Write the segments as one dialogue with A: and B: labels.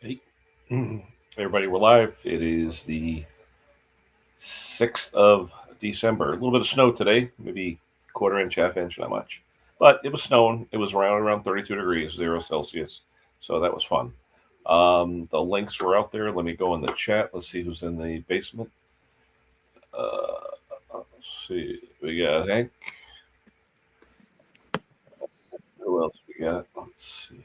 A: Hey, everybody, we're live. It is the 6th of December. A little bit of snow today, maybe quarter inch, half inch, not much. But it was snowing. It was around 32 degrees, 0 Celsius. So that was fun. The links were out there. Let me go in the chat. Let's see who's in the basement. Let's see. We got Hank. Who else we got? Let's see.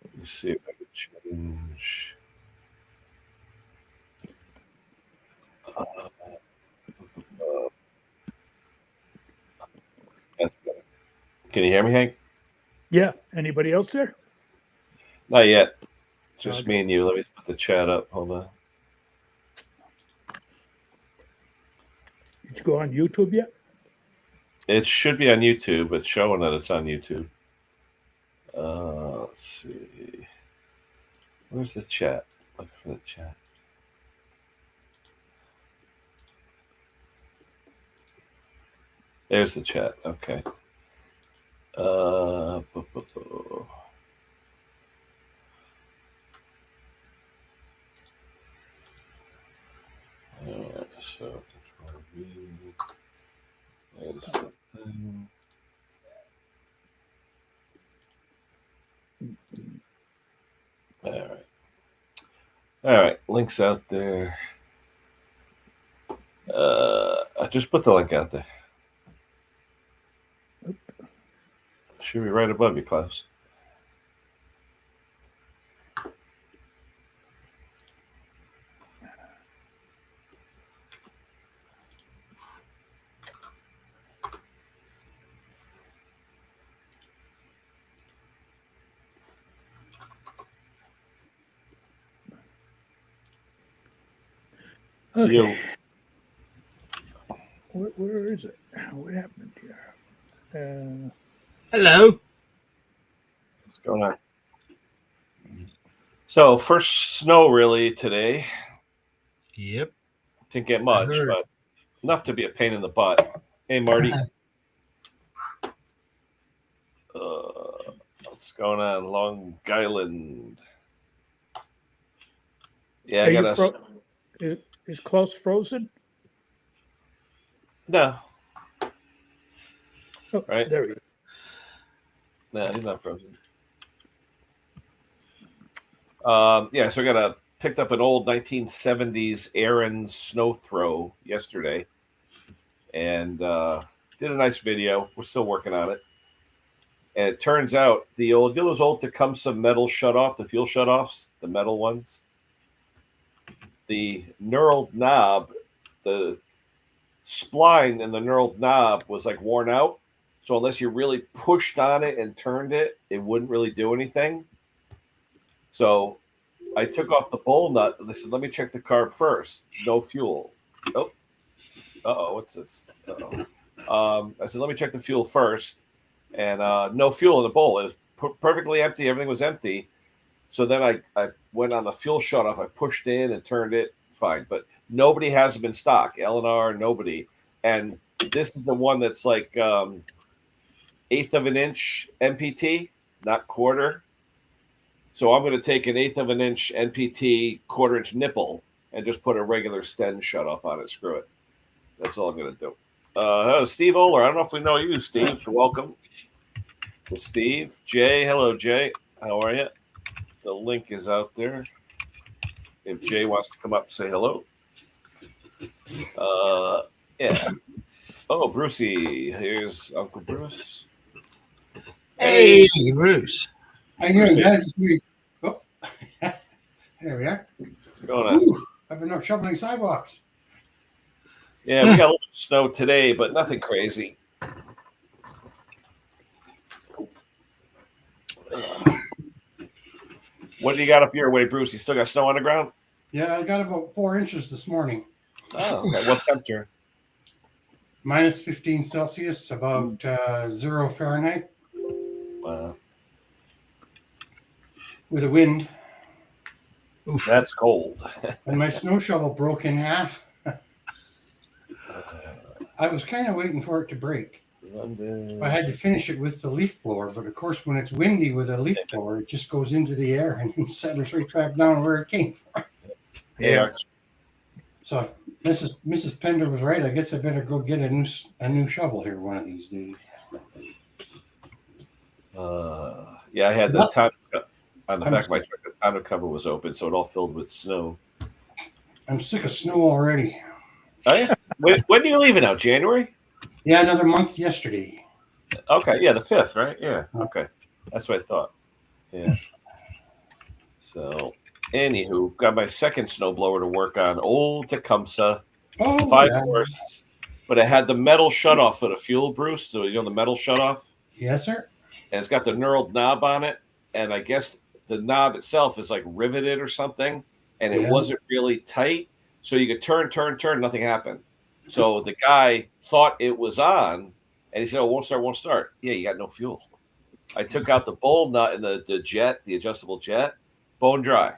A: Let me see if I can change. That's better. Can you hear me, Hank?
B: Yeah. Anybody else there?
A: Not yet. Just
B: Okay.
A: me and you. Let me put the chat up. Hold on.
B: Did you go on YouTube yet?
A: It should be on YouTube. It's showing that it's on YouTube. Let's see. Where's the chat? Looking for the chat. There's the chat. Okay. So Control V. There's the thing. All right. Links out there. I just put the link out there. Should be right above you, Klaus.
B: Okay.
A: You.
B: Where is it? What happened here?
C: Hello.
A: What's going on? So first snow really today.
C: Yep.
A: Didn't get much, but enough to be a pain in the butt. Hey, Marty. What's going on, Long Island? Yeah, I got
B: us. Is Klaus frozen?
A: No.
B: Oh,
A: right
B: there he is.
A: No, he's not frozen. Yeah, so I picked up an old 1970s Aaron's snow throw yesterday, and did a nice video. We're still working on it. And it turns out you know those old Tecumseh metal shutoff, the fuel shutoffs, the metal ones, the knurled knob, the spline and the knurled knob was like worn out. So unless you really pushed on it and turned it, it wouldn't really do anything. So I took off the bowl nut. They said, let me check the carb first. No fuel. Oh, what's this? I said, let me check the fuel first. And no fuel in the bowl. It was perfectly empty. Everything was empty. So then I went on the fuel shutoff. I pushed in and turned it. Fine. But nobody has them in stock. LNR, nobody. And this is the one that's like 1/8 of an inch NPT, not quarter. So I'm going to take an 1/8 of an inch NPT 1/4 inch nipple and just put a regular Sten shutoff on it. Screw it. That's all I'm going to do. Steve Oler. I don't know if we know you, Steve. Welcome. So Steve. Jay. Hello, Jay. How are you? The link is out there. If Jay wants to come up and say hello. Yeah. Oh, Brucey. Here's Uncle Bruce.
C: Hey, Bruce.
D: How you doing, Dad? Oh, there we are.
A: What's going on?
D: Ooh, I've been up shoveling sidewalks.
A: Yeah, we got a little snow today, but nothing crazy. What do you got up your way, Bruce? You still got snow on the ground?
D: Yeah, I got about 4 inches this morning.
A: Oh, okay. What's temperature?
D: Minus 15 Celsius, about 0 Fahrenheit.
A: Wow.
D: With a wind.
A: That's cold.
D: And my snow shovel broke in half. I was kind of waiting for it to break.
A: London.
D: I had to finish it with the leaf blower, but of course, when it's windy with a leaf blower, it just goes into the air and then settles right back down where it came from.
A: Yeah.
D: So Mrs. Pender was right. I guess I better go get a new shovel here one of these days.
A: Yeah, I had the
D: That's-
A: time on the back of my truck. The tonneau cover was open, so it all filled with snow.
D: I'm sick of snow already.
A: Oh yeah. When do you leave it out? January?
D: Yeah, another month yesterday.
A: Okay, yeah, the 5th, right? Yeah. Okay, that's what I thought. Yeah. So, anywho, got my second snowblower to work on. Old Tecumseh,
D: Oh,
A: 5
D: yeah.
A: horses, but it had the metal shutoff for the fuel, Bruce. So the metal shutoff,
D: Yes, sir.
A: and it's got the knurled knob on it, and I guess the knob itself is like riveted or something, and it
D: Yeah.
A: wasn't really tight, so you could turn, nothing happened. So the guy thought it was on, and he said, "Oh, won't start." Yeah, you got no fuel. I took out the bowl nut and the jet, the adjustable jet, bone dry.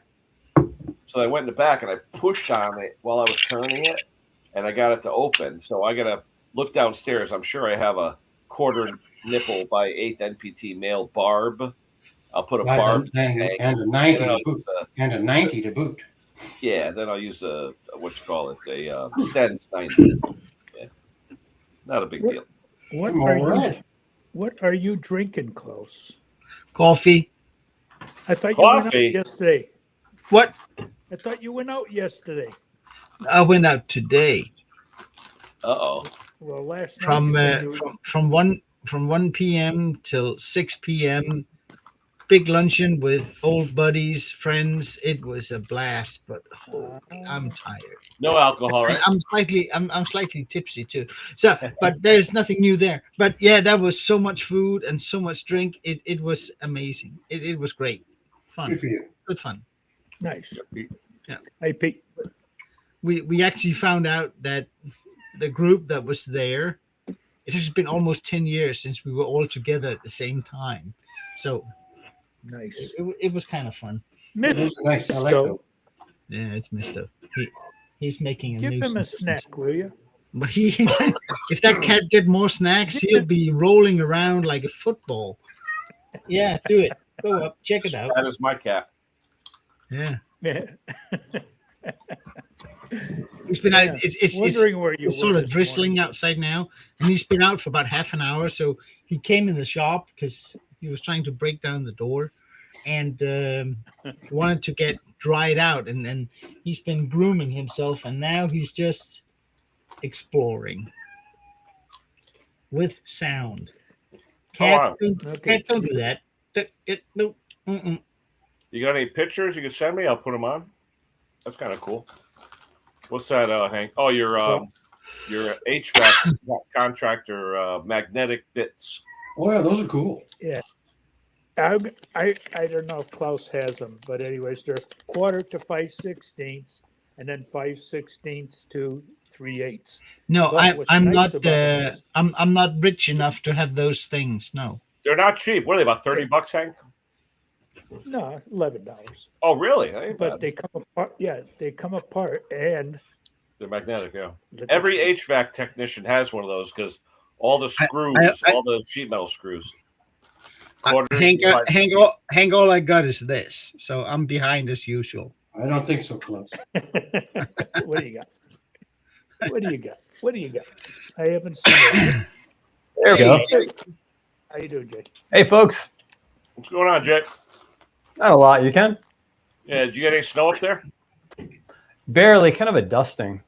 A: So I went in the back and I pushed on it while I was turning it, and I got it to open. So I got to look downstairs. I'm sure I have a 1/4 nipple by 1/8 NPT male barb. I'll put a barb
D: and
A: tank.
D: a 90
A: Then I'll
D: to boot.
A: use
D: And a 90 to boot.
A: then I'll use a Stens 90. Yeah, not a big deal.
B: What
D: I'm
B: are
D: all
B: you?
D: right.
B: What are you drinking, Klaus?
C: Coffee.
B: I thought you went out
A: Coffee?
B: yesterday.
C: What?
B: I thought you went out yesterday.
C: I went out today
A: Uh-oh.
B: Well, last night
C: from
B: you said you-
C: from 1 p.m. till 6 p.m. Big luncheon with old buddies, friends. It was a blast, but I'm tired.
A: No alcohol, right?
C: I'm slightly tipsy too. So, but there's nothing new there. But yeah, that was so much food and so much drink. It was amazing. It was great,
D: Good
C: fun,
D: for you.
C: good fun.
B: nice.
C: Yeah.
B: Hey, Pete.
C: We actually found out that the group that was there, it has been almost 10 years since we were all together at the same time. So
B: Nice.
C: it was kind of fun.
D: It is nice. I like
B: So,
D: them.
C: Yeah, it's Mister. He's making a
B: give him a
C: nuisance.
B: snack, will you?
C: But if that cat get more snacks, he'll be rolling around like a football. Yeah, do it. Go up, check it out.
A: That is my cat.
C: Yeah,
B: Yeah.
C: he's been out. It's
B: Wondering where you
C: it's
B: were
C: sort of
B: this
C: drizzling
B: morning.
C: outside now, and he's been out for about half an hour. So he came in the shop because he was trying to break down the door, and wanted to get dried out, and he's been grooming himself, and now he's just exploring with sound.
A: wow.
B: Okay.
C: Cat, don't do that. No. Mm-mm.
A: You got any pictures you can send me? I'll put them on. That's kind of cool. What's that, Hank? Oh, your HVAC contractor magnetic bits.
D: Oh, yeah, those are cool.
B: Yeah. I don't know if Klaus has them, but anyways, they're 1/4 to 5/16, and then 5/16 to 3/8.
C: No,
B: But what's
C: I'm
B: nice
C: not.
B: about it is-
C: I'm not rich enough to have those things. No.
A: They're not cheap. What are they, about $30, Hank?
B: No, $11.
A: Oh, really? That ain't
B: But
A: bad.
B: they come apart. Yeah, they come apart, and
A: They're magnetic, yeah. Every HVAC technician has one of those because all the screws, all the sheet metal screws. Quarters,
C: Hank, all I got is this, so I'm behind as usual.
D: I don't think so, close.
B: What do you got? What do you got? What do you got? I haven't seen it.
E: There we go.
B: How you doing, Jay?
E: Hey, folks.
A: What's going on, Jake?
E: Not a lot. You can?
A: Yeah, did you get any snow up there?
E: Barely. Kind of a dusting.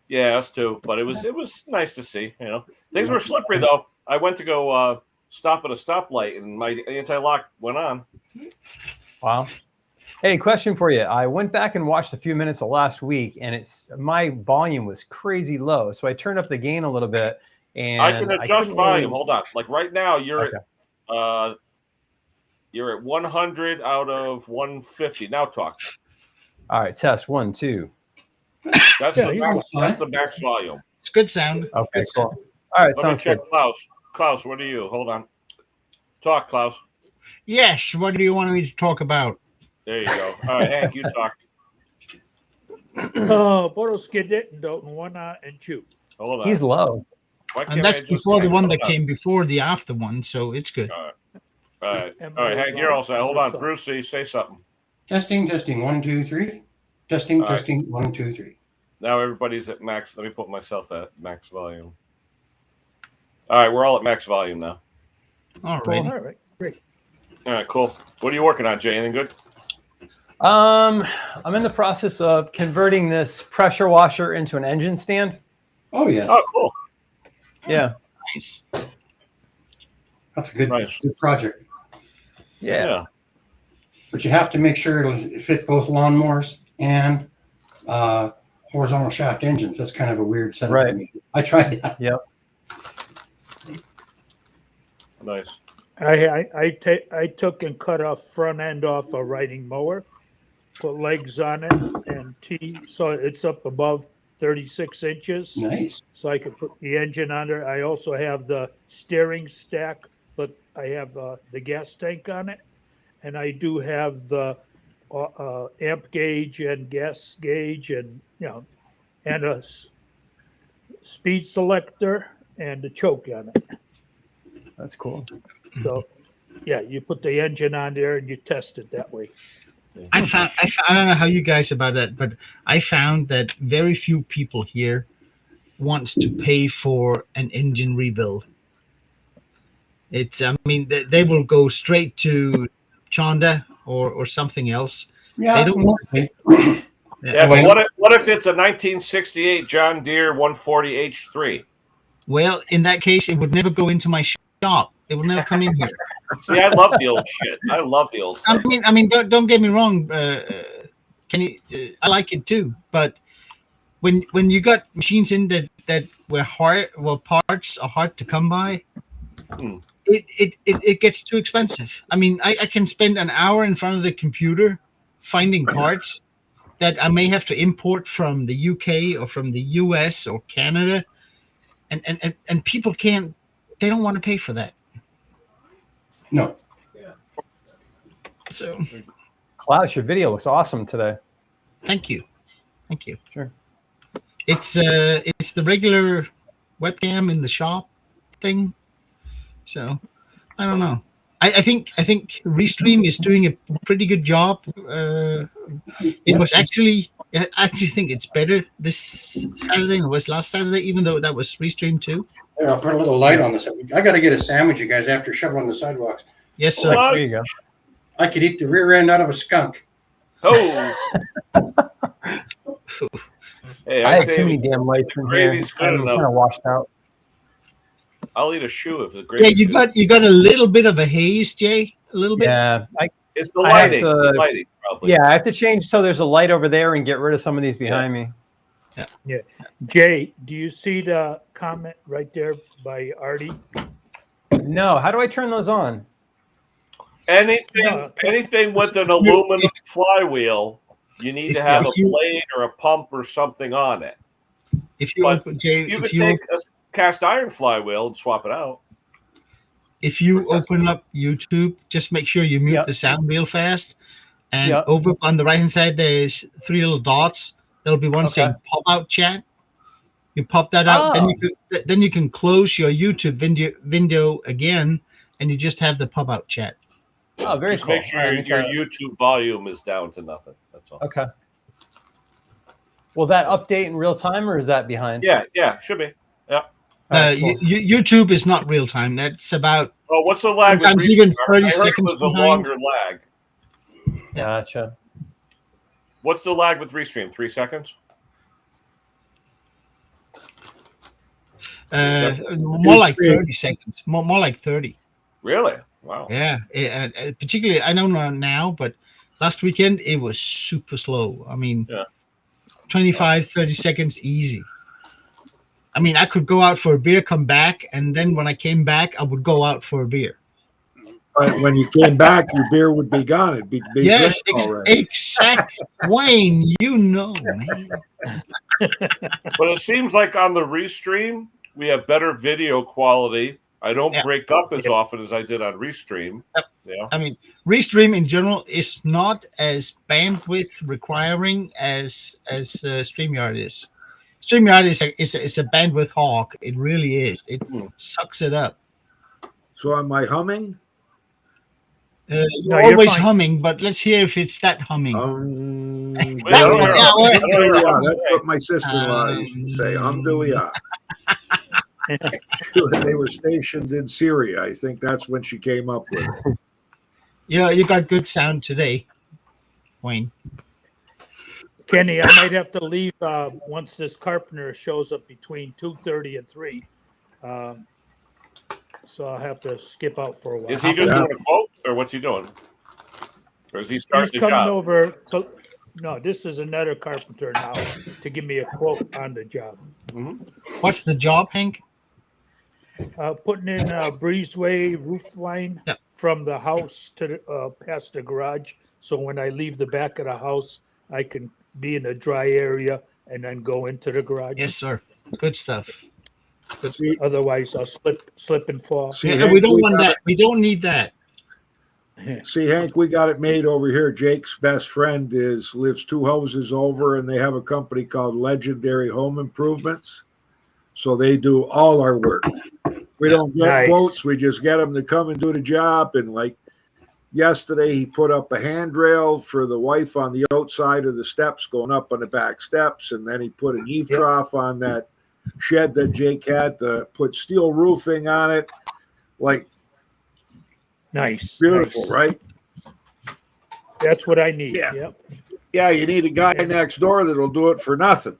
A: Yeah, us too. But it was nice to see. You know, things were slippery though. I went to go stop at a stoplight, and my anti-lock went on.
E: Wow. Hey, question for you. I went back and watched a few minutes of last week, and my volume was crazy low. So I turned up the gain a little bit, and
A: I can adjust
E: couldn't
A: volume.
E: really-
A: Hold on. Like right now, you're
E: Okay.
A: you're at 100 out of 150. Now talk.
E: All right, test 1, 2.
A: That's
B: Yeah,
A: the
B: he's
A: max,
D: fine.
A: that's the max volume.
C: It's good sound.
E: Okay,
C: Good
E: cool.
C: sound.
E: All right,
A: Let me
E: sounds
A: check
E: good.
A: Klaus. Klaus, what are you? Hold on. Talk, Klaus.
C: Yes. What do you want me to talk about?
A: There you go. All right, Hank, you talk.
B: Oh, Boros Skidit and Dalton 1 and 2.
A: Hold on.
E: He's low.
A: Why can't
C: And that's
A: I just-
C: before the one that
A: Hold on.
C: came before the after one, so it's good.
A: All right.
B: And
A: All right. Hank, you're all set. Hold on.
B: Microsoft.
A: Brucey, say something.
D: Testing, 1, 2, 3. Testing,
A: All right.
D: testing, 1, 2, 3.
A: Now everybody's at max. Let me put myself at max volume. All right. We're all at max volume now.
C: All
B: Cool.
C: right.
B: All right, great.
A: All right. Cool. What are you working on, Jay? Anything good?
E: I'm in the process of converting this pressure washer into an engine stand.
D: Oh, yes.
A: Oh, cool.
E: Yeah.
C: Nice.
D: That's a good,
A: Nice.
D: good project.
E: Yeah.
D: But you have to make sure it'll fit both lawnmowers and horizontal shaft engines. That's kind of a weird setup
E: Right.
D: for me. I tried that.
A: Nice.
B: I took and cut off front end off a riding mower, put legs on it and so it's up above 36 inches.
D: Nice.
B: So I could put the engine under. I also have the steering stack, but I have the gas tank on it. And I do have the amp gauge and gas gauge and, and a speed selector and a choke on it.
E: That's cool.
B: So, yeah, you put the engine on there and you test it that way.
C: I don't know how you guys about that, but I found that very few people here wants to pay for an engine rebuild. It's, I mean, they will go straight to Chonda or something else.
D: Yeah.
C: They don't
D: mostly.
A: Yeah,
D: Wait.
A: but what if it's a 1968 John Deere 140 H3?
C: Well, in that case, it would never go into my shop. It will never come in here.
A: See, I love the old shit. I love the old stuff.
C: I mean, don't get me wrong. Can you? I like it too, but when you got machines in that were hard, parts are hard to come by,
A: Hmm.
C: it gets too expensive. I mean, I can spend an hour in front of the computer finding parts that I may have to import from the UK or from the US or Canada, and people can't. They don't want to pay for that.
D: No.
C: So
E: Klaus, your video looks awesome today.
C: thank you.
E: Sure.
C: It's the regular webcam in the shop thing. So I don't know. I think Restream is doing a pretty good job. It was actually I actually think it's better this Saturday than it was last Saturday, even though that was Restream too.
D: Here, I'll put a little light on this. I got to get a sandwich, you guys, after shoveling the sidewalks.
C: Yes, sir.
A: What?
E: There you go.
D: I could eat the rear end out of a skunk.
A: Oh. Hey,
E: I
A: I
E: have
A: say
E: too many
A: if
E: damn lights in here.
A: gravy's good
E: I'm
A: enough.
E: kind of washed out.
A: I'll eat a shoe if the
C: Yeah,
A: gravy.
C: you got a little bit of a haze, Jay. A little bit.
E: Yeah,
A: It's the
E: I have
A: lighting.
E: to-
A: The lighting, probably.
E: I have to change so there's a light over there and get rid of some of these behind me.
B: Jay, do you see the comment right there by Artie?
E: No, how do I turn those on?
A: Anything,
B: No.
A: anything with an aluminum flywheel, you need to have a
C: if you-
A: blade or a pump or something on it.
C: If you
A: But
C: open, Jay,
A: You
C: if
A: could
C: you
A: take a cast iron flywheel and swap it out.
C: if you
A: for testing.
C: open up YouTube, just make sure you mute
E: Yep.
C: the sound real fast. And
E: Yep.
C: over on the right hand side, there's 3 little dots. There'll be one
E: Okay.
C: saying "pop out chat." You pop that out,
E: Oh.
C: then you can close your YouTube window again, and you just have the pop out chat.
E: Oh, very
A: Just
E: cool.
A: make sure
E: All right,
A: your
E: let me try
A: YouTube volume is down to nothing. That's all.
E: that. Okay. Will that update in real time or is that behind?
A: Yeah, should be.
E: All right, cool.
C: YouTube is not real time. That's about
A: Oh, what's the lag? with
C: Sometimes
A: Restream?
C: even
A: I
C: 30
A: heard
C: seconds
A: it was a
C: behind.
A: longer lag.
E: Gotcha.
A: What's the lag with Restream? 3 seconds?
C: more like 30 seconds. More like 30.
A: Really? Wow.
C: Yeah, particularly I don't know now, but last weekend it was super slow. I mean,
A: Yeah.
C: 25, 30 seconds easy. I mean, I could go out for a beer, come back, and then when I came back, I would go out for a beer.
F: When you came back, your beer would be gone. It'd be
C: Yes,
F: drinking already.
C: exactly. Wayne, you know, man.
A: But it seems like on the Restream, we have better video quality. I don't
C: Yeah.
A: break up as often as I did on Restream.
C: Yep.
A: Yeah.
C: I mean, Restream in general is not as bandwidth requiring as StreamYard is. StreamYard is a bandwidth hog. It really is. It sucks it up.
F: So am I humming?
C: You're
B: No, you're
C: always
B: fine.
C: humming, but let's hear if it's that humming.
A: Well,
C: Yeah, well-
F: Yeah, that's what my sister-in-law used to say. Alhamdulillah. They were stationed in Syria. I think that's when she came up with it.
C: Yeah, you got good sound today, Wayne.
B: Kenny, I might have to leave once this carpenter shows up between 2:30 and 3. So I'll have to skip out for a while.
A: Is he just
F: Yeah.
A: doing a quote, or what's he doing? Or is he
B: He's
A: starting the
B: coming
A: job?
B: over to, no, this is another carpenter now to give me a quote on the job.
C: What's the job, Hank?
B: Putting in a breezeway roof line
C: Yeah.
B: from the house to the, past the garage. So when I leave the back of the house, I can be in a dry area and then go into the garage.
C: Yes, sir. Good stuff.
F: See,
B: Otherwise, I'll slip and fall.
F: see,
C: Yeah,
F: Hank,
C: we don't want
F: got
C: that. We don't need that.
F: See, Hank, we got it made over here. Jake's best friend lives 2 houses over, and they have a company called Legendary Home Improvements. So they do all our work. We don't get
B: Nice.
F: quotes. We just get them to come and do the job. And like yesterday, he put up a handrail for the wife on the outside of the steps going up on the back steps. And then he put an eave
B: Yep.
F: trough on that shed that Jake had to put steel roofing on it. Like,
B: Nice.
F: beautiful,
B: nice.
F: right?
B: That's what I need.
F: Yeah.
B: Yep.
F: Yeah, you need a guy next door that'll do it for nothing.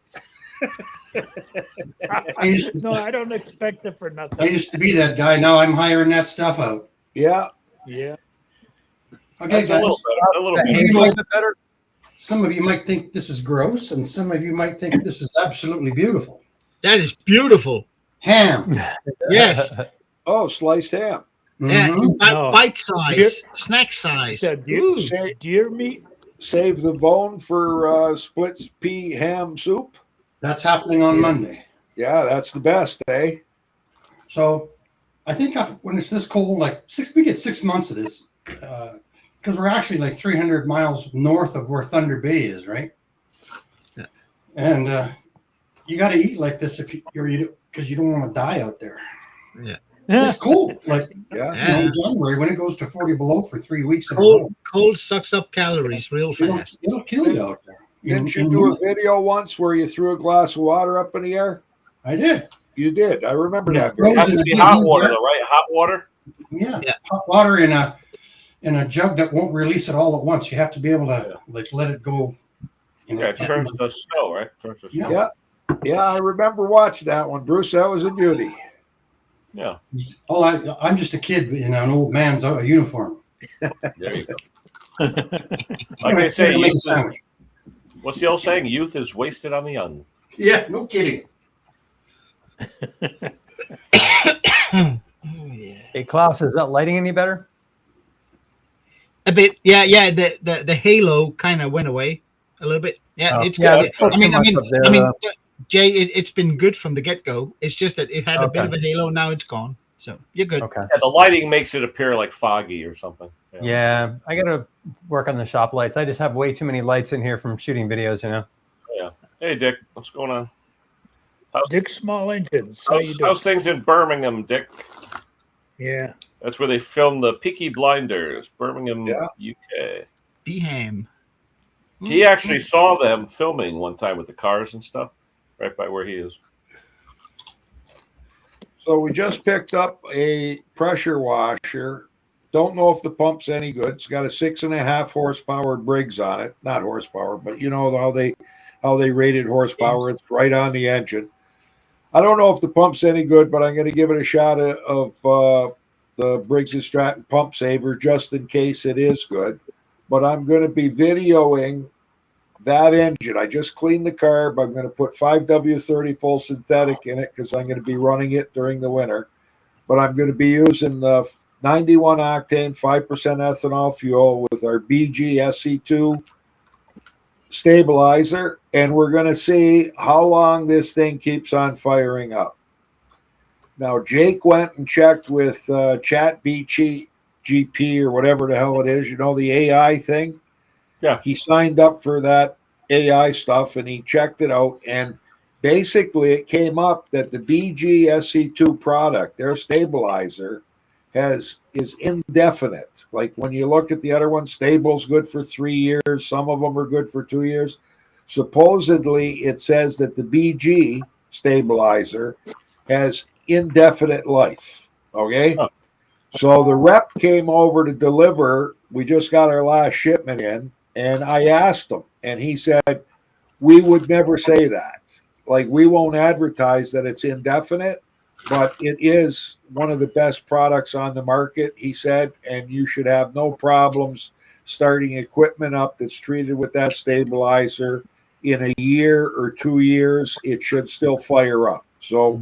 D: I used,
B: No, I don't expect it for
D: I
B: nothing.
D: used to be that guy. Now I'm hiring that stuff out.
F: Yeah.
B: Yeah.
D: Okay,
A: That's a
D: guys.
A: little better. A little
E: That
A: better.
E: Hank's a little bit better.
D: Some of you might think this is gross, and some of you might think this is absolutely beautiful.
C: That is beautiful.
D: Ham.
C: Yes.
F: Oh, sliced ham.
C: Yeah,
D: Mhm.
B: No.
C: bite size,
B: Deer-
C: snack size.
B: Is that deer,
C: Ooh.
F: Say,
B: deer meat?
F: save the bone for split pea ham soup.
D: That's happening on Monday.
F: Yeah, that's the best, eh?
D: So I think when it's this cold, we get 6 months of this, because we're actually like 300 miles north of where Thunder Bay is, right?
C: Yeah.
D: And you got to eat like this because you don't want to die out there. It's cold, like
F: Yeah.
D: in January when it goes to 40 below for 3 weeks in a row.
C: Cold sucks up calories real fast.
D: It'll kill you out there.
F: Didn't you do a video once where you threw a glass of water up in the air?
D: I did.
F: You did. I remember that.
D: Frozen
A: It has to be hot water, though, right? Hot water.
D: Yeah.
C: Yeah.
D: Hot water in a jug that won't release it all at once. You have to be able to let it go.
A: Yeah, it turns to snow, right? Turns to snow.
D: Yeah.
F: Yeah, I remember watching that one, Bruce. That was a beauty.
A: Yeah.
D: Oh, I'm just a kid in an old man's uniform.
A: There you go. Like they say,
D: Make a
A: youth,
D: sandwich.
A: what's the old saying? Youth is wasted on the young.
D: Yeah, no kidding.
E: Hey, Klaus, is that lighting any better?
C: A bit, yeah. The halo kind of went away a little bit. Yeah,
E: Oh,
C: it's
E: yeah,
C: good.
E: that's
C: I mean,
E: not too much up there,
C: Jay, it's been good from the get go. It's just that it had a bit
E: Okay.
C: of a halo. Now it's gone. So you're good.
E: Okay.
A: Yeah, the lighting makes it appear like foggy or something.
E: Yeah, I got to work on the shop lights. I just have way too many lights in here from shooting videos, you know.
A: Hey, Dick, what's going on?
B: Dick Small Engines. How you doing?
A: How's things in Birmingham, Dick?
B: Yeah.
A: That's where they filmed the Peaky Blinders, Birmingham,
F: Yeah.
A: UK.
C: Beham.
A: He actually saw them filming one time with the cars and stuff, right by where he is.
F: So we just picked up a pressure washer. Don't know if the pump's any good. It's got a 6.5 horsepower Briggs on it. Not horsepower, but you know how they rated horsepower. It's right on the engine. I don't know if the pump's any good, but I'm going to give it a shot of the Briggs & Stratton pump saver just in case it is good. But I'm going to be videoing that engine. I just cleaned the carb. I'm going to put 5W30 full synthetic in it because I'm going to be running it during the winter. But I'm going to be using the 91 octane, 5% ethanol fuel with our BG SC2 stabilizer. And we're going to see how long this thing keeps on firing up. Now, Jake went and checked with ChatGPT or whatever the hell it is, you know, the AI thing.
A: Yeah.
F: He signed up for that AI stuff and he checked it out. And basically it came up that the BG SC2 product, their stabilizer, is indefinite. Like when you look at the other one, stable's good for 3 years. Some of them are good for 2 years. Supposedly, it says that the BG stabilizer has indefinite life. Okay.
A: Huh.
F: So the rep came over to deliver. We just got our last shipment in, and I asked him, and he said, we would never say that. Like, we won't advertise that it's indefinite, but it is one of the best products on the market, he said, and you should have no problems starting equipment up that's treated with that stabilizer. In a year or 2 years, it should still fire up. So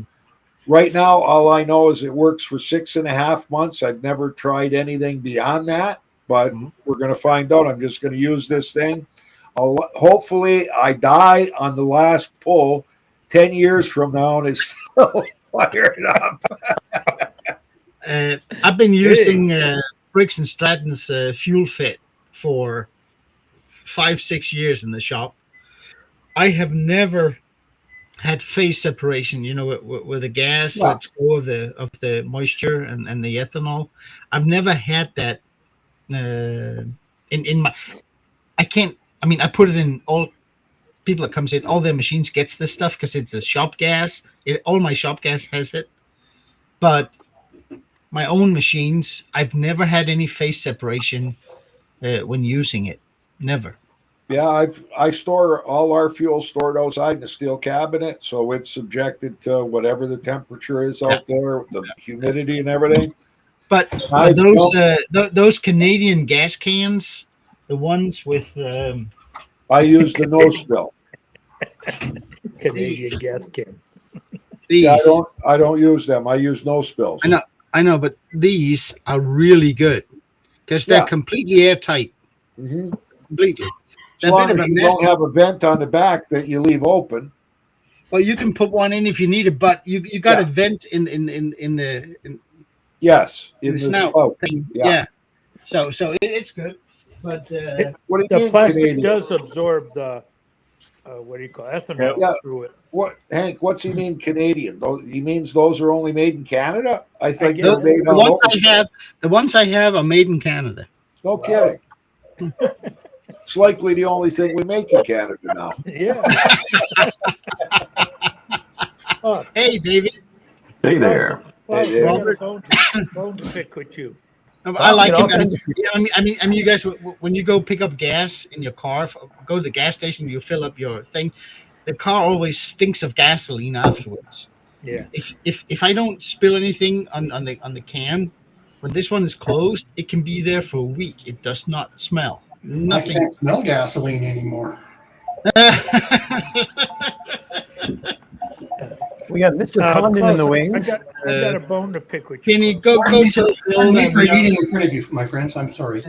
F: right now, all I know is it works for 6.5 months. I've never tried anything beyond that, but we're going to find out. I'm just going to use this thing. Hopefully, I die on the last pull 10 years from now, and it's still fired up.
C: I've been using Briggs and Stratton's Fuel Fit for 5-6 years in the shop. I have never had phase separation, with the gas lets go of the moisture and the ethanol. I've never had that in my. I can't. I mean, I put it in all people that comes in. All their machines gets this stuff because it's a shop gas. All my shop gas has it, but my own machines, I've never had any phase separation when using it. Never.
F: Yeah, I store all our fuel stored outside in a steel cabinet, so it's subjected to whatever the temperature is out there, the humidity and everything.
C: But those Canadian gas cans, the ones with
F: I use the no spill.
B: Canadian gas can.
C: These,
F: Yeah, I don't use them. I use no spills.
C: I know, but these are really good because they're completely airtight.
F: Mm-hmm.
C: Completely.
F: As long as you don't have a vent on the back that you leave open.
C: Well, you can put one in if you need it, but you got a vent in the
F: yes, in the
C: snout
F: spout
C: thing.
F: Yeah.
C: Yeah. So it's good, but
F: What do you
B: The
F: mean,
B: plastic
F: Canadian?
B: does absorb the what do you call ethanol through it.
F: What, Hank? What's he mean, Canadian? He means those are only made in Canada. I think
B: guess
F: they're made
C: the
F: all
C: ones
F: over.
C: the ones I have are made in Canada.
F: No kidding. It's likely the only thing we make in Canada now.
B: Yeah. Oh,
C: Hey, David.
G: Hey there.
B: well,
F: Hey,
B: I got a
C: Robert.
B: bone to pick with you.
C: I like
E: Well,
C: it. I mean, you guys, when you go pick up gas in your car, go to the gas station, you fill up your thing. The car always stinks of gasoline afterwards.
B: Yeah.
C: If I don't spill anything on the can, when this one is closed, it can be there for a week. It does not smell.
D: I
C: Nothing.
D: can't smell gasoline anymore.
E: We got Mr. Condon in the
B: Klaus,
E: wings.
B: I got a bone to pick with you.
C: Can you go
D: Pardon me
C: tell
D: for-
C: Phil
D: pardon me
C: that
D: for
C: we
D: eating
C: are,
D: in front of you, my friends. I'm sorry.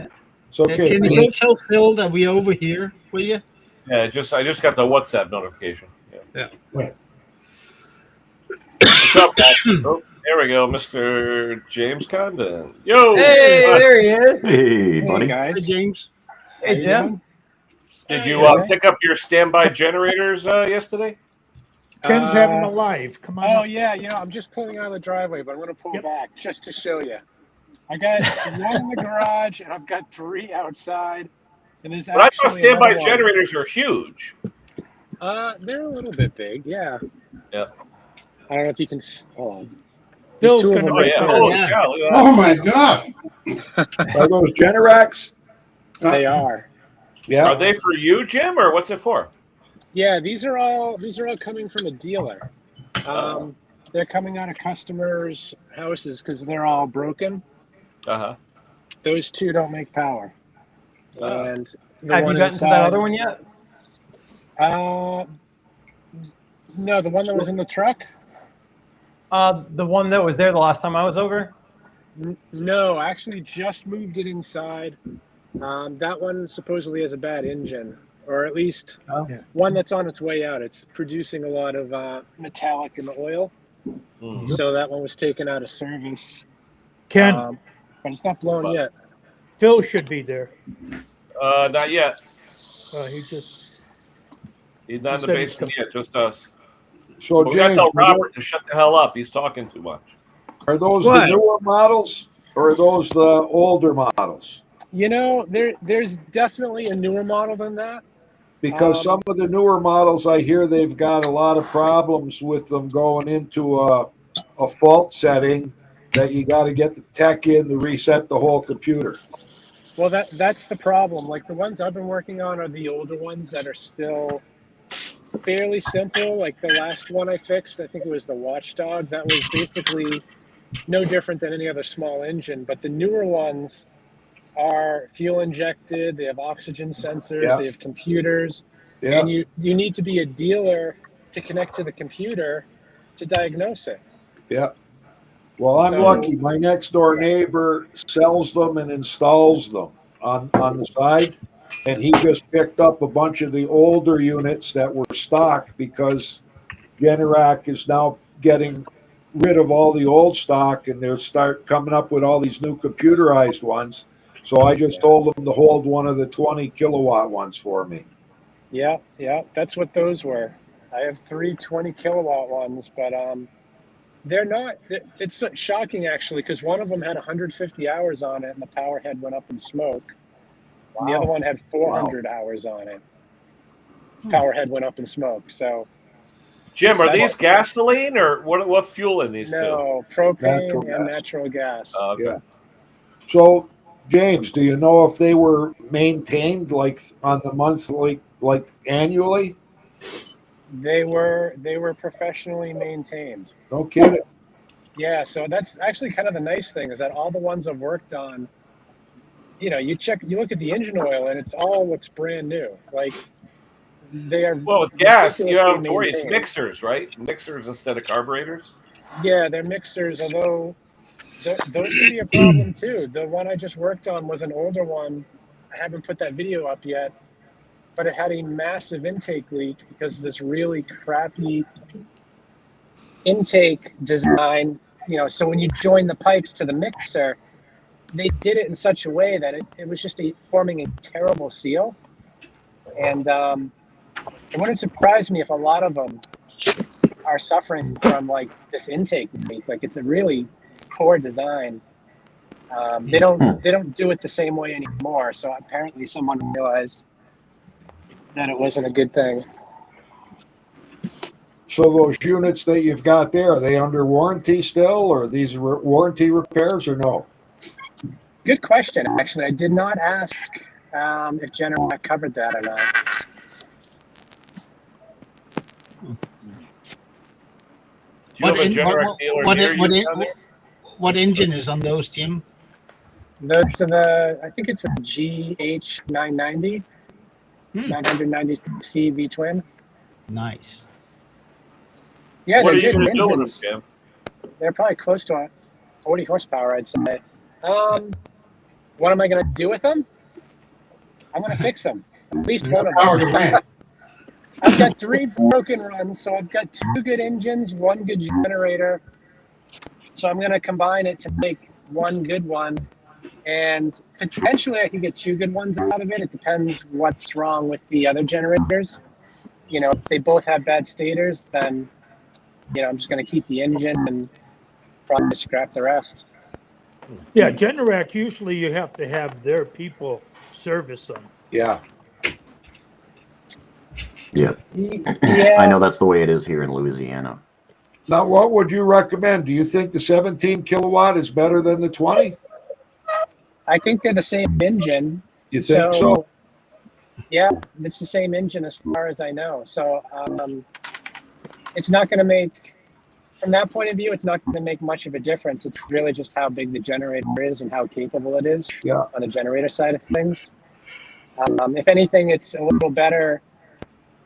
F: It's okay.
C: can you go tell Phil that we over here, will you?
A: Yeah, I just got the WhatsApp notification.
C: Yeah.
D: Wait.
A: What's up, guys? Oh, there we go, Mr. James Condon. Yo.
E: Hey, there he is.
G: Hey, buddy.
C: Hey, James.
E: Hey, Jim.
A: Did you pick up your standby generators yesterday?
B: Ken's having a live. Come on.
H: Oh
B: up.
H: yeah, I'm just pulling out of the driveway, but I'm gonna pull
B: Yep.
H: back just to show you. I got one in the garage, and I've got 3 outside. And there's
A: But I thought
H: actually
A: standby
H: another one.
A: generators are huge.
H: They're a little bit big, yeah.
A: Yeah.
H: I don't know if you can. Hold on.
B: Phil's
H: There's 2 of
B: gonna
H: them
A: Oh,
H: right
A: yeah.
H: there.
A: Holy
C: Yeah.
A: cow, look at that.
D: Oh my God!
F: Are those Generacs?
H: They are.
F: Yeah.
A: Are they for you, Jim, or what's it for?
H: Yeah, these are all coming from a dealer. They're coming out of customers' houses because they're all broken.
A: Uh-huh.
H: Those 2 don't make power. And the
E: Have you
H: one
E: gotten to that
H: inside-
E: other one yet?
H: No, the one that was in the truck.
E: The one that was there the last time I was over?
H: No, I actually just moved it inside. That one supposedly has a bad engine, or at least
B: Yeah.
H: one that's on its way out. It's producing a lot of metallic in the oil,
A: Mm.
H: so that one was taken out of service.
B: Ken,
H: But it's not blown yet.
B: Phil should be there.
A: Not yet.
B: He just
A: He's not in the
B: Said he's
A: basement yet, just us.
F: So
A: We're gonna
F: James,
A: tell Robert to shut the hell up. He's talking too much.
F: are those the
C: What?
F: newer models or are those the older models?
H: You know, there's definitely a newer model than that.
F: Because some of the newer models, I hear they've got a lot of problems with them going into a fault setting that you got to get the tech in to reset the whole computer.
H: Well, that's the problem. Like the ones I've been working on are the older ones that are still fairly simple. Like the last one I fixed, I think it was the Watchdog. That was basically no different than any other small engine. But the newer ones are fuel injected. They have oxygen sensors.
F: Yeah.
H: They have computers.
F: Yeah,
H: And you need to be a dealer to connect to the computer to diagnose it.
F: yeah. Well, I'm
H: So-
F: lucky. My next door neighbor sells them and installs them on the side. And he just picked up a bunch of the older units that were stock because Generac is now getting rid of all the old stock and they'll start coming up with all these new computerized ones. So I just told him to hold one of the 20 kilowatt ones for me.
H: Yeah, that's what those were. I have 3 20 kilowatt ones, but they're not. It's shocking actually because one of them had 150 hours on it and the power head went up in smoke. And the other one had 400 hours on it. Power head went up in smoke. So
A: Jim, are these gasoline or what fuel in these
H: no propane
F: Natural
H: and
F: gas.
H: natural gas.
A: two? Okay.
F: Yeah. So, James, do you know if they were maintained like on the monthly, like annually?
H: They were professionally maintained.
F: No kidding.
H: Yeah, so that's actually kind of the nice thing is that all the ones I've worked on, you look at the engine oil and it's all looks brand new. Like they are.
A: Well, with gas, you
H: ridiculously
A: have to worry. It's
H: maintained.
A: mixers, right? Mixers instead of carburetors.
H: Yeah, they're mixers, although those can be a problem too. The one I just worked on was an older one. I haven't put that video up yet, but it had a massive intake leak because of this really crappy intake design. So when you join the pipes to the mixer, they did it in such a way that it was just forming a terrible seal. And it wouldn't surprise me if a lot of them are suffering from like this intake leak. Like it's a really poor design. They don't do it the same way anymore. So apparently someone realized that it wasn't a good thing.
F: So those units that you've got there, are they under warranty still, or these warranty repairs, or no?
H: Good question. Actually, I did not ask if Generac covered that or not.
A: Do you have a Generac dealer near you down there?
C: what engine is on those, Jim?
H: Those are I think it's a GH 990, 990C V twin.
C: Nice.
H: Yeah,
A: What are
H: they're
A: you
H: good
A: going to do with them,
H: engines.
A: Jim?
H: They're probably close to 40 horsepower, I'd say. What am I going to do with them? I'm going to fix them. At least one of
D: Power to
H: them.
D: plant.
H: I've got 3 broken runs, so I've got 2 good engines, 1 good generator. So I'm going to combine it to make 1 good one. And potentially I can get 2 good ones out of it. It depends what's wrong with the other generators. If they both have bad stators, then, I'm just going to keep the engine and probably scrap the rest.
B: Yeah, Generac, usually you have to have their people service them.
F: Yeah.
G: Yeah,
H: Yeah.
G: I know that's the way it is here in Louisiana.
F: Now, what would you recommend? Do you think the 17 kilowatt is better than the 20?
H: I think they're the same engine.
F: You think so?
H: Yeah, it's the same engine as far as I know. So it's not going to make, from that point of view, it's not going to make much of a difference. It's really just how big the generator is and how capable it is on the generator side of things. If anything, it's a little better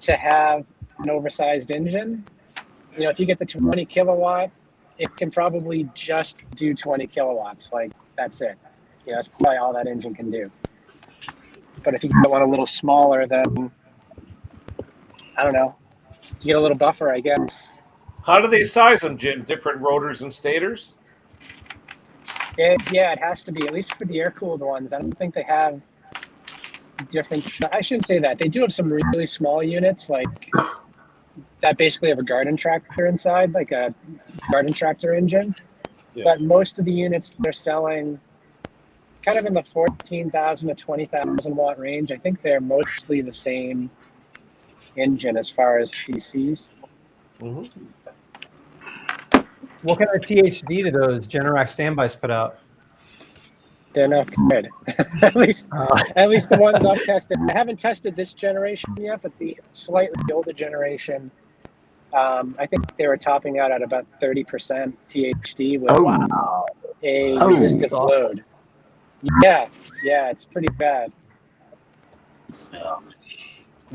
H: to have an oversized engine. If you get the 20 kilowatt, it can probably just do 20 kilowatts. Like, that's it. That's probably all that engine can do. But if you get one a little smaller, then I don't know. You get a little buffer, I guess.
A: How do they size them, Jim? Different rotors and stators?
H: It has to be, at least for the air-cooled ones. I don't think they have different. I shouldn't say that. They do have some really small units, like that basically have a garden tractor inside, like a garden tractor engine.
A: Yeah.
H: But most of the units they're selling kind of in the 14,000 to 20,000 watt range. I think they're mostly the same engine as far as DCs.
A: Mhm.
E: What kind of THD do those Generac standbys put out?
H: They're not good. at least the ones I've tested. I haven't tested this generation yet, but the slightly older generation, I think they were topping out at about 30% THD with
G: Oh,
H: a
G: Oh.
H: resistive
E: That's awful.
H: load. Yeah, it's pretty bad.
A: Well,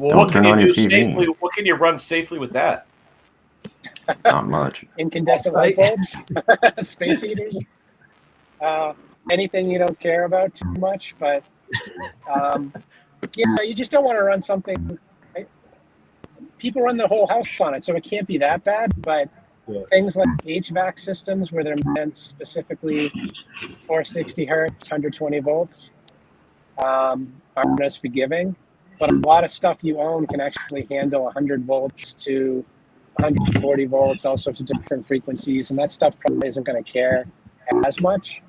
G: Don't
A: what can
G: turn
A: you
G: on
A: do
G: your TV.
A: safely? What can you run safely with that?
G: not much.
H: Incandescent light bulbs, space heaters, anything you don't care about too much. But you just don't want to run something. People run the whole house on it, so it can't be that bad. But things like HVAC systems, where they're meant specifically for 60 hertz, 120 volts, aren't as forgiving. But a lot of stuff you own can actually handle 100 volts to 140 volts, all sorts of different frequencies, and that stuff probably isn't going to care as much.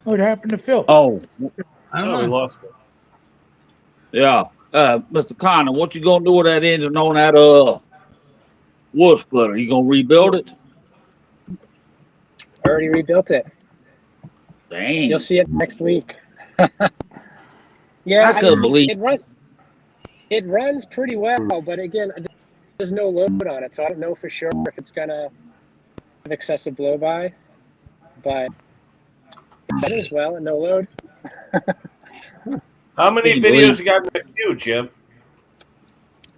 B: What happened to Phil?
I: Oh,
C: I
A: Oh,
C: don't
A: we
C: know.
A: lost it.
I: yeah. Mr. Connor, what you gonna do with that engine on that wood splitter? You gonna rebuild it?
H: Already rebuilt it.
I: Dang.
H: You'll see it next week. Yeah,
I: I couldn't believe.
H: it runs pretty well, but again, there's no load on it, so I don't know for sure if it's gonna have excessive blow by. But it runs well and no load.
A: How many
I: Can you
A: videos
I: believe-
A: you got in the queue, Jim?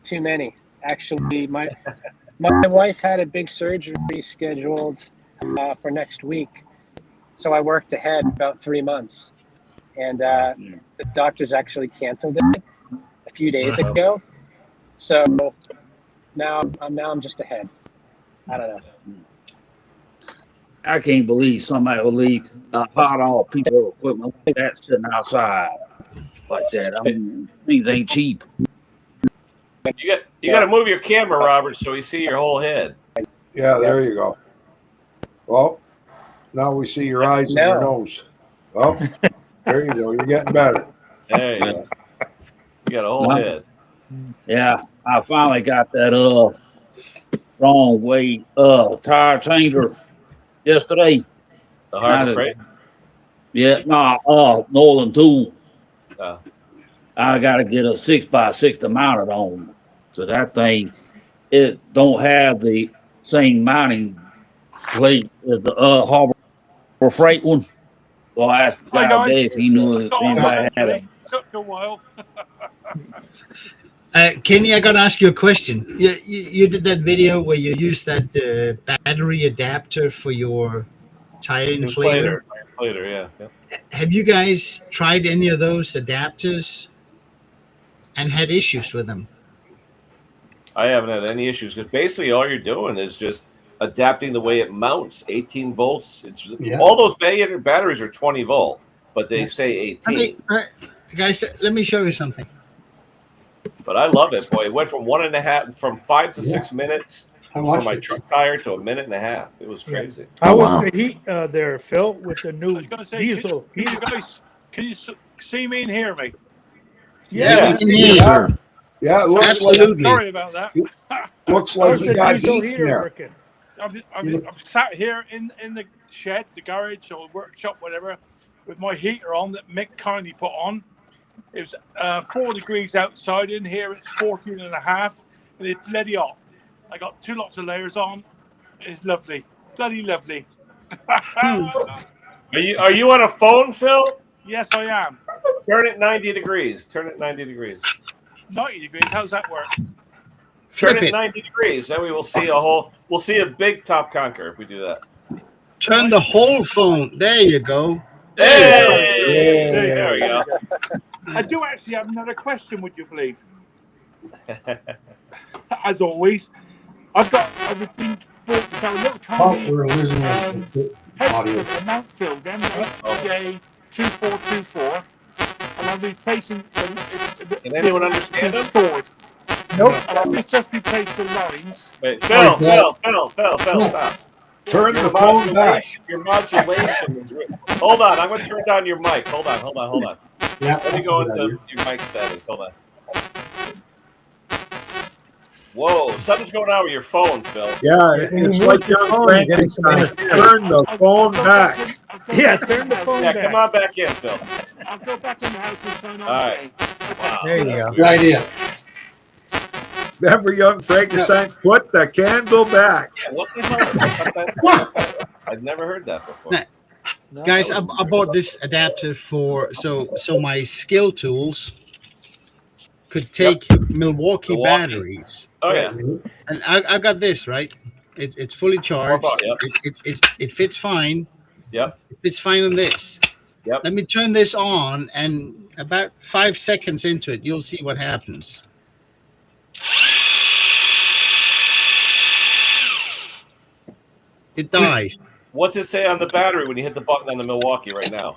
H: Too many. Actually, my wife had a big surgery scheduled for next week, so I worked ahead about 3 months, and the doctors actually canceled it a few days ago. So now I'm just ahead. I don't know.
I: I can't believe somebody will leave a hot all piece of equipment like that sitting outside like that. I mean, things ain't cheap.
A: You got to move your camera, Robert, so we see your whole head.
F: Yeah, there
H: Yes.
F: you go. Well, now we see your eyes and your
H: No.
F: nose. Oh, there you go. You're getting better.
A: There you go. You got a whole
I: No.
A: head.
I: Yeah, I finally got that wrong way tire changer yesterday.
A: The Harbor
I: Not a-
A: Freight.
I: Yeah, Nolan tool.
A: Oh.
I: I gotta get a 6x6 to mount it on. So that thing, it don't have the same mounting plate as the Harbor Freight one. So I asked the
J: Hi,
I: guy
J: guys.
I: today if he knew if anybody had it.
J: Took a while.
C: Kenny, I gotta ask you a question. You did that video where you used that battery adapter for your tire inflator.
A: Inflator, yeah.
C: Have you guys tried any of those adapters and had issues with them?
A: I haven't had any issues because basically all you're doing is just adapting the way it mounts. 18 volts. It's
D: Yeah.
A: all those batteries are 20 volt, but they say 18.
C: I mean, guys, let me show you something.
A: But I love it, boy. It went from 5 to 6 minutes
D: I
A: from
D: watched
A: my
D: it.
A: truck tire to a minute and a half. It was crazy.
B: How
G: Oh,
B: was
G: wow.
B: the heat there, Phil, with the
J: I
B: new
J: was going to say,
B: diesel
J: can you
B: heater?
J: guys, can you see me and hear me?
C: Yeah, we can hear you.
G: Sure.
F: Yeah, it looks
C: Absolutely.
J: Sorry about that.
F: looks
B: How's
F: like
B: the
F: you got
B: diesel
F: heat in
B: heater
F: there.
B: working?
J: I'm sat here in the shed, the garage, or workshop, whatever, with my heater on that Mick kindly put on. It was 4 degrees outside. In here, it's 14 and a half, and it's bloody hot. I got 2 lots of layers on. It's lovely, bloody lovely.
A: Are you on a phone, Phil?
J: Yes, I am.
A: Turn it 90 degrees. Turn it 90 degrees.
J: 90 degrees. How's that work?
A: Turn
C: Flip
A: it
C: it.
A: 90 degrees. Then we will see we'll see a big Top Conquer if we do that.
C: Turn the whole phone. There you go.
A: Hey! There we go.
J: I do actually have another question, would you believe? As always, I've been bought a little
D: Oh,
J: tiny
D: we're losing
J: head
D: audio.
J: for Mountfield MJ2424. and I'm replacing.
A: Can anyone understand him?
J: Stored.
B: Nope.
J: And I've just replaced the lines.
A: Wait,
D: Sorry,
A: Phil,
D: Paul.
A: stop.
F: Turn
A: Your
F: the phone back.
A: Your modulation is. Hold on, I'm going to turn down your mic. Hold on.
D: Yeah,
A: Let me
D: that's
A: go
D: a good
A: into
D: idea.
A: your mic settings. Hold on. Whoa, something's going on with your phone, Phil.
F: Yeah,
E: When you
F: it's
E: move
F: like
E: your
F: young
E: phone, you're getting some
F: Frankenstein. Turn the phone back.
B: Yeah, turn the phone
A: Yeah,
B: back.
A: come on back in, Phil.
J: I'll go back in the house and turn on
A: All right.
J: the
A: Wow.
E: There you go.
D: Good idea.
F: Remember, young Frankenstein, put the candle back.
A: Yeah, what the hell? I've never heard that before.
C: Nah. Guys,
A: that
C: I
A: was-
C: bought this adapter for so my skill tools could take Milwaukee batteries,
A: Oh yeah.
C: and I got this right. It's fully charged.
A: Yep.
C: It fits fine.
A: Yep.
C: It fits fine on this.
A: Yep.
C: Let me turn this on, and about 5 seconds into it, you'll see what happens. It dies.
A: What's it say on the battery when you hit the button on the Milwaukee right now?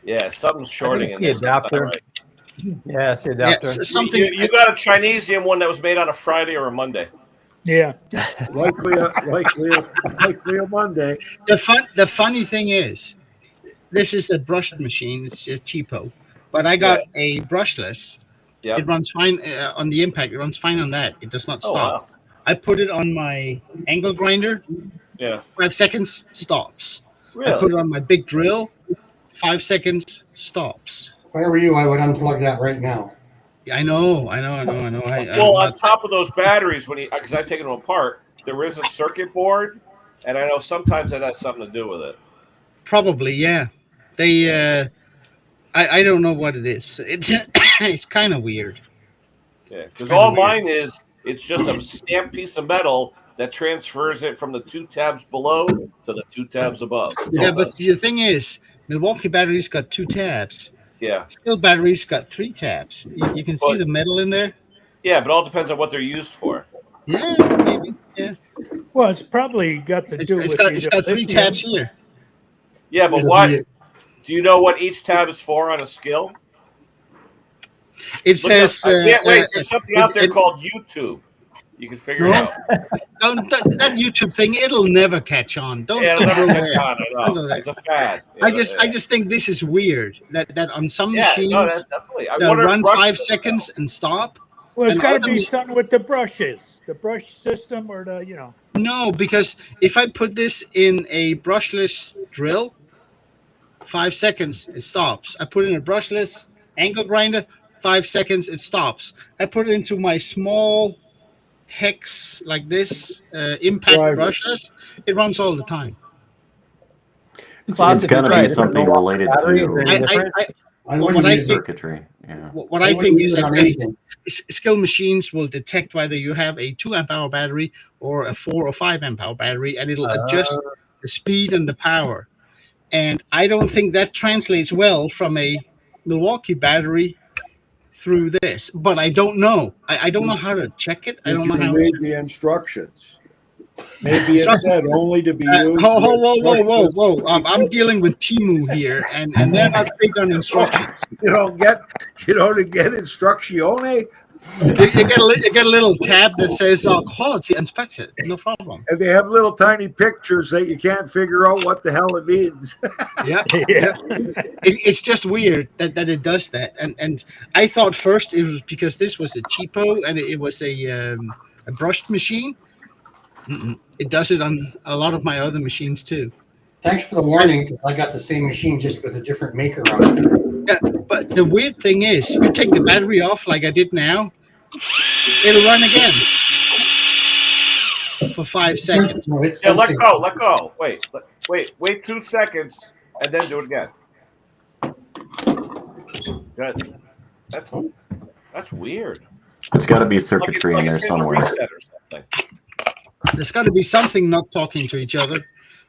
A: Yeah, something's shorting in
E: the
A: there. Something's
E: adapter.
A: not right.
E: Yeah, it's the adapter.
C: Yeah, something.
A: You got a Chinesium one that was made on a Friday or a Monday.
B: Yeah.
F: Likely a Monday.
C: The funny thing is, this is a brushed machine. It's a cheapo, but I got a brushless.
A: Yep.
C: It runs fine on the Impact. It runs fine on that. It does not
A: Oh,
C: stop.
A: wow.
C: I put it on my angle grinder.
A: Yeah.
C: 5 seconds, stops. I
A: Really?
C: put it on my big drill. 5 seconds, stops.
D: If I were you, I would unplug that right now.
C: I know.
A: Well, on top of those batteries, because I've taken them apart, there is a circuit board, and I know sometimes that has something to do with it.
C: Probably, yeah. They, I don't know what it is. It's it's kind of weird.
A: Yeah, because
C: Kinda
A: all
C: weird.
A: mine is, it's just a stamped piece of metal that transfers it from the 2 tabs below to the 2 tabs above. That's all
C: Yeah,
A: it
C: but
A: does.
C: the thing is, Milwaukee batteries got 2 tabs.
A: Yeah.
C: Steel batteries got 3 tabs. You can see
A: But-
C: the metal in there.
A: Yeah, but it all depends on what they're used for.
C: Yeah, maybe. Yeah,
B: Well, it's probably got to do
C: it's
B: with
C: got
B: either
C: 3
B: lithium-
C: tabs here.
A: Yeah, but
D: It'll
A: what
D: be-
A: do you know what each tab is for on a skill?
C: It
A: Look up-
C: says.
A: wait, there's something out there
C: it-
A: called YouTube. You can figure it
C: No.
A: out.
C: that YouTube thing, it'll never catch on. Don't,
A: Yeah, it'll
C: don't
A: never
C: go
A: catch
C: there.
A: on.
C: Don't
A: I
C: go
A: know.
C: there.
A: It's a fad.
C: I just think this is weird that on some
A: Yeah,
C: machines
A: no, that's definitely. I
C: they'll
A: wonder if
C: run
A: Rush
C: 5
A: does
C: seconds
A: that.
C: and stop.
B: Well, it's
C: And
B: got to
C: other
B: be
C: mach-
B: something with the brushes, the brush system, or the
C: No, because if I put this in a brushless drill, 5 seconds it stops. I put in a brushless angle grinder, 5 seconds it stops. I put it into my small hex like this impact
F: Right.
C: brushless. It runs all the time.
G: It's
E: Classic
G: got to
E: try a
G: be
E: different
G: something
E: Milwaukee
G: related
E: battery, is there any
C: I,
E: different?
D: I
C: Well,
D: wouldn't
C: what I
D: use it.
C: think-
G: circuitry. Yeah.
C: what
D: I
C: I
D: wouldn't
C: think
D: use
C: is
D: it
C: that
D: on anything.
C: skill machines will detect whether you have a 2 amp hour battery or a 4 or 5 amp hour battery, and it'll adjust the speed and the power. And I don't think that translates well from a Milwaukee battery through this, but I don't know. I don't know how to check it. I
F: Did
C: don't
F: you
C: know how.
F: read the instructions? Maybe it said only to be used.
C: Whoa!
F: with brushless.
C: I'm dealing with Timu here, and they're not big on instructions.
F: You don't get instructione,
C: You get a little tab that says quality inspected. No problem.
F: and they have little tiny pictures that you can't figure out what the hell it means.
C: Yeah.
B: yeah.
C: It's just weird that it does that, and I thought first it was because this was a cheapo and it was a brushed machine. It does it on a lot of my other machines too.
D: Thanks for the warning, because I got the same machine just with a different maker on it.
C: Yeah, but the weird thing is, you take the battery off like I did now, it'll run again for 5 seconds.
D: No, it's
A: Yeah, let
D: sensing.
A: go. Wait 2 seconds, and then do it again. Good. That's weird.
G: It's got to be
A: Like it's
G: circuitry in there
A: in a
G: somewhere.
A: reset or something.
C: There's got to be something not talking to each other.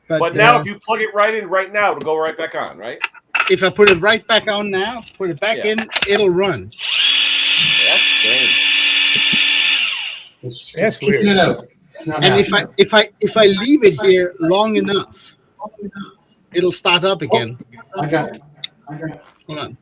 A: But now, if you plug it right in right now, it'll go right back on, right?
C: if I put it right back on now, put it back
A: Yeah.
C: in, it'll run.
A: That's strange.
B: That's
D: keeping
B: weird.
D: it out. It's not
C: And
D: happening.
C: if I leave it here long enough, it'll start up again.
D: I got it.
C: Hold on.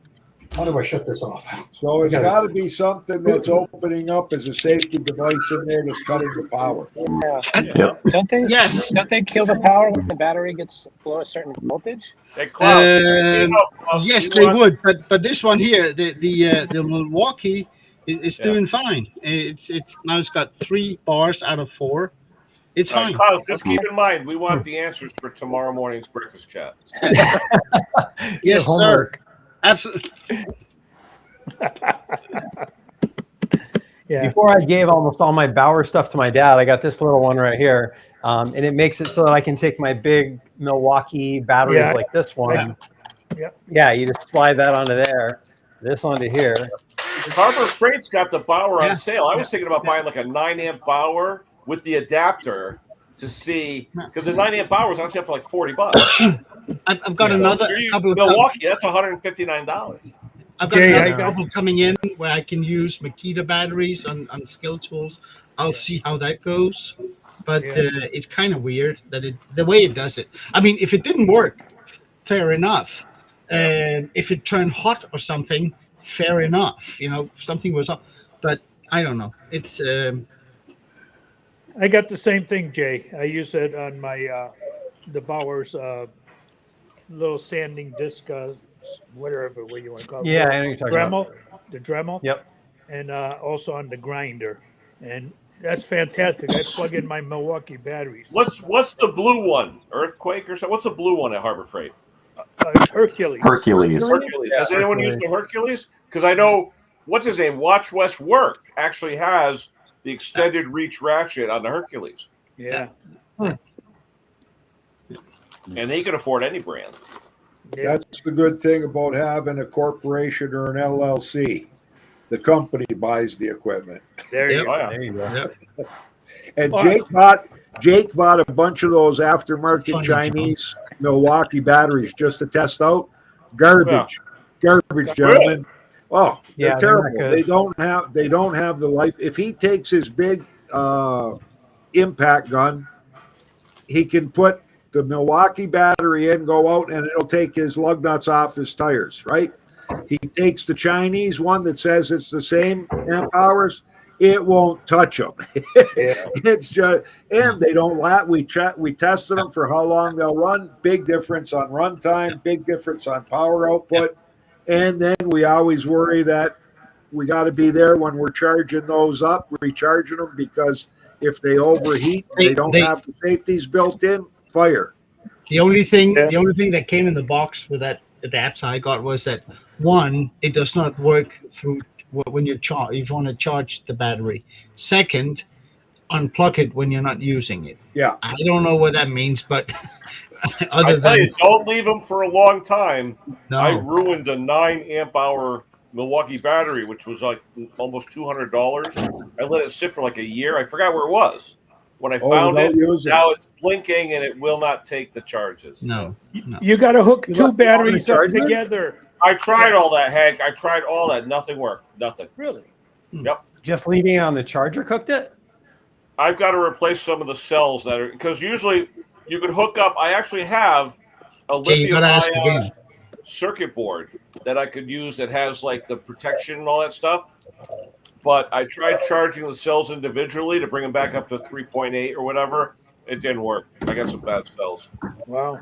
D: How do I shut this off?
F: So it's
D: Got it.
F: got to be something that's opening up as a safety device in there that's cutting the power.
H: Yeah.
G: Yep.
C: Yes.
H: Don't they kill the power when the battery gets below a certain voltage?
A: Hey, Klaus, Klaus,
C: Yes,
A: you
C: they
A: want-
C: would, but this one here, the Milwaukee is
A: Yeah.
C: doing fine. It's now it's got 3 bars out of 4. It's
A: All right,
C: fine.
A: Klaus, just keep in mind, we want the answers for tomorrow morning's breakfast chat.
C: Yes, sir.
E: Homework.
C: Absolutely.
B: Yeah.
E: Before I gave almost all my Bauer stuff to my dad, I got this little one right here. And it makes it so that I can take my big Milwaukee batteries
B: Yeah.
E: like this one.
B: Yeah.
E: Yeah, you just slide that onto there, this onto here.
A: Harbor Freight's got the Bauer
C: Yeah.
A: on sale. I was thinking about buying like a 9-amp Bauer with the adapter to see, because the 9-amp Bauer is on sale for like $40.
C: I've got
A: Yeah.
C: another
A: You're using
C: couple of
A: Milwaukee, that's $159.
C: I've got
B: Jay,
C: another
B: I got-
C: couple coming in where I can use Makita batteries on skill tools. I'll see how that goes. But
B: Yeah.
C: it's kind of weird that the way it does it. I mean, if it didn't work, fair enough. If it turned hot or something, fair enough. You know, something was up. But I don't know. It's
B: I got the same thing, Jay. I use it on my the Bauer's little sanding disc, whatever way you want to call it.
E: Yeah, I know what you're talking about.
B: Dremel, the Dremel.
E: Yep.
B: And also on the grinder, and that's fantastic. I plug in my Milwaukee batteries.
A: What's the blue one? Earthquake or something? What's the blue one at Harbor Freight?
B: Hercules.
G: Hercules.
A: Hercules. Has anyone used the Hercules? Because I know, what's his name? Watch West Work actually has the extended reach ratchet on the Hercules.
B: Yeah.
A: And he can afford any brand.
B: Yeah.
F: That's the good thing about having a corporation or an LLC. The company buys the equipment.
B: There you
C: Yep.
B: go.
A: Oh, yeah.
E: There you go.
F: And
B: Well,
F: Jake bought a bunch of those aftermarket
C: Funny,
F: Chinese Milwaukee batteries just to test out. Garbage, garbage, gentlemen. Oh, they're
E: Yeah, they're not
F: terrible.
E: good.
F: They don't have the life. If he takes his big impact gun, he can put the Milwaukee battery in, go out, and it'll take his lug nuts off his tires. Right? He takes the Chinese one that says it's the same amp hours. It won't touch them. It's just, and they don't we tested them for how long they'll run. Big difference on runtime, big difference on power output. And then we always worry that we got to be there when we're charging those up, recharging them, because if they overheat, they don't have the safeties built in, fire.
C: the only thing.
B: Yeah.
C: The only thing that came in the box with that adapter I got was that one, it does not work through when you charge. If you want to charge the battery. Second, unplug it when you're not using it.
F: Yeah.
C: I don't know what that means, but
A: I
C: other
A: tell
C: than
A: you, don't leave them for a long time.
C: no,
A: I ruined a 9-amp hour Milwaukee battery, which was like almost $200. I let it sit for like a year. I forgot where it was. When I found
F: without
A: it,
F: using
A: now it's blinking and it will not take the charges.
C: no.
B: You got to hook
E: You
B: two
E: left it on the
B: batteries up
E: charger?
B: together.
A: I tried all that, Hank. I tried all that. Nothing worked. Nothing.
B: Really?
E: Just leaving it on the charger cooked it?
A: I've got to replace some of the cells that are, because usually you could hook up. I actually have a
C: Jay, you gotta ask
A: lithium-ion
C: again.
A: circuit board that I could use that has like the protection and all that stuff. But I tried charging the cells individually to bring them back up to 3.8 or whatever. It didn't work. I got some bad cells.
B: Wow.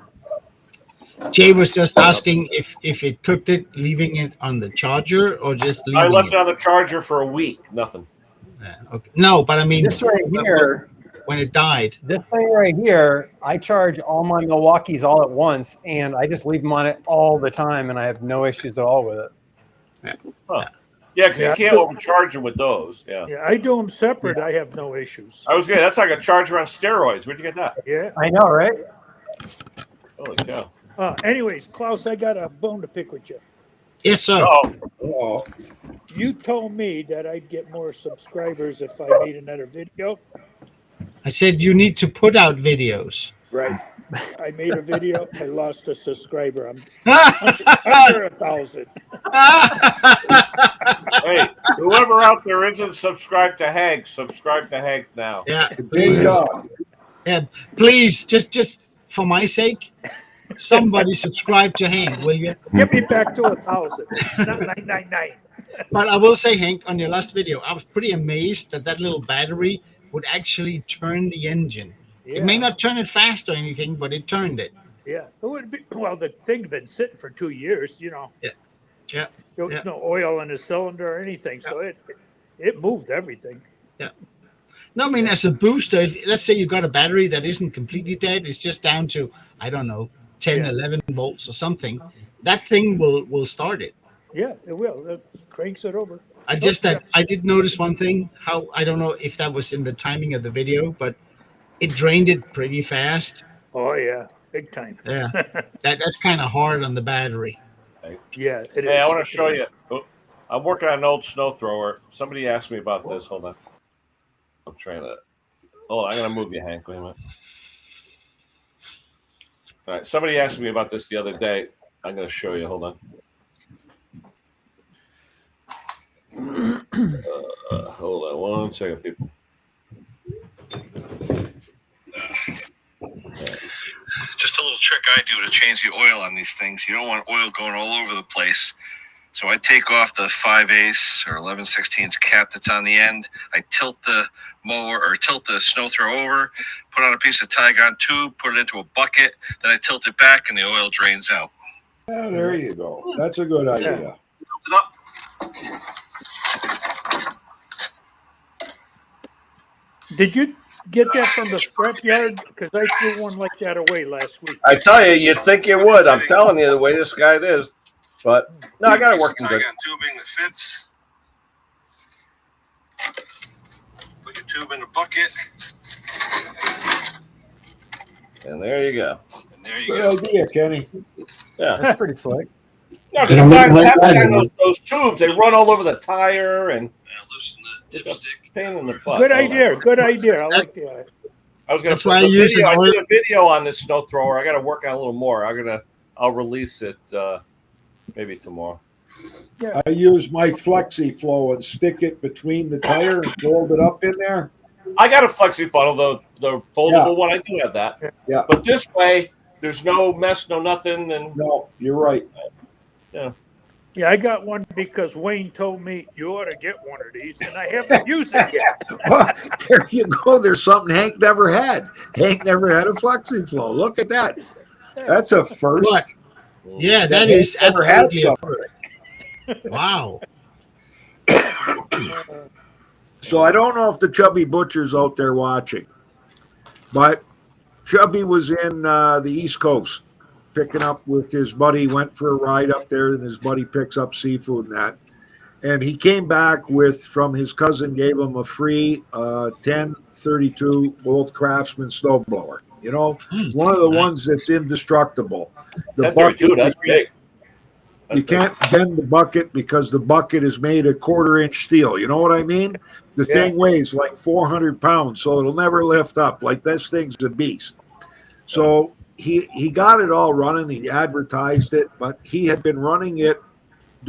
C: Jay was just asking if it cooked it, leaving it on the charger or just leaving
A: I left
C: it.
A: it on the charger for a week. Nothing.
C: Yeah, okay. No, but I mean,
E: This right here,
C: when it died.
E: this thing right here, I charge all my Milwaukees all at once, and I just leave them on it all the time, and I have no issues at all with it.
A: Yeah, because
B: Yeah.
A: you can't overcharge them with those. Yeah.
B: Yeah, I do them separate. I have no issues.
A: I was good. That's like a charger on steroids. Where'd you get that?
B: Yeah.
E: I know, right?
A: Holy cow.
B: Anyways, Klaus, I got a bone to pick with you.
C: Yes, sir.
A: Oh,
F: Oh,
B: You told me that I'd get more subscribers if I made another video.
C: I said you need to put out videos.
B: Right. I made a video. I lost a subscriber. I'm under 1,000.
A: hey, whoever out there isn't subscribed to Hank, subscribe to Hank now.
C: Yeah,
F: big
C: please.
F: dog.
C: Yeah, please, just for my sake, somebody subscribe to Hank, will you?
B: Get me back to 1,000, not 999.
C: But I will say, Hank, on your last video, I was pretty amazed that that little battery would actually turn the engine. It may
B: Yeah,
C: not turn it fast or anything, but it turned it.
B: yeah. It would be, well, the thing's been sitting for 2 years, you know.
C: Yeah.
B: There was
C: Yeah.
B: no oil in the cylinder or anything, so it moved everything.
C: No, I mean, as a booster, if, let's say you got a battery that isn't completely dead, it's just down to, I don't know, 10,
B: Yeah.
C: 11 volts or something, that thing will start it.
B: Yeah, it will. It cranks it over.
C: I just that I did notice one thing, how I don't know if that was in the timing of the video, but it drained it pretty fast.
B: Oh yeah, big time.
C: Yeah. That's kind of hard on the battery.
B: Yeah, it is.
A: Hey, I want to show you. Oh, I'm working on an old snow thrower. Somebody asked me about this. Hold on. I'm trying to. Oh, I'm gonna move you, Hank. Wait a minute. All right. Somebody asked me about this the other day. I'm gonna show you. Hold on. Hold on 1 second, people. Just a little trick I do to change the oil on these things. You don't want oil going all over the place. So I take off the 5/8 or 11/16 cap that's on the end. I tilt the mower or tilt the snow throw over, put on a piece of Tygon tube, put it into a bucket, then I tilt it back and the oil drains out.
F: Yeah, there you go. That's a good idea.
A: Tilt it up.
B: Did you get that from the scrapyard? Because I threw one like that away last week.
A: I tell you, you'd think you would. I'm telling you the way this guy is. But no, I got it working good. Tubing that fits. Put your tube in a bucket. And there you go. And there you go.
F: Good idea, Kenny.
A: Yeah.
E: That's pretty slick.
A: No, because those tubes, they run all over the tire and loosen the dipstick. Pain in the butt.
B: Good idea. Good idea. I like the idea.
A: I was gonna
C: That's
A: put
C: why I
A: the
C: use
A: video.
C: an
A: I
C: oil-
A: did a video on this snow thrower. I got to work on a little more. I'll release it maybe tomorrow.
F: I use my Flexi Flow and stick it between the tire and fold it up in there.
A: I got a flexi funnel, the foldable
F: Yeah.
A: one. I do have that.
F: Yeah.
A: But this way, there's no mess, no nothing, and
F: No, you're right.
B: Yeah, I got one because Wayne told me you ought to get one of these, and I haven't used it yet.
F: Well, there you go. There's something Hank never had. Hank never had a Flexi Flow. Look at that. That's a first.
C: What? Yeah, that
F: Hank
C: is
F: never had
C: absolutely a
F: something.
C: wow.
F: So I don't know if the Chubby Butcher's out there watching, but Chubby was in the East Coast picking up with his buddy, went for a ride up there, and his buddy picks up seafood and that. And he came back with, from his cousin, gave him a free 1032 Old Craftsman snowblower. You know, one of the ones that's indestructible. The
A: 1032, that's big.
F: You can't bend the bucket because the bucket is made of 1/4-inch steel. You know what I mean? The thing weighs like 400 pounds, so it'll never lift up. Like, this thing's a beast. So he got it all running. He advertised it, but he had been running it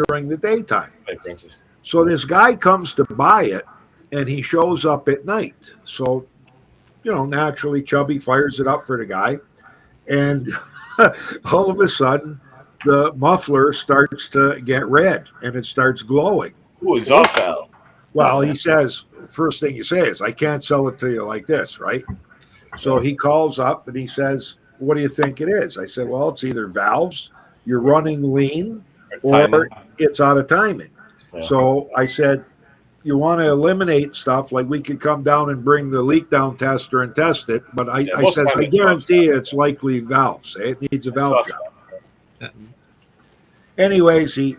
F: during the daytime.
A: Hey, Francis.
F: So this guy comes to buy it, and he shows up at night. So, you know, naturally, Chubby fires it up for the guy, and all of a sudden, the muffler starts to get red, and it starts glowing.
A: Ooh, exhaust valve.
F: Well, he says, first thing you say is, I can't sell it to you like this, right? So he calls up, and he says, what do you think it is? I said, well, it's either valves, you're running lean, or it's out of timing.
A: Yeah.
F: So I said, you want to eliminate stuff, like we could come down and bring the leak down tester and test it, but I
A: most
F: said,
A: time
F: I
A: it's
F: guarantee you it's likely valves. It needs a valve
A: Exhaust
F: job.
A: valve.
F: Anyways, he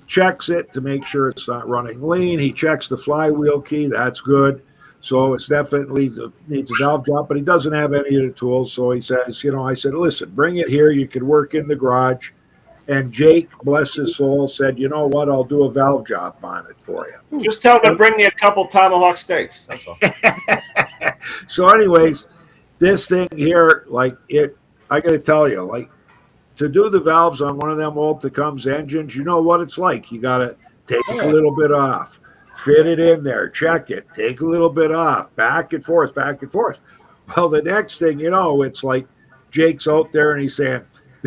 F: checks it to make sure it's not running lean. He checks the flywheel key. That's good. So it's definitely needs a valve job, but he doesn't have any of the tools. So he says, you know, I said, listen, bring it here. You could work in the garage. And Jake, bless his soul, said, you know what? I'll do a valve job on it for you.
A: Just tell him to bring me a couple tomahawk steaks. That's all.
F: So anyways, this thing here, like it, I got to tell you, like, to do the valves on one of them old Tecum's engines, you know what it's like. You got to take a little bit off, fit it in there, check it, take a little bit off, back and forth, back and forth. Well, the next thing you know, it's like Jake's out there and he's saying,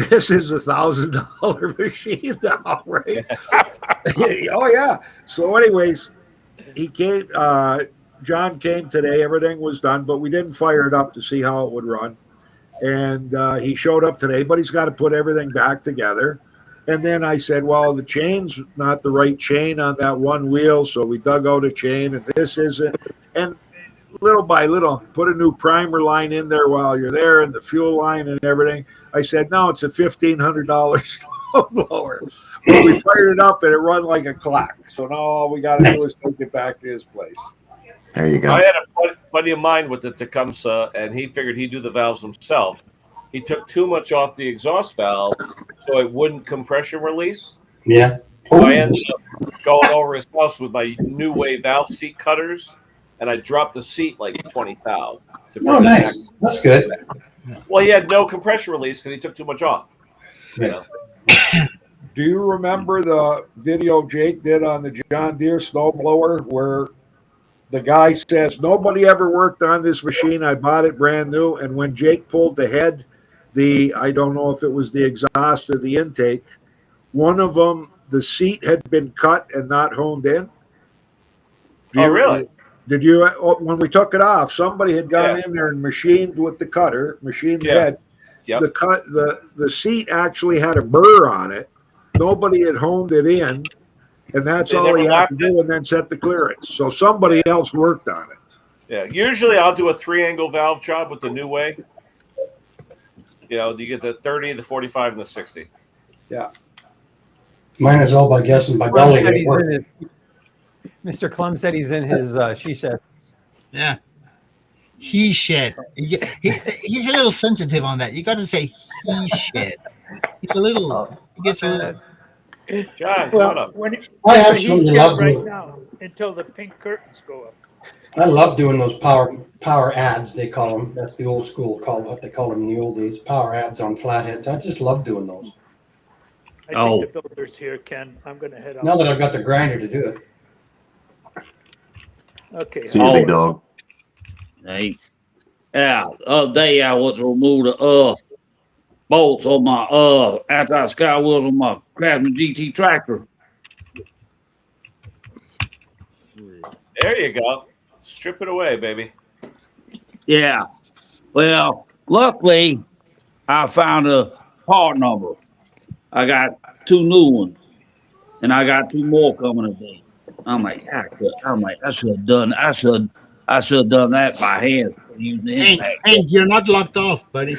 F: this is $1,000 machine now, right? Oh yeah. So, anyways, he came. John came today. Everything was done, but we didn't fire it up to see how it would run. And he showed up today, but he's got to put everything back together. And then I said, well, the chain's not the right chain on that one wheel, so we dug out a chain, and this isn't. And little by little, put a new primer line in there while you're there, and the fuel line and everything. I said, no, it's a $1,500 snowblower. Well, we fired it up, and it run like a clock. So now all we got to do is take it back to his place.
G: There you go.
A: I had a buddy of mine with the Tecumseh, and he figured he'd do the valves himself. He took too much off the exhaust valve, so it wouldn't compression release.
D: Yeah.
A: So I ended up going over his house with my new way valve seat cutters, and I dropped the seat like 20 thou.
D: Oh, nice. That's good.
A: Well, he had no compression release because he took too much off. You know?
F: Do you remember the video Jake did on the John Deere snowblower where the guy says, nobody ever worked on this machine. I bought it brand new. And when Jake pulled the head, I don't know if it was the exhaust or the intake, one of them, the seat had been cut and not honed in.
A: Really?
F: Did you, when we took it off, somebody had gone in there and machined with the cutter, machined the head.
A: Yep.
F: The seat actually had a burr on it. Nobody had honed it in. And that's all he had to do, and then set the clearance. So somebody else worked on it.
A: Yeah. Usually I'll do a 3-angle valve job with the new way. You know, you get the 30, the 45, and the 60.
F: Yeah.
D: Mine is all by guessing by
E: Clem
D: belly.
E: said he's in Mr. Clem said he's in his she shed.
C: Yeah. He shed. He's a little sensitive on that. You got to say he shed. He's a little. He gets a little.
A: John, come on up.
D: I absolutely love
B: right
D: doing.
B: now until the pink curtains go up.
D: I love doing those power ads. They call them. That's the old school call. What they call them in the old days. Power ads on flatheads. I just love doing those.
B: I think the builder's here, Ken. I'm going to head out.
D: Now that I've got the grinder to do it.
B: Okay.
G: See you, big dog.
I: Hey, yeah. The other day I was to remove the bolts on my anti-sky wheels on my Craftsman GT tractor.
A: There you go. Strip it away, baby.
I: Yeah. Well, luckily I found a part number. I got 2 new ones, and I got 2 more coming today. I'm like, I should have done. I should have done that by hand using the impact.
C: Hank, you're not locked off, buddy.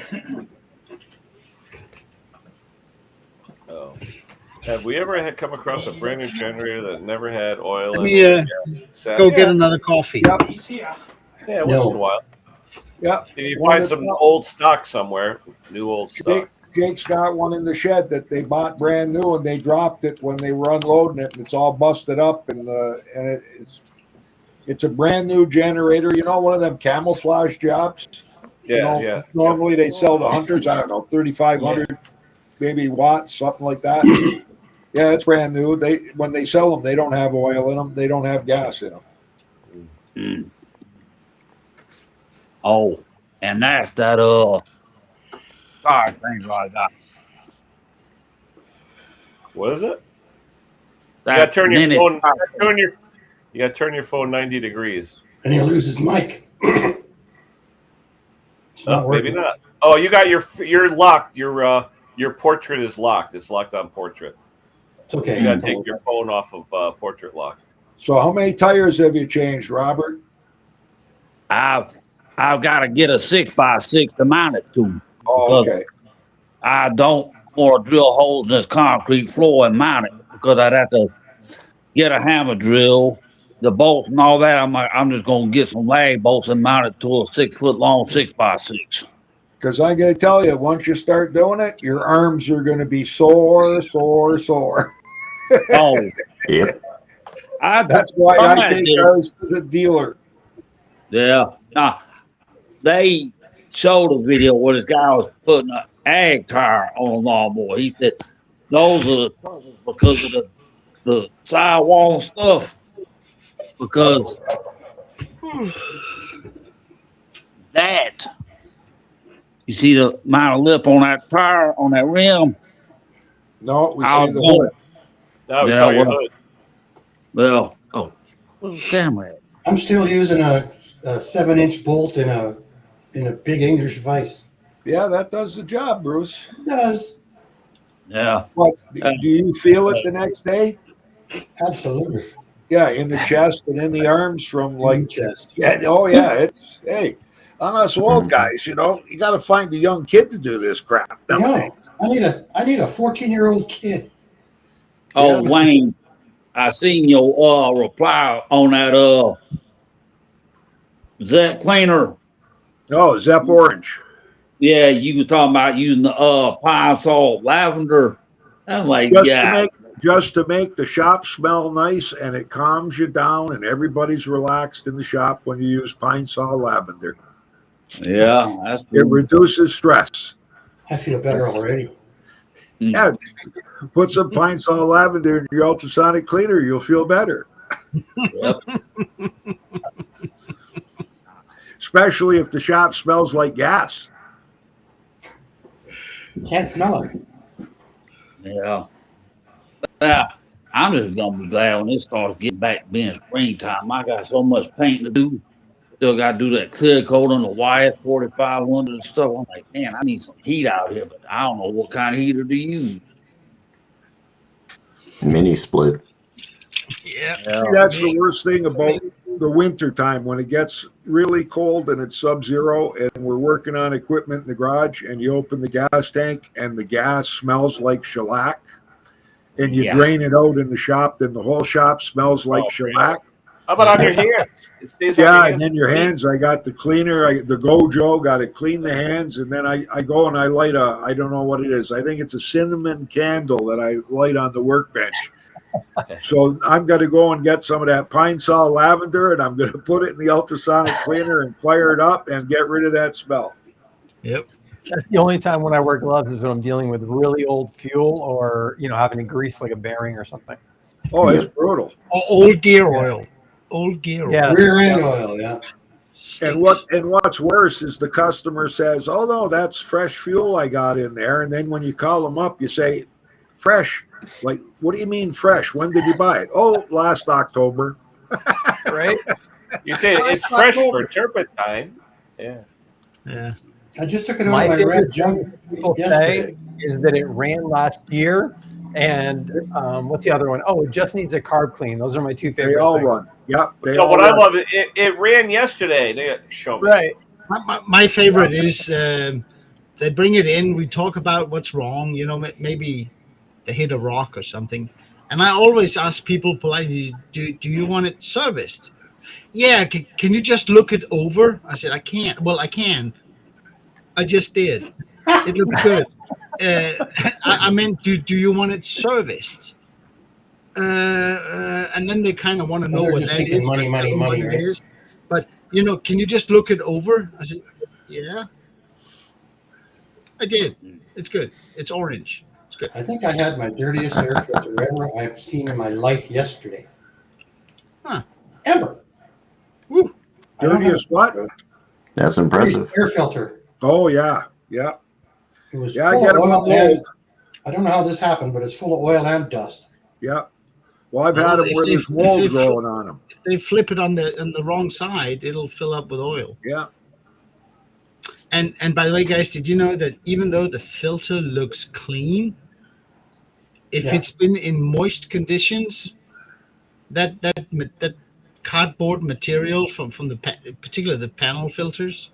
A: Oh. Have we ever had come across a brand new generator that never had oil?
C: Let me go get another coffee.
A: Yeah, once in a while.
F: Yeah.
A: If you find some old stock somewhere, new old stock.
F: Jake's got one in the shed that they bought brand new, and they dropped it when they were unloading it, and it's all busted up, and it's a brand new generator. You know, one of them camouflage jobs.
A: Yeah,
F: Normally they sell to hunters. I don't know, 3,500 maybe watts, something like that. Yeah, it's brand new. When they sell them, they don't have oil in them. They don't have gas in them.
I: Mm. Oh, and that's that sorry, things like that.
A: What is it?
I: That
A: You gotta turn your
I: minute-
A: phone. You gotta turn your phone 90 degrees.
D: And he'll lose his mic. It's not
A: Maybe
D: working.
A: not. Oh, you got you're locked. Your portrait is locked. It's locked on portrait.
D: It's okay.
A: You gotta take your phone off of portrait lock.
F: So how many tires have you changed, Robert?
I: I've got to get a 6x6 to mount it to.
F: Oh, okay.
I: I don't want to drill holes in this concrete floor and mount it because I'd have to get a hammer drill, the bolts and all that. I'm just going to get some lag bolts and mount it to a 6-foot long 6x6.
F: Because I'm going to tell you, once you start doing it, your arms are going to be sore.
I: Oh,
G: Yeah.
F: That's why I take ours to the dealer.
I: Yeah. Now, they showed a video where this guy was putting an ag tire on a lawnmower. He said those are the troubles because of the sidewall and stuff. Because that You see the amount of lip on that tire, on that rim?
F: No, we
I: I'll
F: see the
I: go.
F: hood.
A: No, we
I: Yeah,
A: saw your
I: well.
A: hood.
I: Well, oh, where's the camera at?
D: I'm still using a 7-inch bolt in a big English vise.
F: Yeah, that does the job, Bruce.
D: It does.
I: Yeah.
F: What, do you feel it the next day?
D: Absolutely.
F: Yeah, in the chest and in the arms from like
D: chest.
F: yeah, oh yeah, it's hey, on us old guys, you know, you gotta find a young kid to do this crap.
D: No, I need a 14-year-old kid.
I: Oh,
F: Yeah.
I: Wayne, I seen your reply on that Zep cleaner.
F: Oh, Zep Orange.
I: Yeah, you were talking about using the pine salt lavender. I'm like,
F: Just to make the shop smell nice, and it calms you down, and everybody's relaxed in the shop when you use pine sol lavender.
I: Yeah, that's
F: It reduces stress.
D: I feel better already.
F: Yeah, put some pine sol lavender in your ultrasonic cleaner, you'll feel better.
I: Yep.
F: Especially if the shop smells like gas.
D: Can't smell it.
I: Yeah. Yeah. I'm just gonna be glad when it starts getting back to being springtime. I got so much painting to do. Still got to do that clear coat on the YF45 windows and stuff. I'm like, man, I need some heat out here, but I don't know what kind of heater to use.
G: Mini split.
C: Yeah.
F: That's the worst thing about the winter time when it gets really cold and it's sub-zero and we're working on equipment in the garage and you open the gas tank and the gas smells like shellac and you drain it out in the shop, then the whole shop smells like shellac.
A: How about on your hands? It stays on your
F: Yeah,
A: hands.
F: and then your hands, I got the cleaner, the Gojo, got to clean the hands, and then I go and I light I don't know what it is. I think it's a cinnamon candle that I light on the workbench. So I'm going to go and get some of that pine sol lavender, and I'm going to put it in the ultrasonic cleaner and fire it up and get rid of that smell.
C: Yep.
E: That's the only time when I wear gloves is when I'm dealing with really old fuel or, having to grease like a bearing or something.
F: Oh, it's brutal.
C: Old gear oil. Old gear oil.
E: Yeah.
D: Rear end oil, yeah.
F: And what's worse is the customer says, "Oh no, that's fresh fuel I got in there." And then when you call them up, you say, "Fresh? Like, what do you mean fresh? When did you buy it?" "Oh, last October."
E: Right?
A: You say it's fresh for turpentine. Yeah.
C: Yeah.
D: I just took it out
E: My
D: of my
E: favorite
D: red jug
E: People
D: yesterday.
E: say is that it ran last year. And what's the other one? Oh, it just needs a carb clean. Those are my two favorite
F: They all
E: things.
F: run. Yep. They
A: No,
F: all
A: what I
F: run.
A: love it ran yesterday. They show me.
E: Right.
C: My favorite is they bring it in. We talk about what's wrong. Maybe they hit a rock or something. And I always ask people politely, do you want it serviced? Yeah. Can you just look it over? I said, I can't. Well, I can. I just did. It looks good. I meant, do you want it serviced? And then they kind of want to know
D: They're
C: what
D: just
C: that
D: thinking
C: is.
D: money,
C: I don't know what
D: right?
C: it is. But, can you just look it over? I said, yeah. I did. It's good. It's orange. It's good.
D: I think I had my dirtiest air filter ever I've seen in my life yesterday.
C: Huh.
D: Ever.
C: Woo.
D: I don't
F: Dirtiest what?
G: That's
D: have-
G: impressive.
D: Air filter.
F: Oh yeah, yeah,
D: It was
F: yeah. I
D: full
F: get
D: of
F: them
D: oil
F: on
D: and,
F: mold.
D: I don't know how this happened, but it's full of oil and dust.
F: Yeah. Well, I've
C: Well,
F: had them
C: if
F: where
C: they-
F: there's
C: if
F: mold
C: they-
F: growing on them.
C: If they flip it on the wrong side, it'll fill up with oil.
F: Yeah.
C: And by the way, guys, did you know that even though the filter looks clean, if
D: Yeah.
C: it's been in moist conditions, that cardboard material from the particularly the panel filters,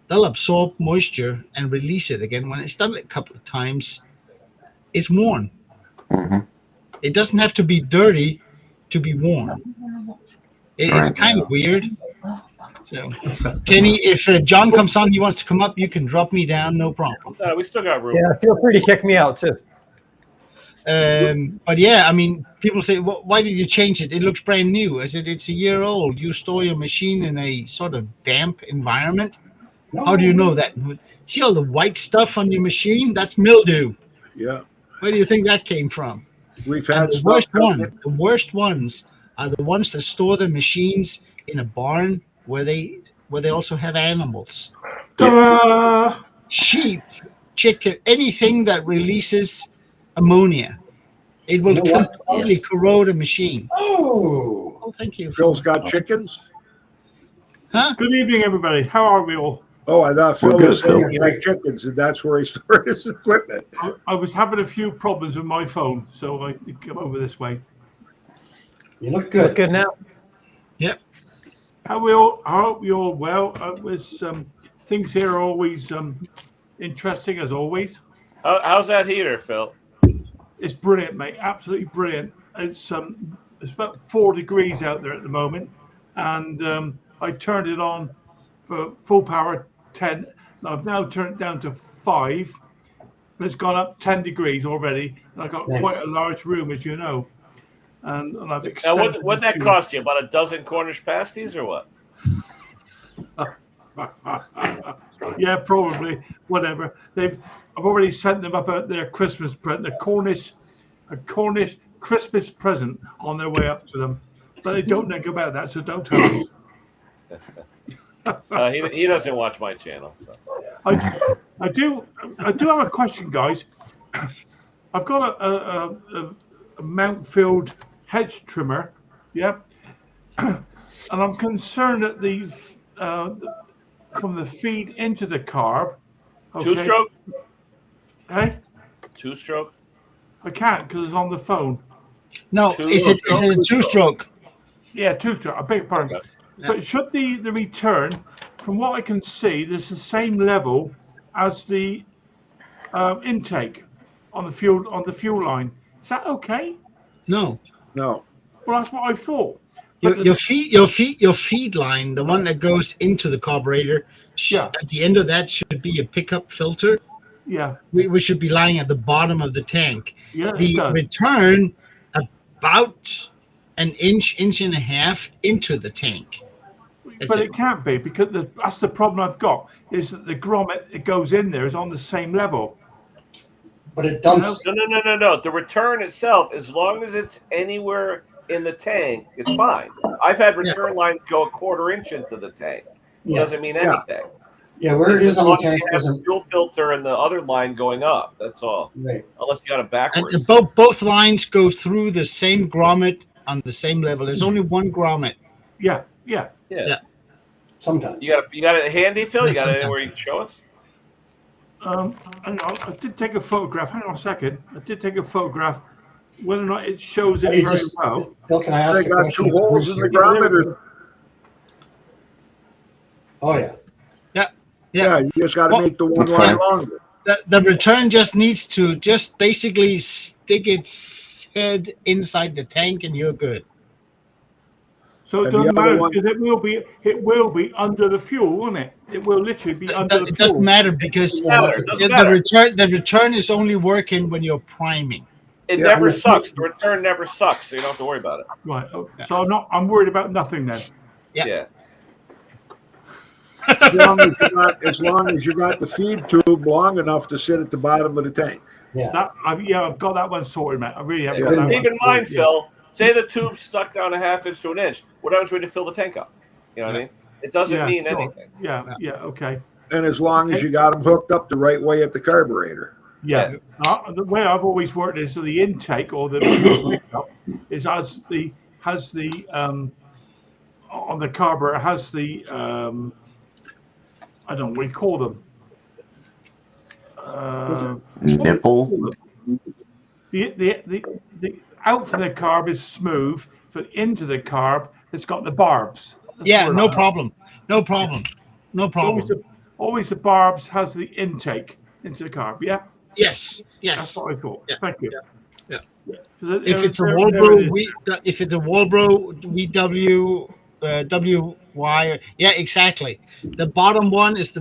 C: they'll absorb moisture and release it again. When it's done a couple of times, it's worn.
G: hmm
C: It doesn't have to be dirty to be worn. It's
G: Right.
C: kind of weird. So, Kenny, if John comes on, he wants to come up, you can drop me down, no problem.
A: We still got room.
E: Yeah, feel free to kick me out too.
C: But yeah, I mean, people say, well, why did you change it? It looks brand new. I said, it's a year old. You store your machine in a sort of damp environment.
D: No.
C: How do you know that? See all the white stuff on your machine? That's mildew.
F: Yeah.
C: Where do you think that came from?
F: We've
C: And
F: had
C: the
F: stuff come in.
C: worst ones are the ones that store their machines in a barn where they also have animals. sheep, chicken, anything that releases ammonia. It will
D: You know what?
C: completely corrode a machine.
D: Oh,
C: Oh, thank you.
F: Phil's got chickens.
C: Huh?
J: Good evening, everybody. How are we all?
F: Oh, I thought
G: We're
F: Phil
G: good,
F: was saying
G: Phil.
F: he had chickens, and that's where he stored his equipment.
J: I was having a few problems with my phone, so I did come over this way.
D: you look good.
E: Good now.
J: How we all? I hope you all well. Things here are always interesting as always.
A: How's that heater, Phil?
J: It's brilliant, mate. Absolutely brilliant. It's about 4 degrees out there at the moment, and I turned it on for full power 10. I've now turned it down to 5. It's gone up 10 degrees already, and I've got
D: Nice.
J: quite a large room, as you know. And I've
A: Now,
J: extended.
A: what'd that
J: it to-
A: cost you? About a dozen Cornish pasties or what?
J: Yeah, probably. Whatever. I've already sent them up their Christmas present, a Cornish Christmas present on their way up to them. But they don't think about that, so don't tell them.
A: He doesn't watch my channel. So.
J: I do have a question, guys. I've got a Mountfield hedge trimmer, yeah, and I'm concerned that from the feed into the carb. Okay,
A: 2-stroke?
J: Hey,
A: 2-stroke?
J: I can't because it's on the phone.
C: No, is it a 2-stroke?
J: Yeah, 2-stroke. I beg your pardon.
C: Yeah.
J: But should the return, from what I can see, there's the same level as the intake on the fuel line. Is that okay?
C: No.
F: No.
J: Well, that's what I thought. But
C: Your feed line, the one that goes into the carburetor,
J: Yeah.
C: at the end of that should be a pickup filter.
J: Yeah,
C: We should be lying at the bottom of the tank.
J: yeah, it
C: The
J: does.
C: return about an inch and a half into the tank.
J: But it can't be because that's the problem I've got is that the grommet that goes in there is on the same level.
D: But it dumps.
A: No. The return itself, as long as it's anywhere in the tank, it's fine. I've had return lines go a 1/4 inch into the tank.
D: Yeah,
A: Doesn't mean anything.
D: yeah, where it
A: It's
D: is
A: as
D: on the
A: long as
D: tank
A: you have the
D: doesn't.
A: fuel filter and the other line going up. That's all.
D: Right.
A: Unless you got it
C: And
A: backwards.
C: both lines go through the same grommet on the same level. There's only one grommet.
J: Yeah.
D: Sometimes.
A: You got it handy, Phil? You got it
C: Sometimes.
A: anywhere you can show us?
J: Hang on, I did take a photograph. Hang on a second. I did take a photograph. Whether or not it shows it
D: Hey,
J: very
D: just-
J: well.
D: Phil, can I ask
F: They
D: a
F: got
D: question?
F: 2 holes in the
J: Yeah, there
F: grommet.
J: it is.
D: Oh, yeah.
F: Yeah, you just got to
C: Well,
F: make the one
C: that's
F: line
C: fine.
F: longer.
C: The return just needs to just basically stick its head inside the tank and you're good.
J: So it
F: And the
J: doesn't
F: other
J: matter
F: one-
J: because it will be under the fuel, won't it? It will literally be under the
C: It doesn't
J: fuel.
C: matter because
A: Doesn't matter.
C: the return is only working when you're priming.
A: It
F: Yeah,
A: never
D: I'm-
A: sucks. The return never sucks, so you don't have to worry about it.
J: Right. Okay. So I'm worried about nothing then.
C: Yeah.
A: Yeah.
F: As long as you got the feed tube long enough to sit at the bottom of the tank.
D: Yeah.
J: I've got that one sorted, mate. I really have.
F: Yeah.
J: got that
A: Keep
J: one
A: in mind,
J: sorted, yeah.
A: Phil, say the tube's stuck down a 1/2 inch to an inch. What happens when you fill the tank up? You know what I mean? It doesn't
J: Yeah,
A: mean
J: sure.
A: anything.
J: Yeah. Okay.
F: And as long as you got them hooked up the right way at the carburetor.
J: Yeah. The way I've always worked is the intake or the pickup is has the on the carburetor has the I don't know what you call them.
G: Nipple.
J: The out from the carb is smooth, but into the carb it's got the barbs. That's
C: Yeah,
J: what
C: no
J: I-
C: problem. No problem. No problem.
J: Always the barbs has the intake into the carb. Yeah,
C: Yes,
J: that's
C: yes.
J: what I thought.
C: Yeah,
J: Thank you.
C: yeah.
J: If
C: If it's a Walbro VW WY, yeah, exactly. The bottom one is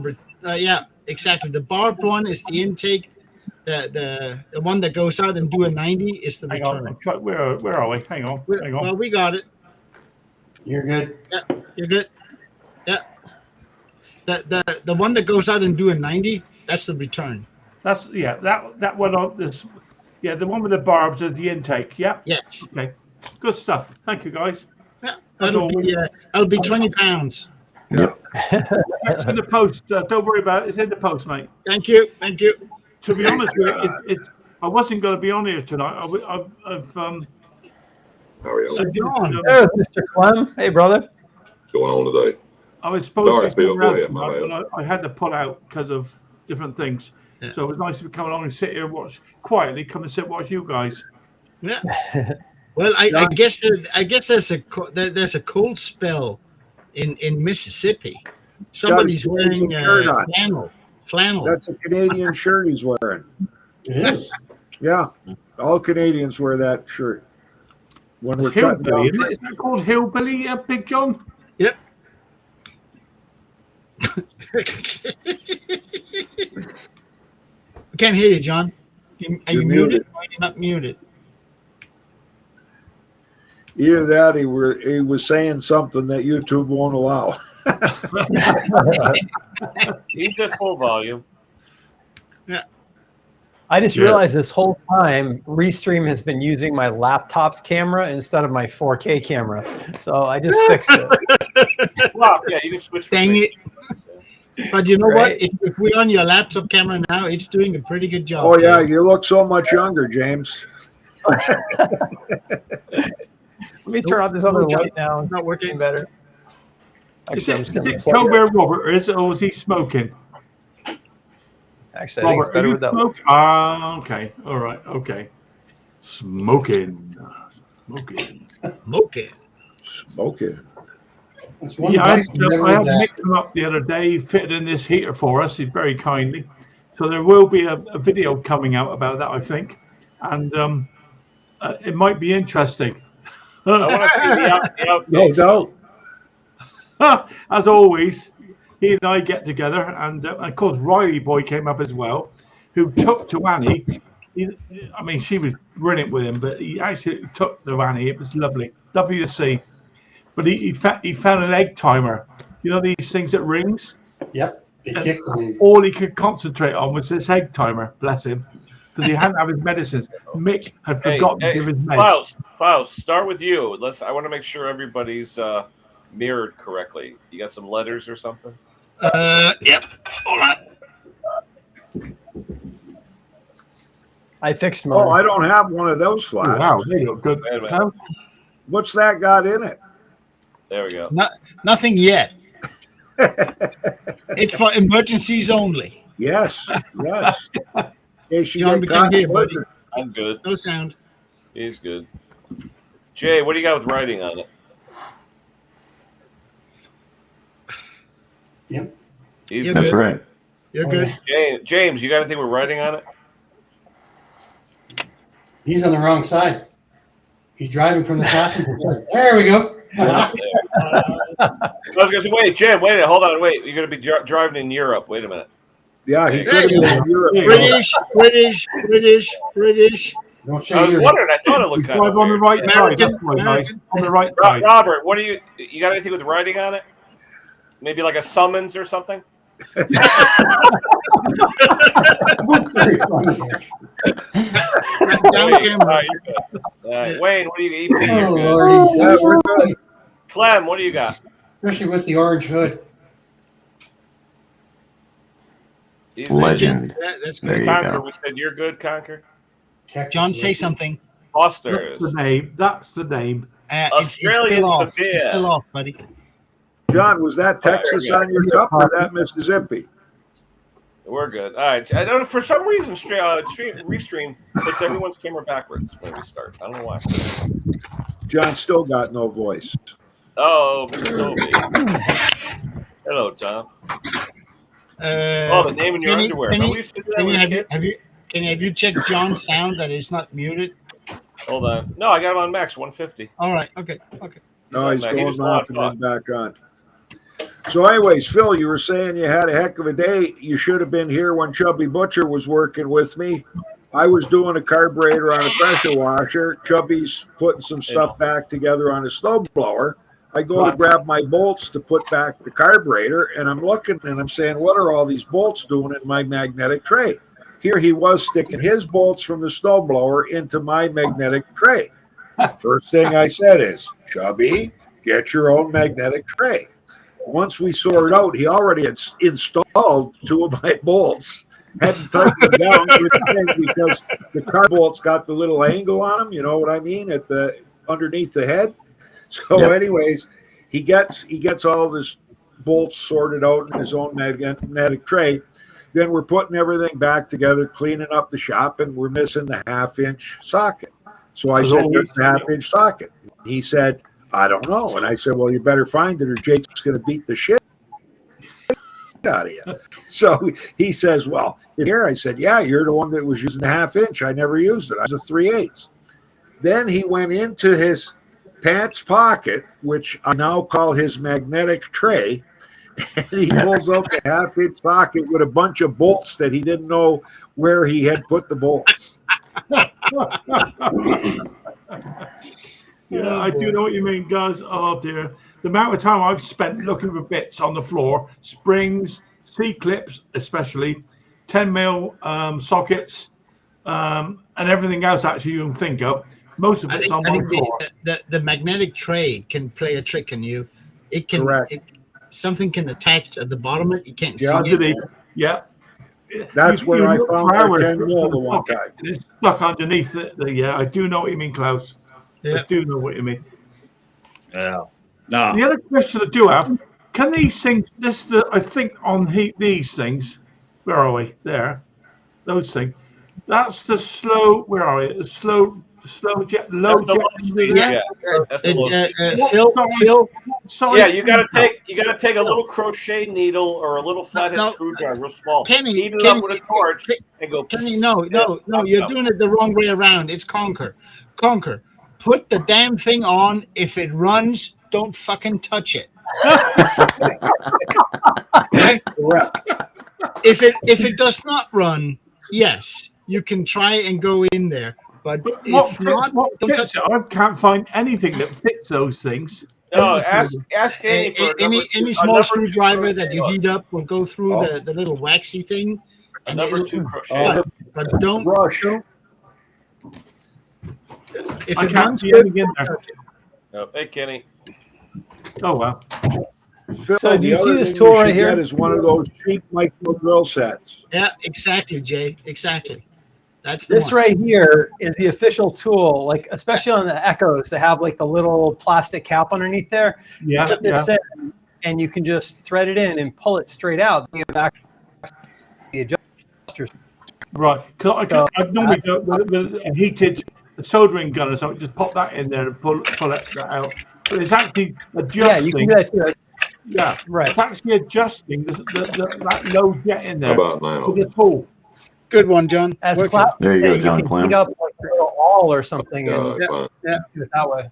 C: yeah, exactly. The barbed one is the intake. The one that goes out and do a 90 is the
J: Hang on,
C: return.
J: where are we? Hang on.
C: Well, we got it.
D: You're good.
C: Yeah, you're good. Yeah. The one that goes out and do a 90, that's the return.
J: That's that one on this. Yeah, the one with the barbs is the intake. Yeah.
C: Yes.
J: Okay. Good stuff. Thank you, guys.
C: Yeah.
J: That's all
C: That'll be 20 pounds.
J: It's in the post. Don't worry about it. It's in the post, mate.
C: Thank you. Thank you.
J: To be honest with you, I wasn't going to be on here tonight. I've
C: So, John,
E: There's Mr. Clem. Hey, brother.
K: Going on today?
J: I was supposed
K: Sorry,
J: to be
K: Phil, go
J: around
K: ahead, my
J: tonight, but I had to pull out because of different things.
C: Yeah.
J: So it was nice to come along and sit here and watch quietly. Come and sit and watch you guys.
C: yeah. Well, I guess there's a cold spell in Mississippi. Somebody's
F: Got his
C: wearing
F: Canadian shirt on.
C: flannel.
F: That's a Canadian shirt he's wearing.
D: It is.
F: Yeah, all Canadians wear that shirt when we're cutting down
J: Hillbilly,
F: trees.
J: isn't it called Hillbilly, Big John?
C: Yep. Can't hear you, John. Are you
F: You're
C: muted?
F: muted.
C: Or you're not muted.
F: Either that, he was saying something that YouTube won't allow.
A: He's at full volume.
E: I just
J: Yeah.
E: realized this whole time Restream has been using my laptop's camera instead of my 4K camera. So I just fixed it.
A: Well, yeah, you can switch.
C: Dang
A: between-
C: it. But you know
E: Right.
C: what? If we're on your laptop camera now, it's doing a pretty good job.
F: Oh yeah, you look so much younger, James.
E: Let me turn on this other light now.
C: It's not working.
E: Getting better. Actually, I'm
J: Is
E: just going
J: it
E: to
J: Colbert Robert, or is he smoking?
E: Actually, I think it's
J: Robert, are
E: better
J: you
E: with that.
J: smoking? Ah, okay. All right. Okay. Smoking.
C: Okay.
F: Smoking.
D: That's one
J: Yeah, I
D: device you never
J: had
D: would
J: Nick come up the other day, he fitted in this heater for us. He's very kindly. So there will be a video coming out about that, I think, and it might be interesting.
A: I want to see the
F: No
A: outtakes.
F: doubt.
J: As always, he and I get together, and of course Riley Boy came up as well, who took to Annie. I mean, she was brilliant with him, but he actually took to Annie. It was lovely to see. But he found an egg timer. You know these things that rings.
D: Yep. It
J: And
D: kicked me.
J: all he could concentrate on was this egg timer. Bless him, because he hadn't have his medicines. Mick had forgotten to give his meds.
A: Faust, start with you. I want to make sure everybody's mirrored correctly. You got some letters or something?
C: Yep. All right.
E: I fixed
F: Oh,
E: mine.
F: I don't have one of those
J: Oh,
F: flashes.
J: wow, they look good.
A: Wait a minute.
J: Huh?
F: What's that got in it?
A: There we go.
C: Nothing yet. It's for emergencies only.
F: Yes, yes. In case you
C: John,
F: get
C: we can't
F: caught
C: hear
F: in
C: you,
F: a
C: buddy.
F: blizzard.
A: I'm good.
C: No sound.
A: He's good. Jay, what do you got with writing on it?
D: Yep.
A: He's
C: You're
A: good.
G: That's right.
C: You're
D: Oh,
C: good.
D: yeah.
A: James, you got anything with writing on it?
D: He's on the wrong side. He's driving from the passenger side. There we go.
A: I was going to say, wait, Jim, wait a minute, hold on, wait. You're going to be driving in Europe. Wait a minute.
F: Yeah, he
A: There
F: could have
C: you
F: been in Europe.
C: British.
D: Don't
A: I
D: say
A: was
D: you're
A: wondering. I thought it
J: You
A: looked kind
J: drive
A: of
J: on the
A: weird.
J: right side.
C: American,
J: That's why, guys.
C: American.
J: On the right side.
A: Robert, what do you got anything with writing on it? Maybe like a summons or something?
D: That's very funny.
C: Down
A: Wayne,
C: camera.
A: all right, you're good. All right, Wayne, what do you got? EP,
D: Oh,
A: you're good.
D: Lordy.
F: Yeah, we're good.
A: Clem, what do you got?
D: Especially with the orange hood.
A: He's good.
G: Legend.
C: That's
G: There
C: good.
G: you
A: Conquer,
G: go.
A: we said you're good, Conquer.
D: Texas
C: John, say
D: legend.
C: something.
A: Foster's.
J: That's the name. That's the name.
C: It's
A: Australian
C: still off.
A: Sevilla.
C: It's still off, buddy.
F: John, was that Texas on your cup or that Mississippi?
A: We're good. All right. I don't know. For some reason, Restream puts everyone's camera backwards when we start. I don't know why.
F: John still got no voice.
A: Oh, Mr. Dolby. Hello, Tom. Oh, the name in your underwear. But we used to do that
C: Can
A: when
C: you
A: we were
C: have
A: kids.
C: you checked John's sound that is not muted?
A: Hold on. No, I got him on max 150.
C: All right. Okay.
F: No, he's
A: He
F: going
A: just
F: off and
A: wanted
F: then back on. So, anyways, Phil, you were saying you had a heck of a day. You should have been here when Chubby Butcher was working with me. I was doing a carburetor on a pressure washer. Chubby's putting some stuff back together on a snowblower. I go to grab my bolts to put back the carburetor, and I'm looking and I'm saying, what are all these bolts doing in my magnetic tray? Here he was sticking his bolts from the snowblower into my magnetic tray. First thing I said is, Chubby, get your own magnetic tray. once we sorted out, he already had installed 2 of my bolts. Hadn't tightened them down because the car bolts got the little angle on them. You know what I mean? At the underneath the head. So,
G: Yep.
F: anyways, he gets all of his bolts sorted out in his own magnetic tray. Then we're putting everything back together, cleaning up the shop, and we're missing the 1/2-inch socket. So I said, "Where's the 1/2-inch socket?" He said, "I don't know." And I said, "Well, you better find it, or Jake's going to beat the shit out of you." So he says, "Well, here." I said, "Yeah, you're the one that was using the 1/2-inch. I never used it. I was a 3/8." Then he went into his pants pocket, which I now call his magnetic tray, and he pulls out the 1/2-inch socket with a bunch of bolts that he didn't know where he had put the bolts.
J: Yeah, I do know what you mean, guys. Oh dear, the amount of time I've spent looking for bits on the floor, springs, C-clips, especially 10mm sockets, and everything else actually you can think of. Most of
C: I
J: it's
C: think,
J: on
C: I
J: my
C: think
J: floor.
C: the magnetic tray can play a trick on you. It can
F: Correct.
C: Something can attach at the bottom of it. You can't
F: Yeah,
C: see it.
J: Underneath, yeah.
F: That's where I
J: look
F: found
J: for
F: my
J: hours
F: 10
J: for
F: mil
J: the
F: the one
J: pocket,
F: time.
J: and it's stuck underneath it. Yeah, I do know what you mean, Klaus.
C: Yeah.
J: I do know what you mean.
I: Yeah. No.
J: The other question I do have: can these things? I think on these things. Where are we? There, those things. That's the slow. Where are we? The slow jet, low
A: That's the
J: jet.
A: low speed
C: Yeah.
A: jet. That's the low speed.
C: Phil,
J: Sorry,
A: Yeah, you gotta take a little crochet needle or a little flathead
C: No.
A: screwdriver, real small.
C: Kenny,
A: Heat it up with a torch
C: Kenny,
A: and go.
C: Kenny, no, you're doing it the wrong way around. It's conquer. Put the damn thing on. If it runs, don't fucking touch it. Okay?
F: Correct.
C: If it does not run, yes, you can try and go in there. But if not,
J: what
C: don't
J: fits
C: touch
J: it? I can't find anything that fits those things.
A: No, ask Andy for a number
C: any
A: two- a
C: small
A: number two
C: screwdriver
A: crochet
C: that you
A: hook.
C: heat up will go through
F: Oh.
C: the little waxy thing.
A: A
C: and
A: number
C: it'll-
A: 2 crochet.
F: Oh,
C: But don't.
F: Brush.
C: If
J: I
C: it
J: can't
C: runs
J: see
C: good,
J: anything in there.
C: touch it.
A: No, hey, Kenny.
J: Oh well.
F: Phil,
E: So do you
F: the
E: see
F: other
E: this
F: thing
E: tool
F: you should
E: right here?
F: get is one of those cheap micro drill sets.
C: Yeah, exactly, Jay. Exactly. That's the
E: This
C: one.
E: right here is the official tool, like especially on the Echoes, they have like the little plastic cap underneath there.
J: Yeah,
E: Put this in, and you can just thread it in and pull it straight out. Bring it back to the adjusters.
J: right. I normally do it with a heated soldering gun or something. Just pop that in there and pull that out. But it's actually adjusting.
E: Yeah, you can do that too.
J: Yeah,
E: Right.
J: it's actually adjusting that low jet in there.
G: How about now?
J: With the tool.
C: Good one, John.
E: As
C: Working.
E: cloud,
G: There you go,
E: you
G: John
E: can
G: Clem.
E: heat up like a little awl or something and
G: Fine.
E: do it that way.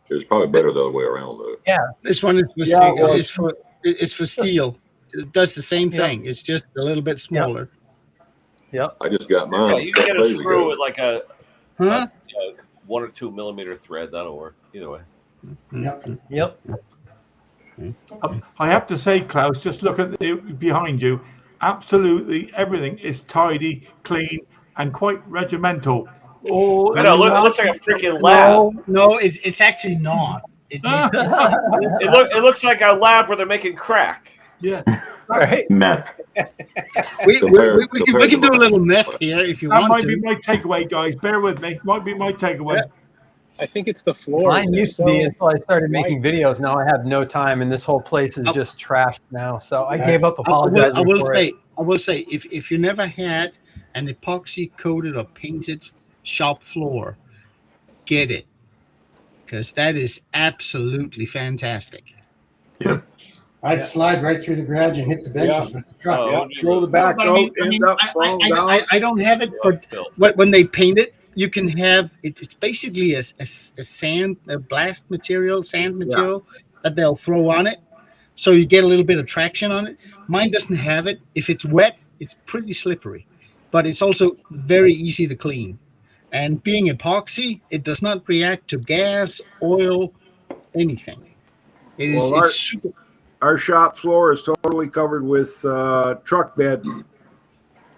G: It's probably better the other way around, though.
C: This one is for,
F: Yeah, it was.
C: it's for steel. It does the same
E: Yeah.
C: thing. It's just a little bit smaller.
E: Yep.
G: I just got mine.
A: Yeah, you can get a
G: days
A: screw
G: ago.
A: with like a
C: Huh?
A: 1 or 2 millimeter thread. That'll work either way.
D: Yep.
E: Yep.
J: I have to say, Klaus, just look at behind you. Absolutely everything is tidy, clean, and quite regimental.
A: I know. It looks like a freaking lab.
C: No, it's actually not.
A: It looks like a lab where they're making crack.
J: Yeah.
E: Right.
G: Meth.
C: we
G: Compared
C: can do a
G: to
C: little meth here if you
J: That
C: want
J: might be
C: to.
J: my takeaway, guys. Bear with me. Might be my takeaway.
H: I think it's the floors.
E: Mine
H: They're
E: used to be
H: so
E: until I started making
H: white.
E: videos. Now I have no time, and this whole place is
C: Oh.
E: just trashed now. So I gave up
C: I
E: apologizing
C: will
E: for
C: say,
E: it.
C: if you never had an epoxy coated or painted shop floor, get it, because that is absolutely fantastic.
D: I'd slide right through the garage and hit the benches with the truck.
A: Oh,
F: Yeah, throw the back
C: But
F: out, end up falling down.
C: I don't have it, but
A: Bill.
C: when they paint it, you can have it's basically a sand, a blast material, sand material that they'll throw on it, so you get a little bit of traction on it. Mine doesn't have it. If it's wet, it's pretty slippery, but it's also very easy to clean. And being epoxy, it does not react to gas, oil, anything. It is
F: Well,
C: it's super.
F: Our shop floor is totally covered with truck bed.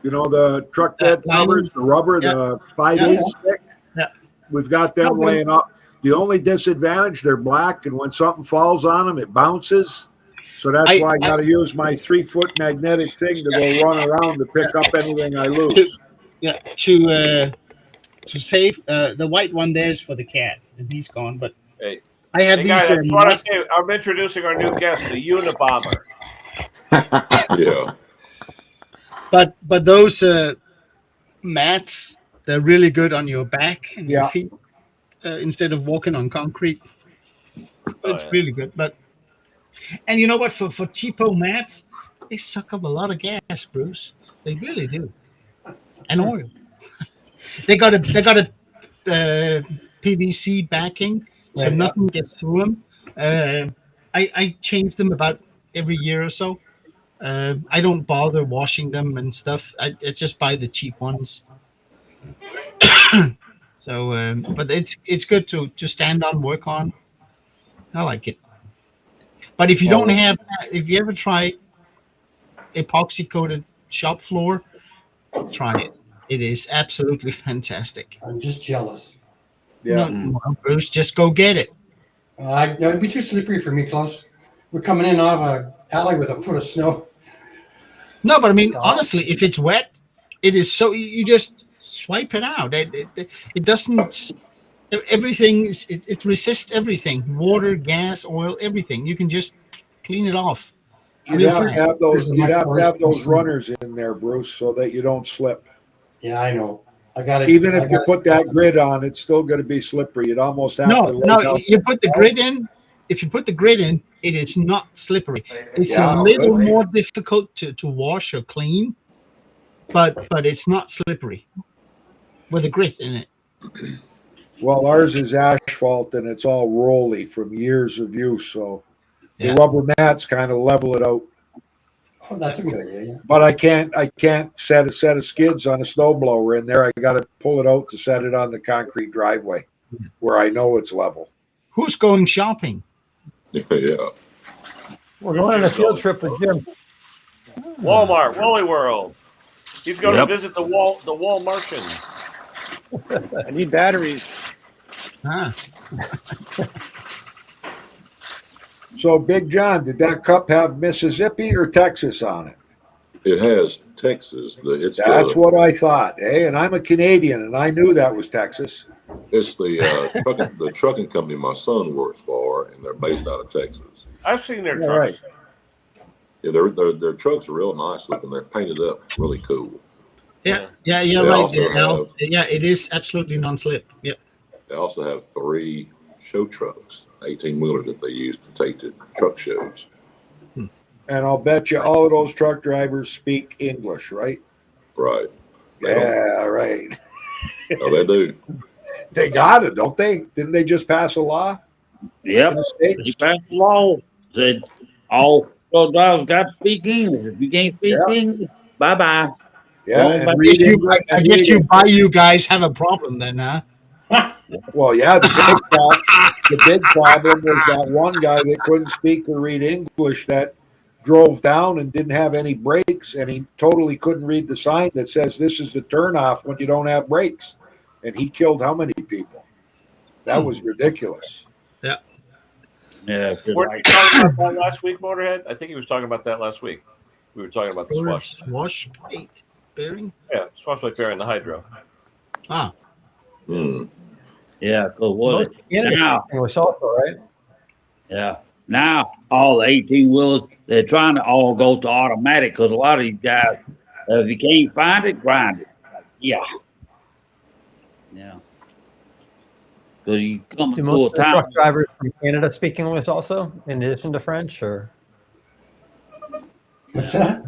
F: You know, the truck bed
C: lining?
F: covers, the rubber,
C: Yeah.
F: the 5/8 thick.
C: Yeah.
F: We've got them
C: Okay.
F: laying up. The only disadvantage, they're black, and when something falls on them, it bounces. So that's why I got to use my 3-foot magnetic thing to go run around to pick up anything I lose.
C: Yeah, to save the white one there is for the cat, and he's gone. But
A: Hey,
C: I have
A: hey
C: these.
A: guys, I just want to say I'm introducing our new guest, the Unabomber.
G: Yeah.
C: But those mats, they're really good on your back and your feet instead of walking on concrete. It's really good. And you know what? For cheapo mats, they suck up a lot of gas, Bruce. They really do. And oil. they got a PVC backing, so nothing gets through them. I change them about every year or so. I don't bother washing them and stuff. I just buy the cheap ones. So, but it's good to stand on, work on. I like it. But if you don't have, if you ever try epoxy coated shop floor, try it. It is absolutely fantastic.
D: I'm just jealous.
F: Yeah.
C: No, Bruce, just go get it.
D: It'd be too slippery for me, Klaus. We're coming in out of an alley with a foot of snow.
C: No, but I mean, honestly, if it's wet, it is so you just swipe it out. It doesn't. Everything it resists everything: water, gas, oil, everything. You can just clean it off.
F: You'd have to have those. You'd have to have those runners in there, Bruce, so that you don't slip.
D: Yeah, I know. I got it.
F: Even if you put that grid on, it's still going to be slippery. You'd almost have to.
C: No. You put the grid in. If you put the grid in, it is not slippery. It's a little more difficult to wash or clean, but it's not slippery with a grit in it.
F: Well, ours is asphalt and it's all rolly from years of use, so the rubber mats kind of level it out.
D: Oh, that's a good idea. Yeah.
F: But I can't set a set of skids on a snowblower in there. I got to pull it out to set it on the concrete driveway where I know it's level.
C: Who's going shopping?
G: Yeah.
E: We're going on a field trip with Jim.
A: Walmart, Wally World. He's going to visit the wall Martians.
H: I need batteries.
F: So, Big John, did that cup have Mississippi or Texas on it?
G: It has Texas.
F: That's what I thought. Hey, and I'm a Canadian, and I knew that was Texas.
G: It's the trucking company my son works for, and they're based out of Texas.
A: I've seen their trucks.
F: Right.
G: Yeah, their trucks are real nice looking. They're painted up really cool.
C: Yeah, you're
G: They
C: right.
G: also
C: Al. Yeah, it is absolutely non-slip. Yep.
G: They also have 3 show trucks, 18-wheeler that they use to take to truck shows.
F: And I'll bet you all of those truck drivers speak English, right?
G: Right.
F: Yeah, right.
G: Oh, they do.
F: They got it, don't they? Didn't they just pass a law?
I: Yep.
F: In the States?
I: He passed the law. Said all truck drivers got to speak English. If you can't speak English, bye-bye.
F: Yeah.
I: And
C: I guess you guys have a problem then, huh?
F: Well, yeah, the big problem was that one guy that couldn't speak or read English that drove down and didn't have any brakes, and he totally couldn't read the sign that says this is the turnoff when you don't have brakes. And he killed how many people? That was ridiculous.
C: Yeah.
I: Yeah.
A: Weren't you talking about that last week, Motorhead? I think he was talking about that last week. We were talking about the
C: Swash plate bearing?
A: Yeah, swash plate bearing, the hydro.
C: Ah.
I: Yeah, so what?
E: Now, English also, right?
I: Yeah. Now, all the 18-wheelers, they're trying to all go to automatic because a lot of these guys, if you can't find it, grind it. Yeah. Yeah. Because you come
E: Do
I: to
E: most
I: a
E: of the
I: time.
E: truck drivers from Canada speak English also, in addition to French, or?
D: What's that?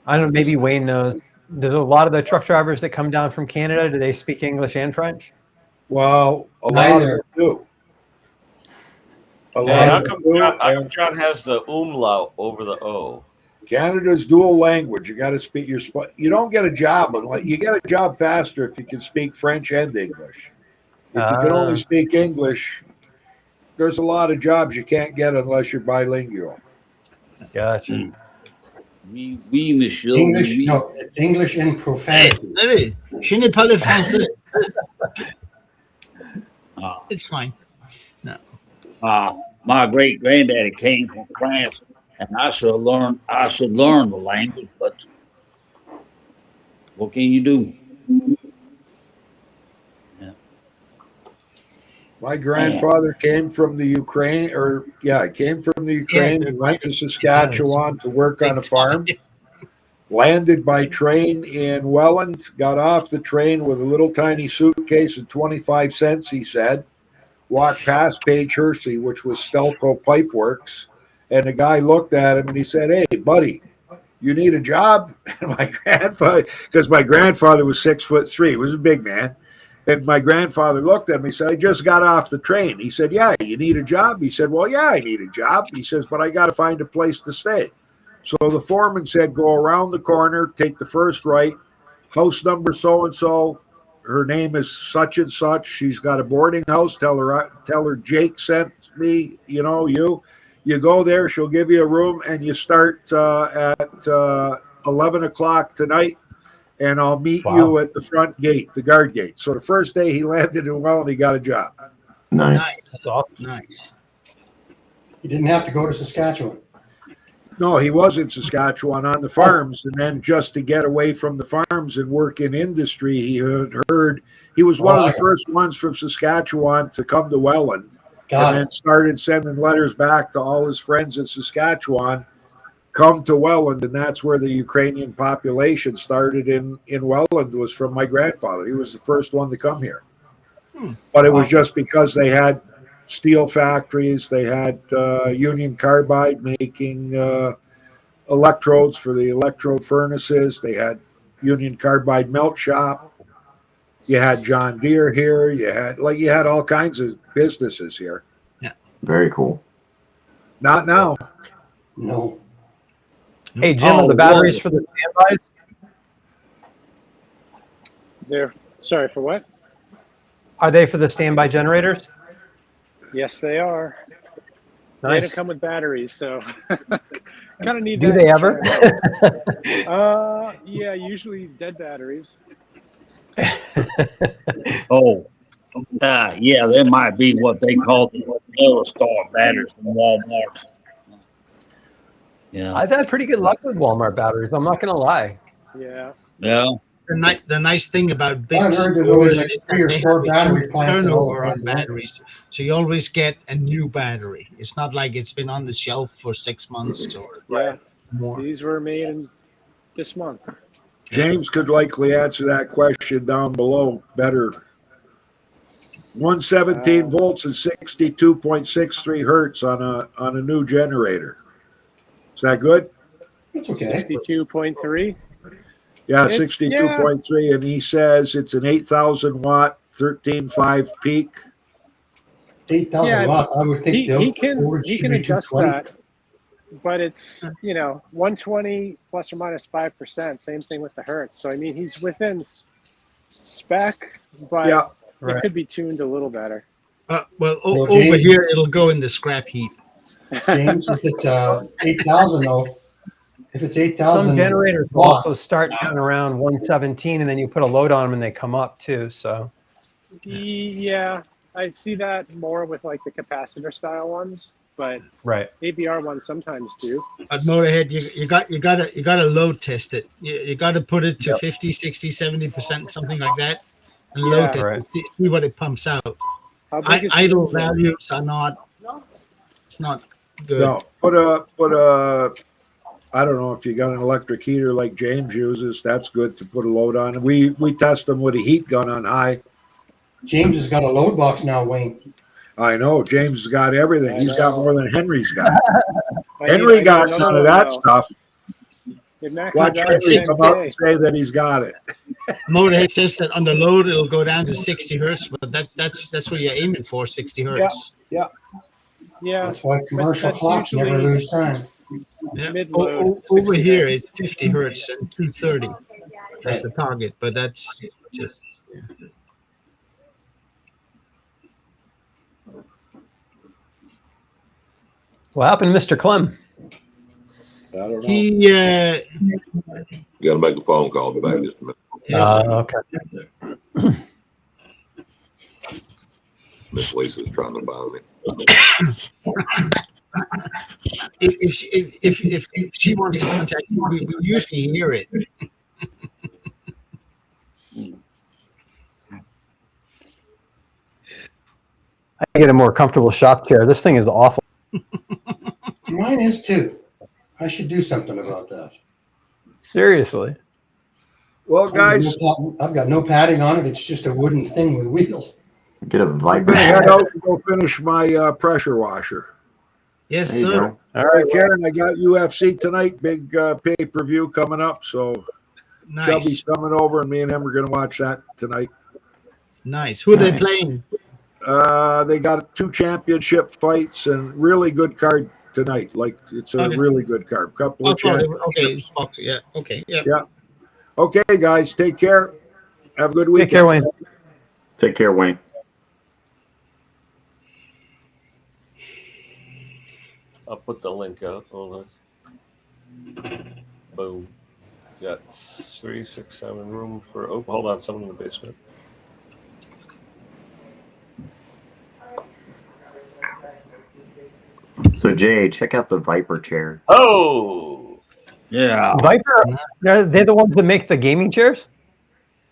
E: I don't know, maybe Wayne knows. There's a lot of the truck drivers that come down from Canada. Do they speak English and French?
F: Well, a lot of them do.
A: How come John has the umlaut over the O?
F: Canada's dual language. You got to speak you don't get a job unless you get a job faster if you can speak French and English. If you can only speak English, there's a lot of jobs you can't get unless you're bilingual.
E: Gotcha.
I: Oui, monsieur.
D: English,
I: oui.
D: no, it's English in profanity.
C: Je n'ai pas le français. It's fine. No.
I: my great granddaddy came from France, and I should learn the language, but what can you do?
F: My grandfather came from the Ukraine, came from the Ukraine. He went to Saskatchewan to work on a farm. Landed by train in Welland, got off the train with a little tiny suitcase of 25 cents, he said. Walked past Page Hersey, which was Stelco Pipeworks, and the guy looked at him and he said, "Hey, buddy, you need a job?" And my grandfather, because my grandfather was 6'3", he was a big man. And my grandfather looked at me and said, "I just got off the train." He said, "Yeah, you need a job?" He said, "Well, yeah, I need a job." He says, "But I got to find a place to stay." So the foreman said, "Go around the corner, take the first right, house number so-and-so. Her name is such and such. She's got a boarding house. Tell her Jake sent me, you go there. She'll give you a room, and you start at 11 o'clock tonight, and I'll meet you at the front gate, the guard gate." So the first day he landed in Welland, he got a job.
K: Nice.
E: That's awesome.
C: Nice.
D: You didn't have to go to Saskatchewan.
F: No, he was in Saskatchewan on the farms, and then just to get away from the farms and work in industry, he had heard he was one of the first ones from Saskatchewan to come to Welland, and then started sending letters back to all his friends in Saskatchewan, come to Welland, and that's where the Ukrainian population started in Welland, was from my grandfather. He was the first one to come here. But it was just because they had steel factories, they had Union Carbide making electrodes for the electrode furnaces, they had Union Carbide melt shop, you had John Deere here, you had all kinds of businesses here.
C: Yeah.
K: Very cool.
F: Not now.
D: No.
E: Hey, Jim, are the batteries for the standbys?
H: Sorry, for what?
E: Are they for the standby generators?
H: Yes, they are. They
E: Nice.
H: don't come with batteries, so kind of need.
E: Do
H: that
E: they ever?
H: Yeah, usually dead batteries.
I: Oh, yeah, there might be what they call the Aerostar batteries from Walmart. Yeah.
E: I've had pretty good luck with Walmart batteries. I'm not going to lie.
H: Yeah.
I: Yeah.
C: The nice thing about big
D: I've heard there's
C: stores
D: only
C: is
D: like
C: that
D: 3 or
C: they
D: 4
C: have a
D: battery
C: huge
D: plants.
C: turnover on batteries, so you always get a new battery. It's not like it's been on the shelf for 6 months or
H: Yeah.
C: more.
H: These were made this month.
F: James could likely answer that question down below better. 117 volts and 62.63 hertz on a new generator. Is that good?
D: That's okay.
H: 62.3.
F: Yeah,
H: It's-
F: 62.3, and he says it's an 8,000 watt, 13.5 peak.
D: 8,000
H: Yeah,
D: watts. I would think
H: He
D: forward
H: can
D: should be
H: adjust
D: 220.
H: that, but it's 120 plus or minus 5%. Same thing with the hertz. So I mean, he's within spec, but
F: Yeah,
H: it could be tuned a little better.
C: Well,
D: Well,
C: over
D: James-
C: here it'll go in the scrap heap.
D: James, if it's 8,000 though, if it's 8,000
E: Some generators will
D: watts,
E: also start down around 117, and then you put a load on them and they come up too. So
H: Yeah, I see that more with like the capacitor style ones, but
E: right.
H: ABR ones sometimes do.
C: But Motorhead, you gotta load test it. You gotta put it to 50, 60, 70%, something like that, and load
H: Yeah.
C: test
E: Right.
C: it. See what it pumps out.
H: How big is
C: Idle
H: the-
C: values are not. It's not good.
F: no, put a. I don't know if you got an electric heater like James uses. That's good to put a load on. We test them with a heat gun on high.
D: James has got a load box now, Wayne.
F: I know James has got everything. He's got more than Henry's got.
H: I need-
F: Henry
H: I
F: got
H: need
F: none
H: another
F: of that
H: one,
F: stuff.
H: though. It maxes
F: Watch
H: out
F: Henry
H: at
F: come up
H: 10K.
F: and say that he's got it.
C: Motorhead says that on the load it'll go down to 60 hertz, but that's what you're aiming for, 60 hertz.
H: Yeah,
D: That's why commercial
H: that's
D: clocks never
H: usually-
D: lose time.
C: Yeah.
H: Mid-load,
C: Over
H: 60
C: here
H: hertz.
C: it's 50 hertz and 230. That's the target, but that's just.
E: What happened to Mr. Clem?
F: I don't know.
C: He
G: Got to make a phone call. Be back in just a minute.
E: Okay.
G: Miss Lisa's trying to bother me.
C: If she wants to contact you, we usually hear it.
E: I get a more comfortable shop chair. This thing is awful.
D: Mine is too. I should do something about that.
E: Seriously.
F: Well, guys,
D: I've got no padding on it. It's just a wooden thing with wheels.
K: Get a
F: I'm
K: Viper.
F: gonna head out and go finish my pressure washer.
C: Yes,
K: There you
C: sir.
K: go.
F: All right, Karen, I got UFC tonight, big pay-per-view coming up. So
C: Nice.
F: Chubby's coming over, and me and him are gonna watch that tonight.
C: Nice. Who are they playing?
F: They got 2 championship fights and really good card tonight. Like it's a
C: Okay.
F: really good card. Couple of
C: Okay.
F: championships.
C: Okay. Yeah. Okay. Yeah.
F: Yeah. Okay, guys, take care. Have a good weekend.
E: Take care, Wayne.
K: Take care, Wayne.
A: I'll put the link out. Hold on. Boom. Got 3, 6, 7 room for. Oh, hold on. Someone in the basement.
K: So Jay, check out the Viper chair.
A: Oh,
I: Yeah.
E: Viper, they're the ones that make the gaming chairs?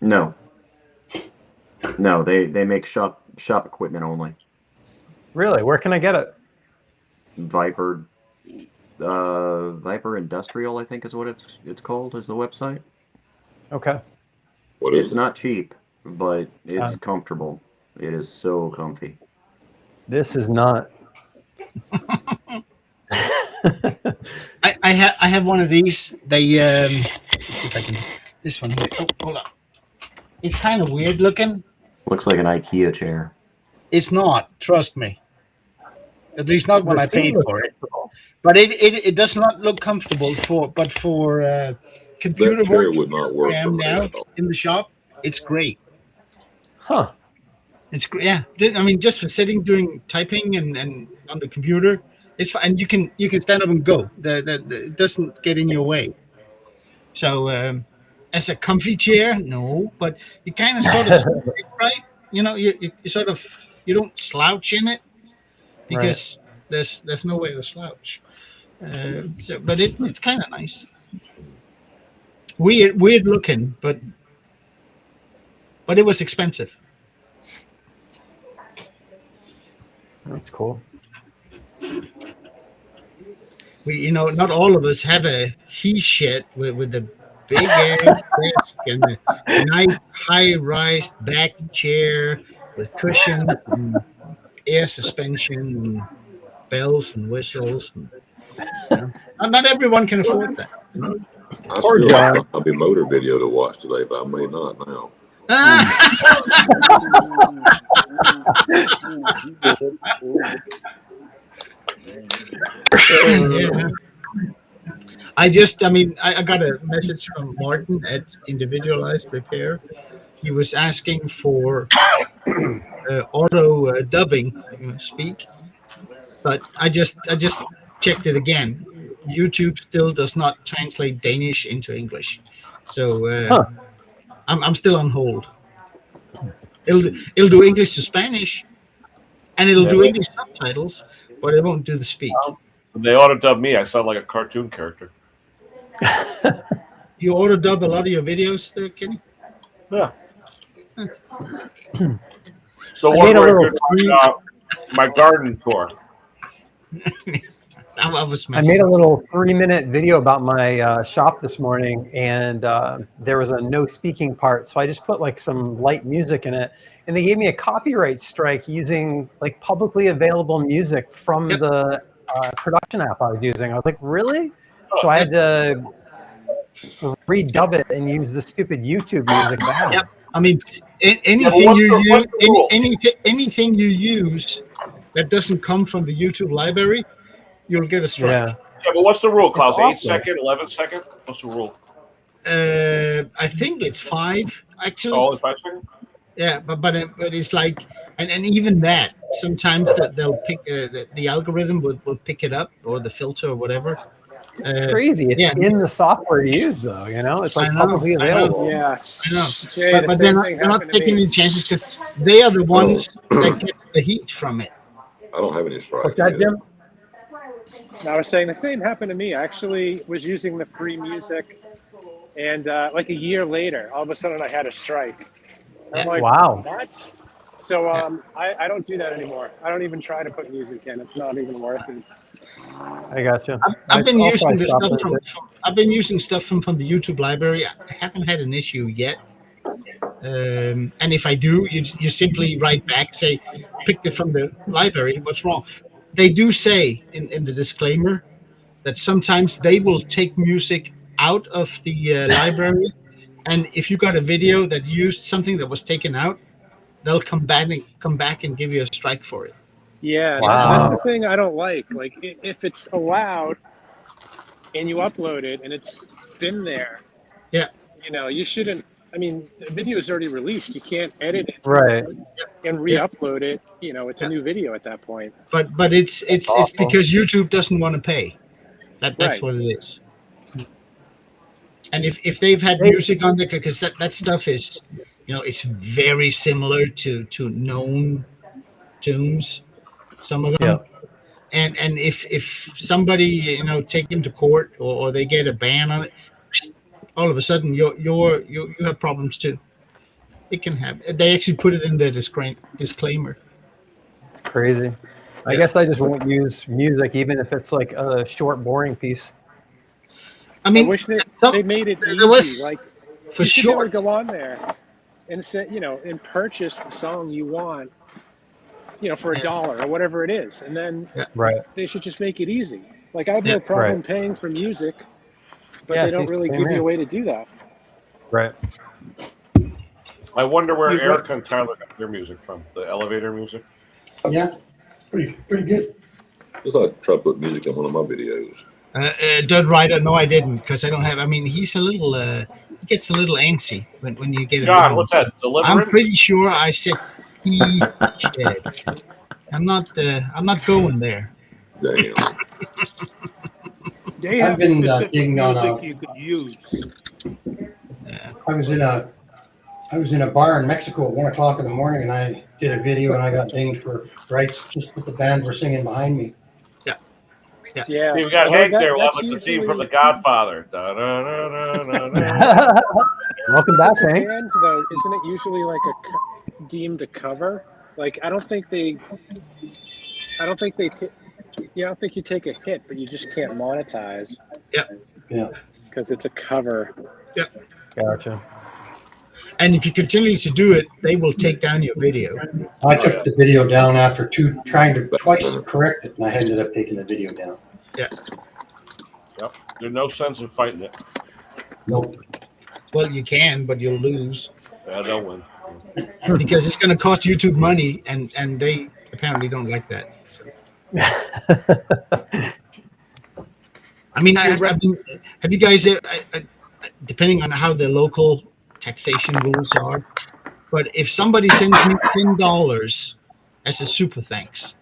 K: No. No, they make shop equipment only.
E: Really? Where can I get it?
K: Viper Viper Industrial, I think is what it's called, is the website.
E: Okay.
G: What is
K: It's
G: it?
K: not cheap, but it's comfortable. It is so comfy.
E: This is not.
C: I have one of these. They let's see if I can. This one here. Oh, hold on. It's kind of weird looking.
K: Looks like an IKEA chair.
C: It's not. Trust me. At least not when
E: The
C: I paid
E: seat
C: for it.
E: looks-
C: But it does not look comfortable for computer
G: That chair
C: work
G: would not work
C: I am
G: for me
C: now
G: at all.
C: in the shop. It's great.
E: Huh.
C: It's great. Yeah. I mean, just for sitting, doing typing and on the computer, it's fine. And you can stand up and go. It doesn't get in your way. So as a comfy chair, no, but you kind of sort of sit right. You know, you sort of you don't slouch in it because there's no way to slouch. But it's kind of nice. Weird looking, but it was expensive.
E: That's cool.
C: Not all of us have a he shed with the big ass desk and a nice high-rise back chair with cushions and air suspension and bells and whistles. Not everyone can afford that.
G: I
E: Poor
G: still
E: John.
G: have a Bobby Motor video to watch today, but I may not now.
C: Yeah. I got a message from Martin at Individualized Repair. He was asking for auto dubbing speak, but I just checked it again. YouTube still does not translate Danish into English, so I'm still on hold. It'll do English to Spanish, and it'll do English subtitles, but it won't do the speak.
A: When they auto dub me, I sound like a cartoon character.
C: You auto dub a lot of your videos, Kenny?
A: Yeah.
C: Hmm.
A: So
E: I
A: one
E: made a
A: where
E: little
A: I did, my garden tour.
E: I made a little 3-minute video about my shop this morning, and there was a no speaking part, so I just put like some light music in it, and they gave me a copyright strike using like publicly available music from the production app I was using. I was like, really? So I had to redub it and use the stupid YouTube music back.
C: Yep. I mean, anything anything you use that doesn't come from the YouTube library, you'll get a strike.
E: Yeah.
A: Yeah, but what's the rule, Klaus?
E: It's
A: 8
E: awesome.
A: second, 11 second? What's the rule?
C: I think it's 5 actually.
A: Oh, only 5 seconds?
C: Yeah, but it's like, and even that sometimes they'll pick the algorithm will pick it up, or the filter or whatever.
E: It's crazy. It's
C: yeah.
E: in the software to use, though. You know, it's like
C: I know,
E: publicly
C: I know.
E: available.
H: Yeah.
C: I know.
H: Jay,
C: But
H: the
C: they're
H: same
C: not,
H: thing
C: they're not
H: happened to
C: taking
H: me.
C: any chances because they are the ones that get the heat from it.
G: I don't have any strikes.
E: What's that,
G: yet.
E: Jim?
H: I was saying the same happened to me. I actually was using the free music, and like a year later, all of a sudden I had a strike. I'm like,
E: Wow.
H: what? So I don't do that anymore. I don't even try to put music in. It's not even worth it.
E: I gotcha.
C: I've been
E: I'll
C: using
E: probably
C: this
E: stop
C: stuff
E: with
C: from,
E: it.
C: I've been using stuff from the YouTube library. I haven't had an issue yet. And if I do, you simply write back, say, picked it from the library. What's wrong? They do say in the disclaimer that sometimes they will take music out of the library, and if you got a video that used something that was taken out, they'll come back and give you a strike for it.
H: Yeah,
E: Wow.
H: that's the thing I don't like. Like, if it's allowed and you upload it and it's been there,
C: Yeah.
H: you know, you shouldn't. I mean, the video is already released. You can't edit it
E: Right.
H: and re-upload it. You know, it's a new video at that point.
C: But it's
E: awful.
C: because YouTube doesn't want to pay. That's
H: Right.
C: what it is. And if they've had music on there, because that stuff is, you know, it's very similar to known tunes, some of them.
E: Yeah.
C: And if somebody, you know, take them to court or they get a ban on it, all of a sudden you have problems too. It can happen. They actually put it in the disclaimer.
E: It's crazy. I guess I just won't use music, even if it's like a short, boring piece.
C: I mean,
H: I wish they made it easy.
C: there was,
H: Like,
C: for
H: you should be able
C: sure.
H: to go on there and say, you know, and purchase the song you want, you know, for $1 or whatever it is, and then
E: Right.
H: they should just make it easy. Like, I have no problem paying for music, but
E: Yeah,
H: they don't
E: see,
H: really
E: same
H: give you
E: here.
H: a way to do that.
E: Right.
A: I wonder where
B: You-
A: Eric and Tyler got their music from. The elevator music.
D: Yeah, pretty good.
G: Just like try to put music in one of my videos.
C: Dirt Rider, no, I didn't, because I don't have. I mean, he's a little. He gets a little antsy when you get.
A: John, what's that? Deliverance?
C: I'm pretty sure I said he shed. I'm not going there.
G: Damn.
J: They
D: I've
J: have
D: been,
J: specific
D: digging on,
J: music you could use.
D: I was in a bar in Mexico at 1:00 in the morning, and I did a video, and I got dinged for rights just with the band were singing behind me.
H: Yeah.
A: See, we got
H: Well,
A: Hank there. We'll
H: that's
A: have the theme
H: usually-
A: from The Godfather. Da-da-da-da-da-da.
E: Welcome back,
H: With
E: Hank.
H: bands, though, isn't it usually like deemed a cover? Like, I don't think you take a hit, but you just can't monetize.
D: Yeah.
H: Because it's a cover.
E: Gotcha.
C: And if you continue to do it, they will take down your video.
D: I took the video down after trying to twice correct it, and I ended up taking the video down.
A: Yep. There's no sense in fighting it.
D: Nope.
C: Well, you can, but you'll lose
A: Yeah, they'll win.
C: because it's going to cost YouTube money, and they apparently don't like that. So. I mean, have you guys, depending on how the local taxation rules are, but if somebody sends me $10 as a super thanks,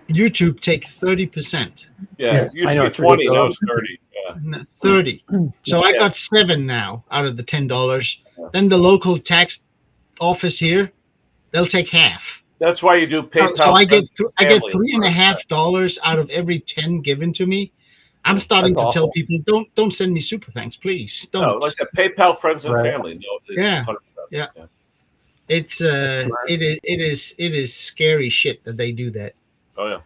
C: YouTube take 30%.
A: Yeah,
D: Yes,
A: it used
E: I
A: to
E: know,
A: be
E: it's
A: 20, now
E: ridiculous.
A: it's 30. Yeah.
C: 30. So I
A: Yeah.
C: got 7 now out of the $10. Then the local tax office here, they'll take half.
A: That's why you do PayPal.
C: So I get
A: family.
C: $3.50 out of every 10 given to me. I'm starting
E: That's
C: to tell
E: awful.
C: people, don't send me super thanks, please.
A: No,
C: Don't.
A: like I said, PayPal friends and
E: Right.
A: family. No, it's
C: Yeah.
A: 100%.
C: Yeah. It's it is scary shit that they do that.
A: Oh yeah.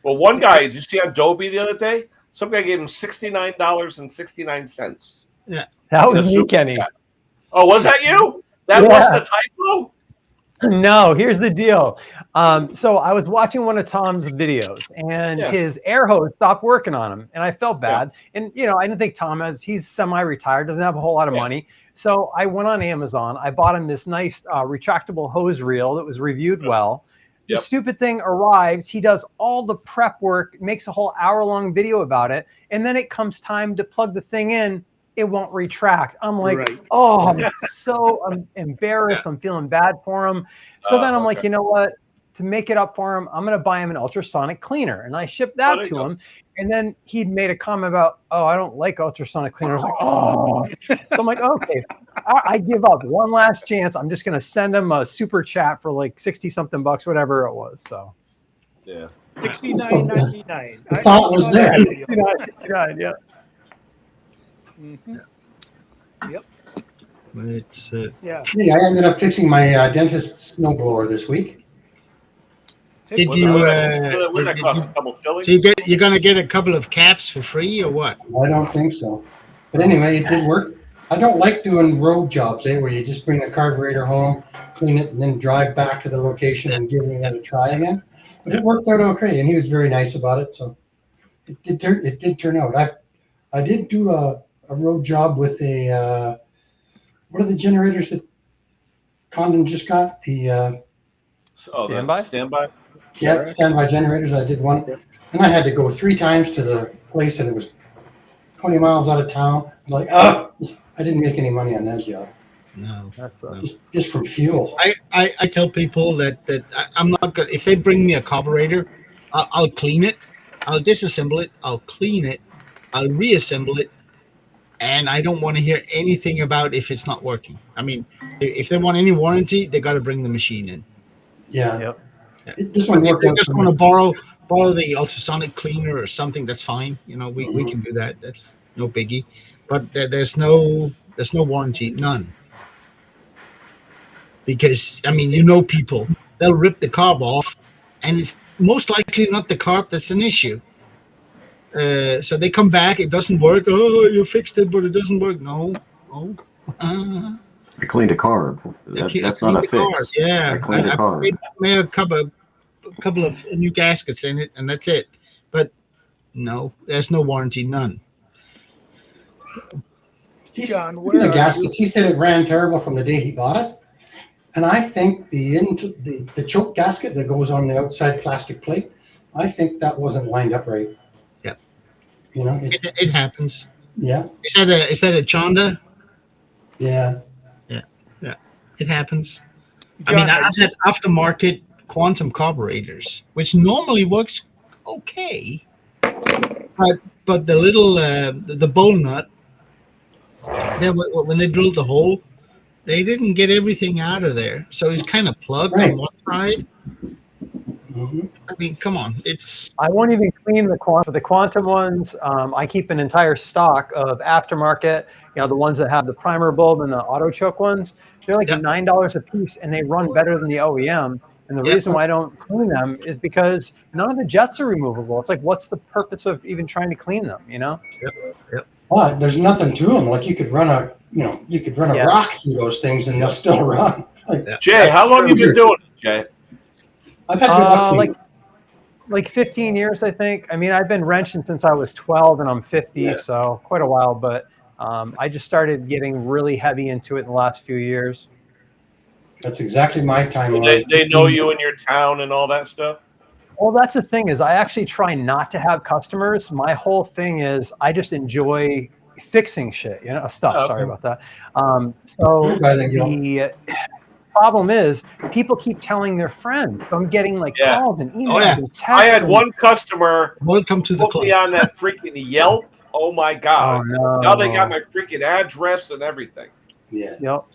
A: Well, one guy, did you see on Adobe the other day? Some guy gave him $69.69.
E: That was me,
A: Super
E: Kenny.
A: chat. Oh, was that you? That
E: Yeah.
A: wasn't a typo?
E: No, here's the deal. So I was watching one of Tom's videos, and
A: Yeah.
E: his air hose stopped working on him, and I felt bad. And I didn't think Tom he's semi-retired, doesn't have a whole lot of money. So I went on Amazon. I bought him this nice retractable hose reel that was reviewed well.
A: Yep.
E: The stupid thing arrives. He does all the prep work, makes a whole hour-long video about it, and then it comes time to plug the thing in. It won't retract. I'm like,
B: Right.
E: I'm embarrassed. I'm feeling bad for him. So then I'm like,
A: okay.
E: you know what? to make it up for him, I'm going to buy him an ultrasonic cleaner. And I shipped that to him. And then he'd made a comment about, oh, I don't like ultrasonic cleaners. I was like, oh. So I'm like, okay, I give up one last chance. I'm just going to send him a super chat for like 60 something bucks, whatever it was. So
A: Yeah.
B: $69.99.
D: The thought was there.
E: $69.99, yeah.
B: Mhm. Yep.
C: It's
B: Yeah.
D: Hey, I ended up fixing my dentist's snowblower this week.
C: Did
A: What
C: you?
A: would that cost? A couple fillings?
C: So you're gonna get a couple of caps for free or what?
D: I don't think so. But anyway, it did work. I don't like doing road jobs, where you just bring the carburetor home, clean it, and then drive back to the location and give it a try again. But it worked out okay, and he was very nice about it. So it did turn out. I did do a road job with a what are the generators that Condon just got? The
E: Standby?
A: Standby?
D: standby generators. I did one, and I had to go 3 times to the place, and it was 20 miles out of town. I'm like, I didn't make any money on that job.
C: No.
E: That's
D: Just from fuel.
C: I tell people that I'm not gonna. If they bring me a carburetor, I'll clean it, I'll disassemble it, I'll clean it, I'll reassemble it, and I don't want to hear anything about if it's not working. I mean, if they want any warranty, they got to bring the machine in.
D: Yeah.
E: Yep.
D: This one
C: If
D: worked
C: they
D: out.
C: just
D: for
C: want to
D: me.
C: borrow the ultrasonic cleaner or something, that's fine. You know, we can do that. That's no biggie. But there's no warranty, none. Because I mean, people, they'll rip the carb off, and it's most likely not the carb that's an issue. So they come back, it doesn't work. Oh, you fixed it, but it doesn't work. No.
K: I cleaned a carb. That's not a fix.
C: Carb. Yeah,
K: I cleaned a carb.
C: made a couple of new gaskets in it, and that's it. But no, there's no warranty, none.
B: John,
D: The
B: where are
D: gaskets. He said it ran terrible from the day he bought it, and I think the choke gasket that goes on the outside plastic plate, I think that wasn't lined up right.
C: Yeah.
D: You know.
C: It happens.
D: Yeah.
C: Is that a Chonda?
D: Yeah.
C: It happens. I
B: John,
C: mean, I've had aftermarket quantum carburetors, which normally works okay, but the little the bowl nut, when they drilled the hole, they didn't get everything out of there, so it's kind of plugged on one side.
D: Mm-hmm.
C: I mean, come on, it's.
E: I won't even clean the quantum ones. I keep an entire stock of aftermarket. The ones that have the primer bulb and the auto choke ones. They're like $9 a piece, and they run better than the OEM. And the reason why I don't clean them is because none of the jets are removable. It's like, what's the purpose of even trying to clean them?
C: Yep.
D: Well, there's nothing to them. Like you could run a rock through those things, and they'll still run.
A: Jay, how long have you been doing it, Jay?
D: I've had good luck.
E: Like 15 years, I think. I mean, I've been wrenching since I was 12, and I'm 50, so quite a while. But I just started getting really heavy into it in the last few years.
D: That's exactly my timeline.
A: They know you in your town and all that stuff?
E: Well, that's the thing is I actually try not to have customers. My whole thing is I just enjoy fixing shit, stuff.
A: Okay.
E: Sorry about that. So the problem is people keep telling their friends. So I'm getting calls and emails and texts.
A: I had one customer
C: Welcome to the
A: put me on that freaking Yelp. Oh my God.
E: Oh, no.
A: Now they got my freaking address and everything.
D: Yeah.
E: Yep.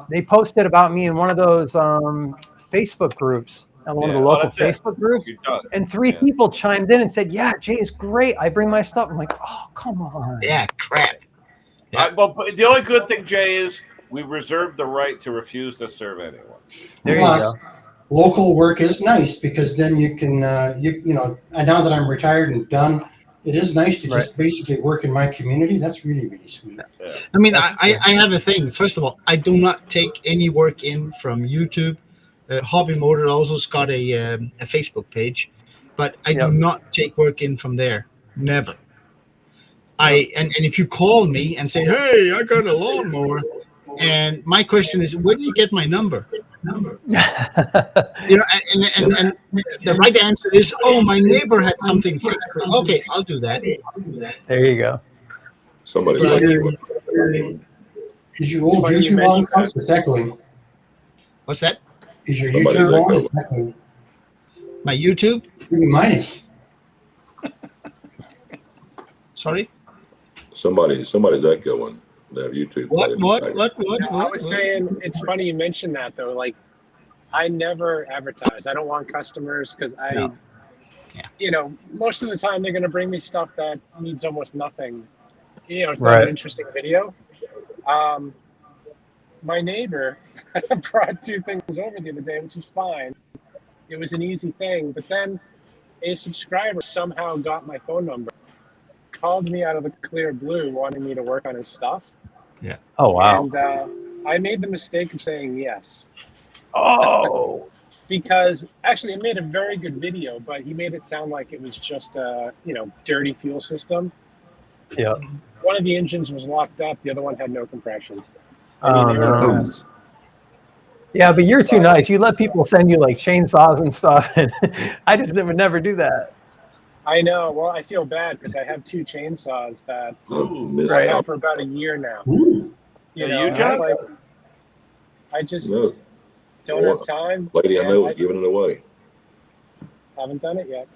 E: They posted about me in one of those Facebook groups, one of the local Facebook groups, and 3 people chimed in and said, "Yeah, Jay is great. I bring my stuff." I'm like, "Oh, come on."
C: Yeah, crap.
A: But the only good thing, Jay, is we reserve the right to refuse to serve anyone.
E: There you
D: Plus,
E: go.
D: local work is nice because then you can, now that I'm retired and done, it is nice to just basically work in my community. That's really, really sweet.
A: Yeah.
C: I mean, I have a thing. First of all, I do not take any work in from YouTube. Hobby Motor also's got a Facebook page, but I do not take work in from there. Never. And if you call me and say, "Hey, I got a lawnmower," and my question is, "Where do you get my number?" And the right answer is, "Oh, my neighbor had something fixed." Okay, I'll do that.
E: There you go.
G: Somebody
D: Is your old YouTube on? It's echoing.
C: What's that?
D: Is your
G: Somebody's
D: YouTube on?
G: echoing.
D: It's echoing.
C: My YouTube?
D: Mine is.
C: Sorry?
G: Somebody's echoing. They have YouTube.
C: What?
H: I was saying, it's funny you mentioned that though. Like, I never advertise. I don't want customers because
C: No. Yeah.
H: you know, most of the time they're going to bring me stuff that needs almost nothing. You know, it's not
E: Right.
H: an interesting video. My neighbor brought 2 things over the other day, which is fine. It was an easy thing, but then a subscriber somehow got my phone number, called me out of the clear blue, wanting me to work on his stuff.
E: Oh wow.
H: And I made the mistake of saying yes.
E: Oh.
H: Because actually it made a very good video, but he made it sound like it was just a, you know, dirty fuel system.
E: Yeah.
H: One of the engines was locked up, the other one had no compression.
E: Oh,
H: they were a
E: no.
H: mess.
E: Yeah, but you're too nice. You let people send you like chainsaws and stuff, and I just would never do that.
H: I know. Well, I feel bad because I have 2 chainsaws that
G: Missed
H: I've
G: out.
H: had for about a year now.
D: Ooh.
H: You
A: Are
H: know,
A: you
H: it's
A: John?
H: like, I just
G: No,
H: don't have time.
G: lady I
H: and
G: know is giving it away.
H: haven't done it yet.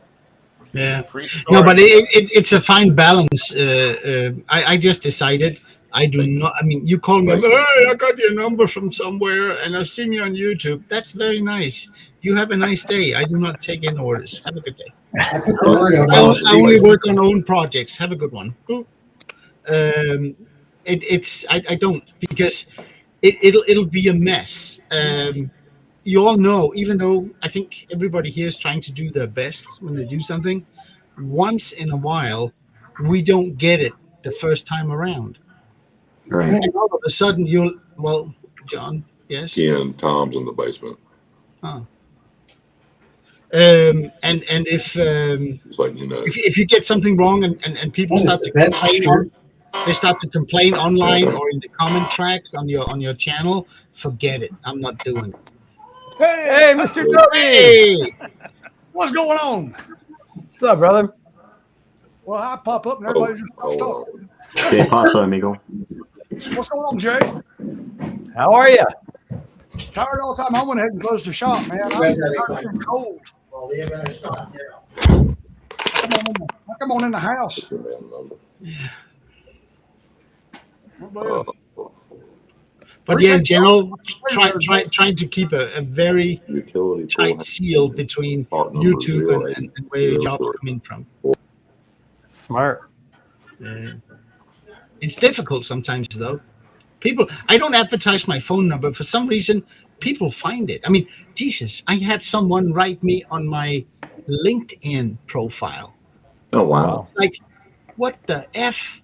C: Yeah.
A: Free
C: No,
A: storage.
C: but it's a fine balance. I just decided I do not. I mean, you call me,
G: Nice.
C: hey, I got your number from somewhere, and I've seen you on YouTube. That's very nice. You have a nice day. I do not take in orders. Have a good day.
D: I put the word out.
C: I only work on own projects. Have a good one. I don't, because it'll be a mess. You all know, even though I think everybody here is trying to do their best when they do something, once in a while we don't get it the first time around.
K: Right.
C: And all of a sudden John, yes.
G: Ken, Tom's in the basement.
C: Oh. And if
G: It's like, you know,
C: if you get something wrong and people
D: That is
C: start
D: the
C: to
D: best
C: complain,
D: shirt.
C: they start to complain online or in the comment tracks on your channel, forget it. I'm not doing it.
E: Hey, Mr. Dobie!
C: Hey,
J: What's going on?
E: What's up, brother?
J: Well, I pop up and everybody just stops
G: hold
J: talking.
G: on.
K: ¿Qué pasa, amigo?
J: What's going on, Jay?
E: How are you?
J: Tired all the time. I went ahead and closed the shop, man. I'm tired of being cold.
D: Well, you better stop there.
J: I come on in the house.
C: but yeah, in general, trying to keep a very
G: Utility
C: tight seal between YouTube and where your jobs coming from.
E: Smart.
C: It's difficult sometimes, though. I don't advertise my phone number. For some reason, people find it. I mean, Jesus, I had someone write me on my LinkedIn profile.
K: Oh, wow.
C: Like, what the F?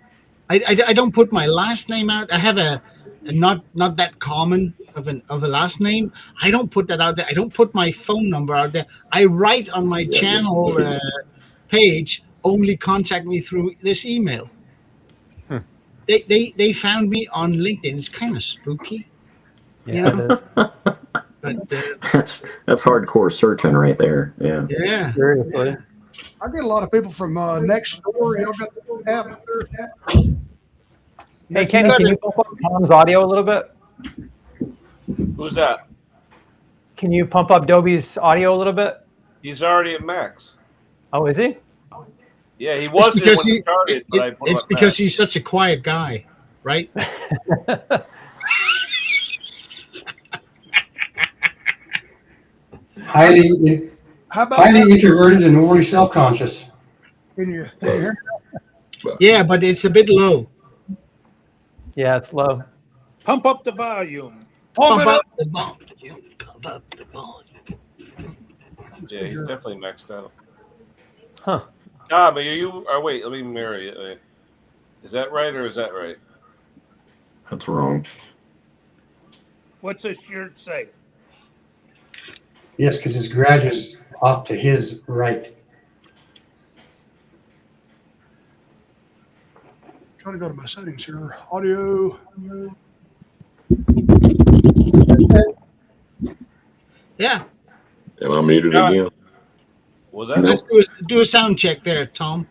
C: I don't put my last name out. I have a not that common of a last name. I don't put that out there. I don't put my phone number out there. I write on my channel page, only contact me through this email. They found me on LinkedIn. It's kind of spooky.
E: Yeah, it is.
C: But
K: That's hardcore searching right there. Yeah.
C: yeah.
E: Seriously.
J: I get a lot of people from next door. Y'all got the app there?
E: Hey, Kenny, can you pump up Tom's audio a little bit?
A: Who's that?
E: Can you pump up Dobie's audio a little bit?
A: He's already at max.
E: Oh, is he?
A: Yeah, he wasn't when he started, but I put him
C: It's
A: at
C: because
A: max.
C: he's such a quiet guy, right?
D: Highly
J: How about
D: introverted and overly self-conscious.
J: can you hear me?
C: Yeah, but it's a bit low.
E: Yeah, it's low.
B: Pump up the volume.
J: Pump it up.
C: the volume. Pump up the volume.
A: Yeah, he's definitely maxed out.
E: Huh.
A: Tom, are you? Or wait, let me marry it. Wait. Is that right or is that right?
K: That's wrong.
B: What's this shirt say?
D: Yes, because his garage is off to his right.
J: Trying to go to my settings here. Audio.
C: Yeah,
G: Am I muted
A: Yeah.
G: again?
A: Was that?
C: let's do a sound check there, Tom.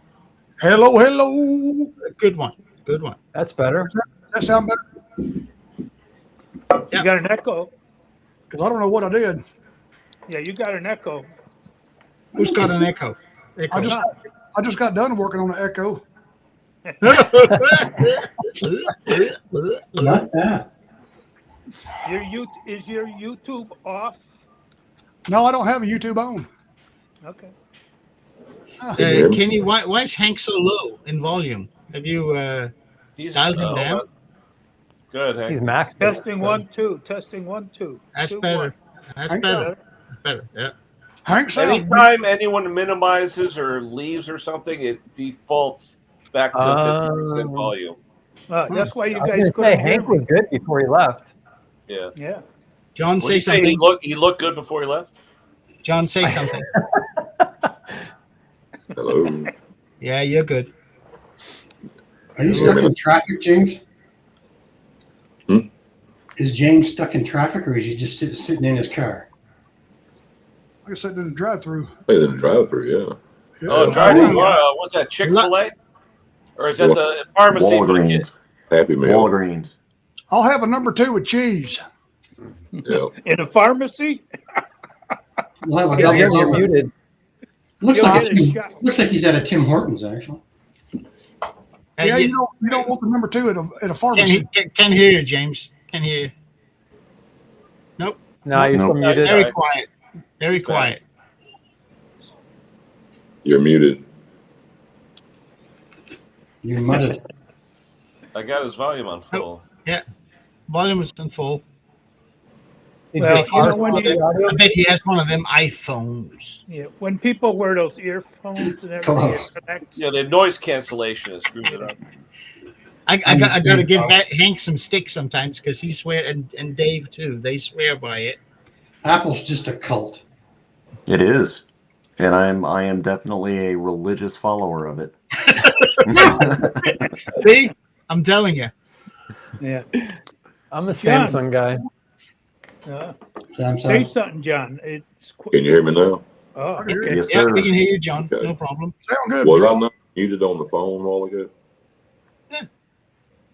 J: Hello, hello.
C: Good one. Good one.
E: That's better.
J: Does that sound better?
B: You got an echo.
J: Because I don't know what I did.
B: Yeah, you got an echo.
C: Who's got an echo?
L: I just got done working on the Echo.
D: Not that.
B: Is your YouTube off?
L: No, I don't have a YouTube on.
B: Okay.
C: Kenny, why is Hank so low in volume? Have you
A: He's
C: dialed him down?
A: Good. Hank.
E: He's maxed.
B: Testing 1 2. Testing 1 2.
C: That's
B: 2,
C: better.
B: 1.
C: That's
L: Hank
C: better. That's better. Yeah.
L: Hank sounds
A: Anytime anyone minimizes or leaves or something, it defaults back to 50% volume.
B: That's why you
E: I was
B: guys
E: gonna say
B: couldn't hear
E: Hank
B: me.
E: was good before he left.
A: Yeah.
B: Yeah.
C: John,
A: What did
C: say
A: you say?
C: something.
A: He looked good before he left.
C: John, say something.
G: Hello.
C: Yeah, you're good.
D: Are you stuck in traffic, James? Is James stuck in traffic, or is he just sitting in his car?
L: like I said in the drive-through.
G: Hey, the drive-through, yeah.
A: Oh, driving. What's that? Chick-fil-A? Or is that the pharmacy for the kids?
G: Happy Meal.
K: Walgreens.
L: I'll have a number 2 with cheese.
G: Yeah.
B: In a pharmacy?
D: You'll have a
E: You're
D: double.
E: muted.
D: Looks
B: You'll
D: like
B: get a shot.
D: looks like he's at a Tim Hortons actually.
L: Yeah, you don't want the number 2 at a pharmacy.
C: Can't hear you, James. Can't hear you. Nope.
E: No, you're still muted.
C: Very quiet. Very quiet.
G: You're muted.
D: You're mudded.
A: I got his volume on full.
C: Yeah. Volume is in full.
B: Well,
C: I bet he has one of them iPhones.
B: Yeah, when people wear those earphones and everything, it connects.
A: Yeah, the noise cancellation is screws it up.
C: I got to give Hank some stick sometimes because he swear and Dave too. They swear by it.
D: Apple's just a cult.
K: It is. And I am definitely a religious follower of it.
C: See? I'm telling you.
B: Yeah.
E: I'm a
B: John.
E: Samsung guy.
B: Say something, John.
G: Can you hear me now?
B: Oh,
C: Okay.
K: Yes,
C: Yeah,
K: sir.
C: we can hear you, John.
G: Okay.
C: No problem.
L: Sound good.
G: Was I not muted on the phone while ago?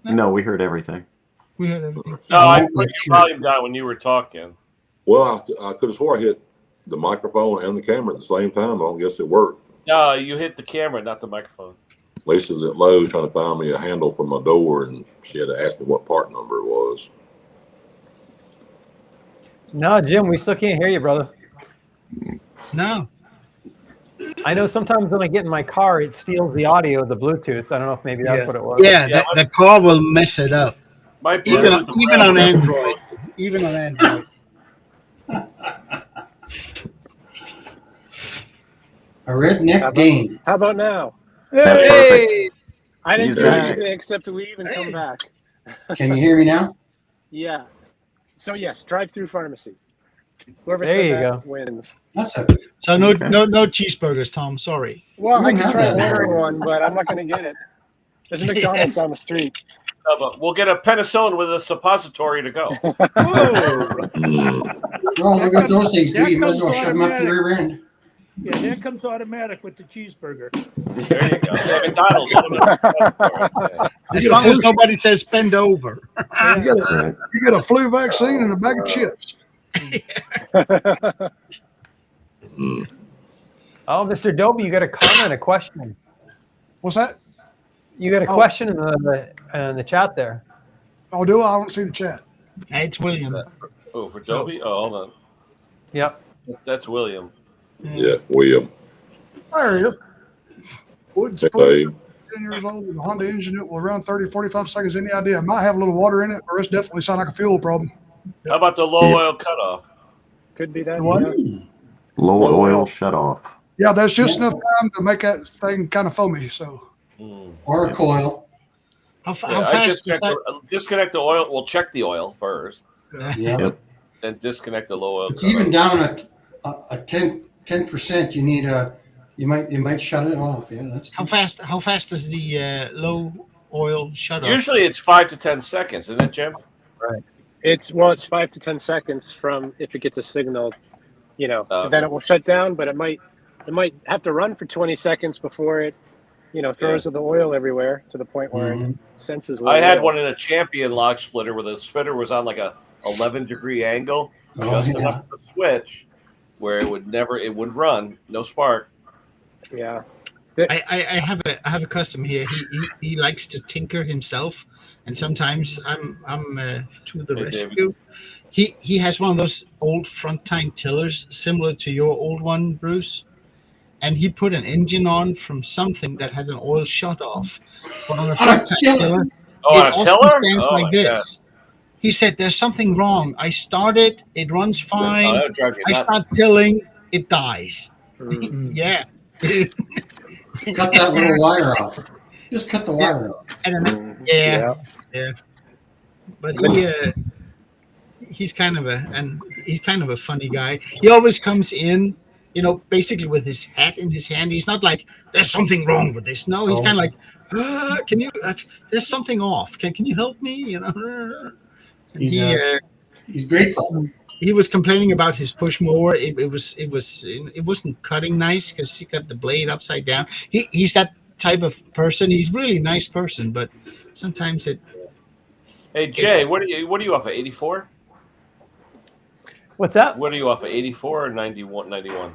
K: No, we heard everything.
C: We heard everything.
A: No, I put your volume down when you were talking.
G: Well, I could have swore I hit the microphone and the camera at the same time. I don't guess it worked.
A: No, you hit the camera, not the microphone.
G: Lisa's at Lowe's trying to find me a handle for my door, and she had to ask me what part number it was.
E: No, Jim, we still can't hear you, brother.
C: No.
E: I know sometimes when I get in my car, it steals the audio of the Bluetooth. I don't know if maybe that's what it was.
C: Yeah, the car will mess it up.
A: My
C: Even on Android. Even on Android.
D: A redneck game.
H: How about now?
K: That's perfect.
H: I didn't
K: He's
H: do
K: back.
H: anything except to leave and come back.
D: Can you hear me now?
H: Yeah. So yes, drive-through pharmacy. Whoever
E: There
H: said
E: you
H: that
E: go.
H: wins.
D: That's a
C: So no cheeseburgers, Tom. Sorry.
H: Well,
D: We
H: I
D: don't
H: can
D: have
H: try
D: that.
H: ordering one, but I'm not going to get it. There's a McDonald's down the street.
A: But we'll get a penicillin with a suppository to go.
B: Whoa.
D: well, look at those things too.
B: That
D: You might as well
B: comes
D: shove them up
B: automatic.
D: your rear end.
B: Yeah, that comes automatic with the cheeseburger.
A: There you go. Yeah, McDonald's.
C: As long as nobody says bend over.
L: You get a flu vaccine and a bag of chips.
E: Oh, Mr. Dobie, you got a comment, a question.
L: What's that?
E: You got a question in the chat there.
L: Oh, do I? I don't see the chat.
C: Hey, it's William.
A: Oh, for Dobie? Oh, hold on.
E: Yep.
A: That's William.
G: Yeah, William.
L: There he is. Wood
G: Hey,
L: split, 10 years old with a Honda engine. It will run 30, 45 seconds. Any idea? It might have a little water in it, or it's definitely sound like a fuel problem.
A: How about the low oil cutoff?
H: Could be that.
L: What?
H: Yeah.
K: Low oil shut off.
L: Yeah, there's just enough time to make that thing kind of foamy. So
D: Or a coil.
C: How
A: Yeah, I
C: fast is
A: disconnect
C: that?
A: disconnect the oil. We'll check the oil first,
D: Yeah.
K: Yep.
A: then disconnect the low oil.
D: It's
A: cutoff.
D: even down at a 10%. You need you might shut it off. Yeah, that's true.
C: How fast does the low oil shut off?
A: Usually it's 5 to 10 seconds, isn't it, Jim?
H: It's 5 to 10 seconds from if it gets a signal,
A: Okay.
H: then it will shut down, but it might have to run for 20 seconds before it, throws the oil everywhere to the point where it senses low
A: I had
H: oil.
A: one in a Champion log splitter where the splitter was on like a 11-degree angle,
D: Oh,
A: just
D: yeah.
A: enough to switch, where it would run, no spark.
H: Yeah.
C: I have a customer here. He likes to tinker himself, and sometimes I'm to the
A: Hey,
C: rescue. He has one of those old front tine tillers similar to your old one, Bruce, and he put an engine on from something that had an oil shut off. But on a front tine tiller,
A: Oh,
C: it
A: on a
C: often
A: tiller?
C: stands
A: Oh,
C: like
A: my
C: this. He said, "There's something wrong. I start it runs fine.
A: Oh, that would drive you
C: I
A: nuts.
C: start tilling, it dies." Yeah.
D: Cut that little wire off. Just cut the wire off.
C: And yeah. But he's kind of a funny guy. He always comes in, basically with his hat in his hand. He's not like, "There's something wrong with this." No, he's kind of like, "Can you? There's something off. Can you help me?"
D: He's grateful.
C: He was complaining about his push mower. It wasn't cutting nice because he got the blade upside down. He's that type of person. He's really a nice person, but sometimes it.
A: Hey Jay, what are you off of? 84?
E: What's that?
A: What are you off of? 84 or 91?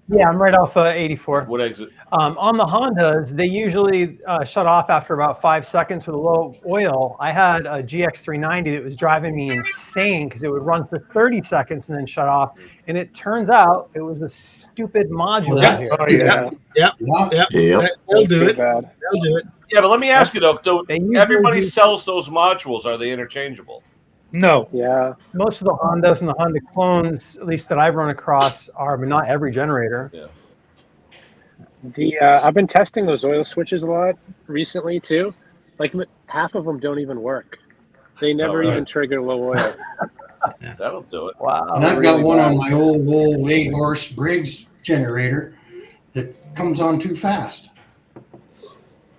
E: Yeah, I'm right off 84.
A: What exit?
E: On the Hondas, they usually shut off after about 5 seconds with a low oil. I had a GX390 that was driving me insane because it would run for 30 seconds and then shut off. And it turns out it was a stupid module here.
H: Oh, yeah.
C: Yep. They'll do it. They'll do it.
A: Yeah, but let me ask you though. Everybody
E: use-
A: sells those modules. Are they interchangeable?
B: No.
H: Yeah.
E: Most of the Hondas and the Honda clones, at least that I've run across, are, but not every generator.
A: Yeah.
H: I've been testing those oil switches a lot recently too. Like half of them don't even work. They never
A: really?
H: even trigger low oil.
A: That'll do it.
E: Wow.
D: And I've got one on my old 8-horse Briggs generator that comes on too fast.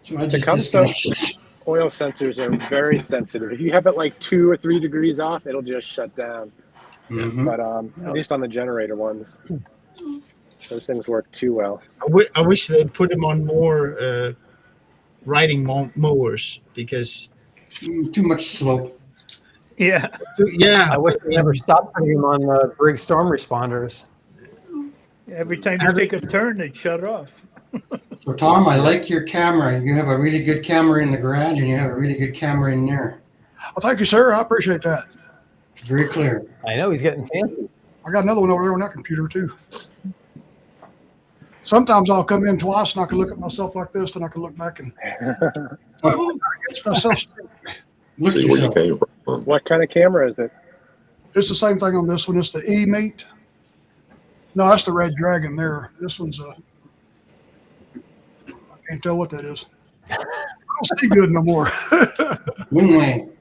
D: So I
H: The
D: just
H: Comstock
D: disconnect.
H: oil sensors are very sensitive. If you have it like 2 or 3 degrees off, it'll just shut down.
D: Mhm.
H: But at least on the generator ones, those things work too well.
C: I wish they'd put him on more riding mowers because.
D: Too much slope.
B: Yeah.
C: Yeah.
E: I wish they never stopped putting them on the Briggs storm responders.
B: Every time you take a turn, they shut off.
D: So Tom, I like your camera. You have a really good camera in the garage and you have a really good camera in there.
L: Well, thank you, sir. I appreciate that.
D: Very clear.
E: I know he's getting fancy.
L: I got another one over there on that computer too. Sometimes I'll come in twice and I can look at myself like this, then I can look back and it's myself.
D: Look at
G: See where you
D: yourself.
G: came from.
H: What kind of camera is it?
L: It's the same thing on this one. It's the E-Meet. No, that's the Red Dragon there. This one's I can't tell what that is. I don't see good no more.
D: Wing.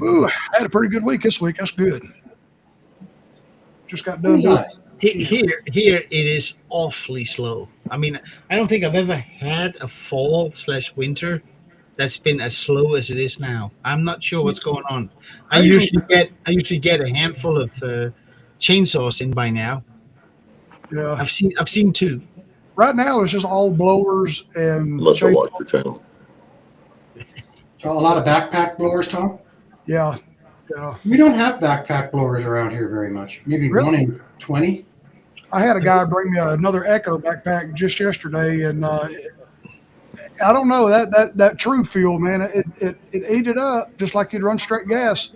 L: Ooh, I had a pretty good week this week. That's good. Just got done doing.
C: Here it is awfully slow. I mean, I don't think I've ever had a fall/winter that's been as slow as it is now. I'm not sure what's going on. I usually get a handful of chainsaws in by now.
L: Yeah.
C: I've seen 2.
L: Right now, it's just all blowers and
G: Must have watched your channel.
D: So a lot of backpack blowers, Tom?
L: yeah.
D: We don't have backpack blowers around here very much. Maybe
L: Really?
D: 1 in 20.
L: I had a guy bring me another Echo backpack just yesterday, and I don't know that true fuel, man. It ate it up just like you'd run straight gas.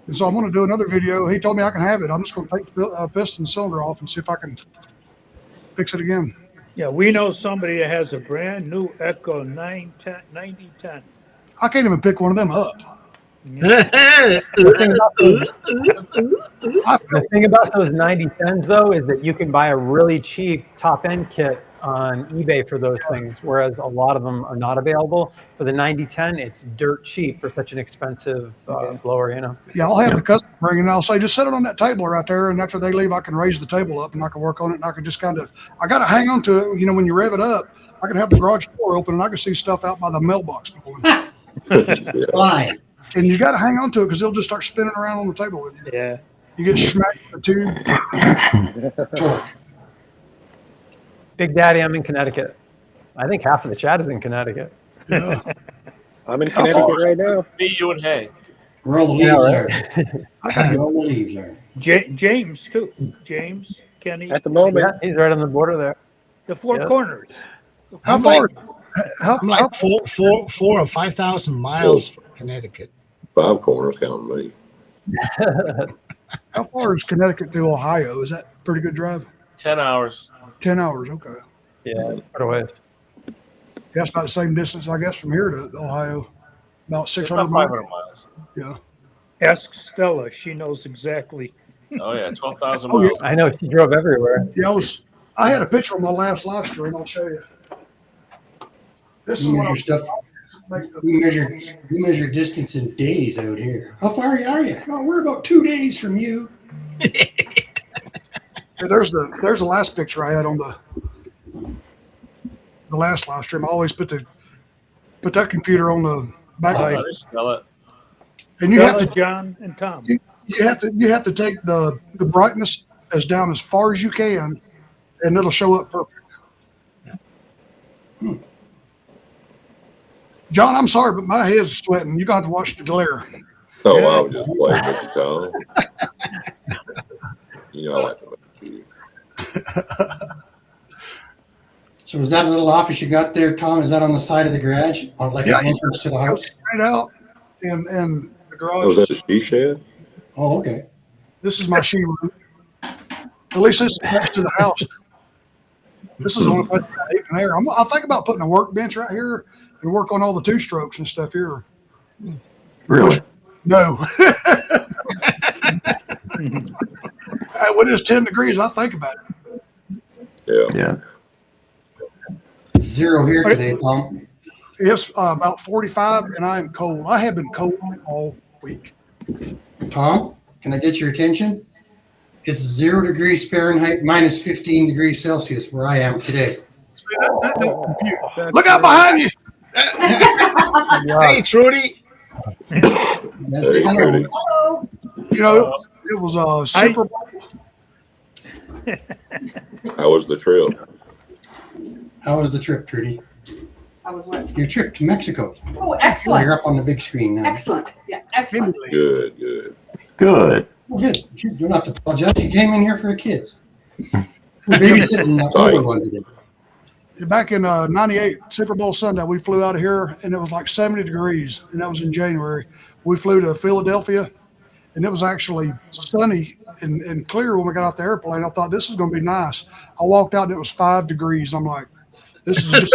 L: And so I'm going to do another video. He told me I can have it. I'm just going to take the piston cylinder off and see if I can fix it again.
B: Yeah, we know somebody that has a brand new Echo 9010.
L: I can't even pick one of them up.
E: The thing about those 9010s, though, is that you can buy a really cheap top-end kit on eBay for those things, whereas a lot of them are not available. For the 9010, it's dirt cheap for such an expensive blower, you know.
L: Yeah, I'll have the customer bring it, and I'll say, just set it on that table right there, and after they leave, I can raise the table up, and I can work on it, and I can just kind of, I got to hang on to it. You know, when you rev it up, I can have the garage door open, and I can see stuff out by the mailbox.
D: Why?
L: And you got to hang on to it because it'll just start spinning around on the table with you.
B: Yeah.
L: You get smacked with the tube.
E: Big Daddy, I'm in Connecticut. I think half of the chat is in Connecticut.
L: Yeah.
H: I'm in Connecticut right now.
A: Me, you, and Hank.
D: Where all the
E: Yeah,
D: leaves
E: right.
D: are.
L: I gotta
D: Where
L: get
D: all the leaves are.
B: James too. James, Kenny,
H: At the moment,
E: Yeah, he's right on the border there.
B: the Four
E: Yeah.
B: Corners.
L: how
C: I'm
L: far?
C: like,
L: How,
C: I'm like 4 or 5,000 miles from Connecticut.
G: 5 corners counting me.
L: how far is Connecticut to Ohio? Is that a pretty good drive?
A: 10 hours.
L: 10 hours. Okay.
E: Yeah, quite a ways.
L: That's about the same distance, I guess, from here to Ohio. About
A: It's
L: 600
A: about
L: miles.
A: 500 miles.
L: Yeah.
B: Ask Stella. She knows exactly.
A: Oh, yeah, 12,000
L: Oh,
A: miles.
L: yeah.
E: I know she drove everywhere.
L: Yeah, I had a picture on my last live stream. I'll show you. This is
D: We
L: what
D: measure stuff.
L: like the,
D: We measure distance in days out here. How far are you? Oh, we're about 2 days from you.
L: there's the last picture I had on the last live stream. I always put that computer on the back,
B: Right.
A: Oh, they smell it.
L: and you have
B: Stella,
L: to
B: John, and Tom.
L: you have to take the brightness as down as far as you can, and it'll show up perfect. John, I'm sorry, but my head's sweating. You're going to have to watch the glare.
G: Oh, I was just playing with you, Tom. You know I like to make you.
D: So is that little office you got there, Tom? Is that on the side of the garage, or like
L: Yeah.
D: an entrance to the house?
L: Straight out in the garage.
G: Oh, was that the she shed?
D: Oh, okay.
L: This is my she room. At least this is next to the house. This is only about 8 in there. I think about putting a workbench right here and work on all the 2-strokes and stuff here.
K: Really?
L: No. When it's 10 degrees, I think about it.
G: Yeah.
K: Yeah.
D: 0 here today, Tom.
L: It's about 45, and I am cold. I have been cold all week.
D: Tom, can I get your attention? It's 0 degrees Fahrenheit, minus 15 degrees Celsius where I am today.
L: See, that don't compute. Look out behind you.
C: Hey, Trudy.
D: That's
G: Hey, Trudy.
L: You know, it was Super Bowl.
G: How was the trip?
D: How was the trip, Trudy?
M: I was what?
D: Your trip to Mexico.
M: Oh,
D: Oh,
M: excellent.
D: you're up on the big screen now.
M: Excellent. Yeah, excellent.
G: Good, good.
K: Good.
D: Well, good. You don't have to apologize. You came in here for the kids. We're babysitting that
G: Sorry.
D: older one today.
L: Back in 98, Super Bowl Sunday, we flew out of here, and it was like 70 degrees, and that was in January. We flew to Philadelphia, and it was actually sunny and clear when we got off the airplane. I thought, this is going to be nice. I walked out, and it was 5 degrees. I'm like, this is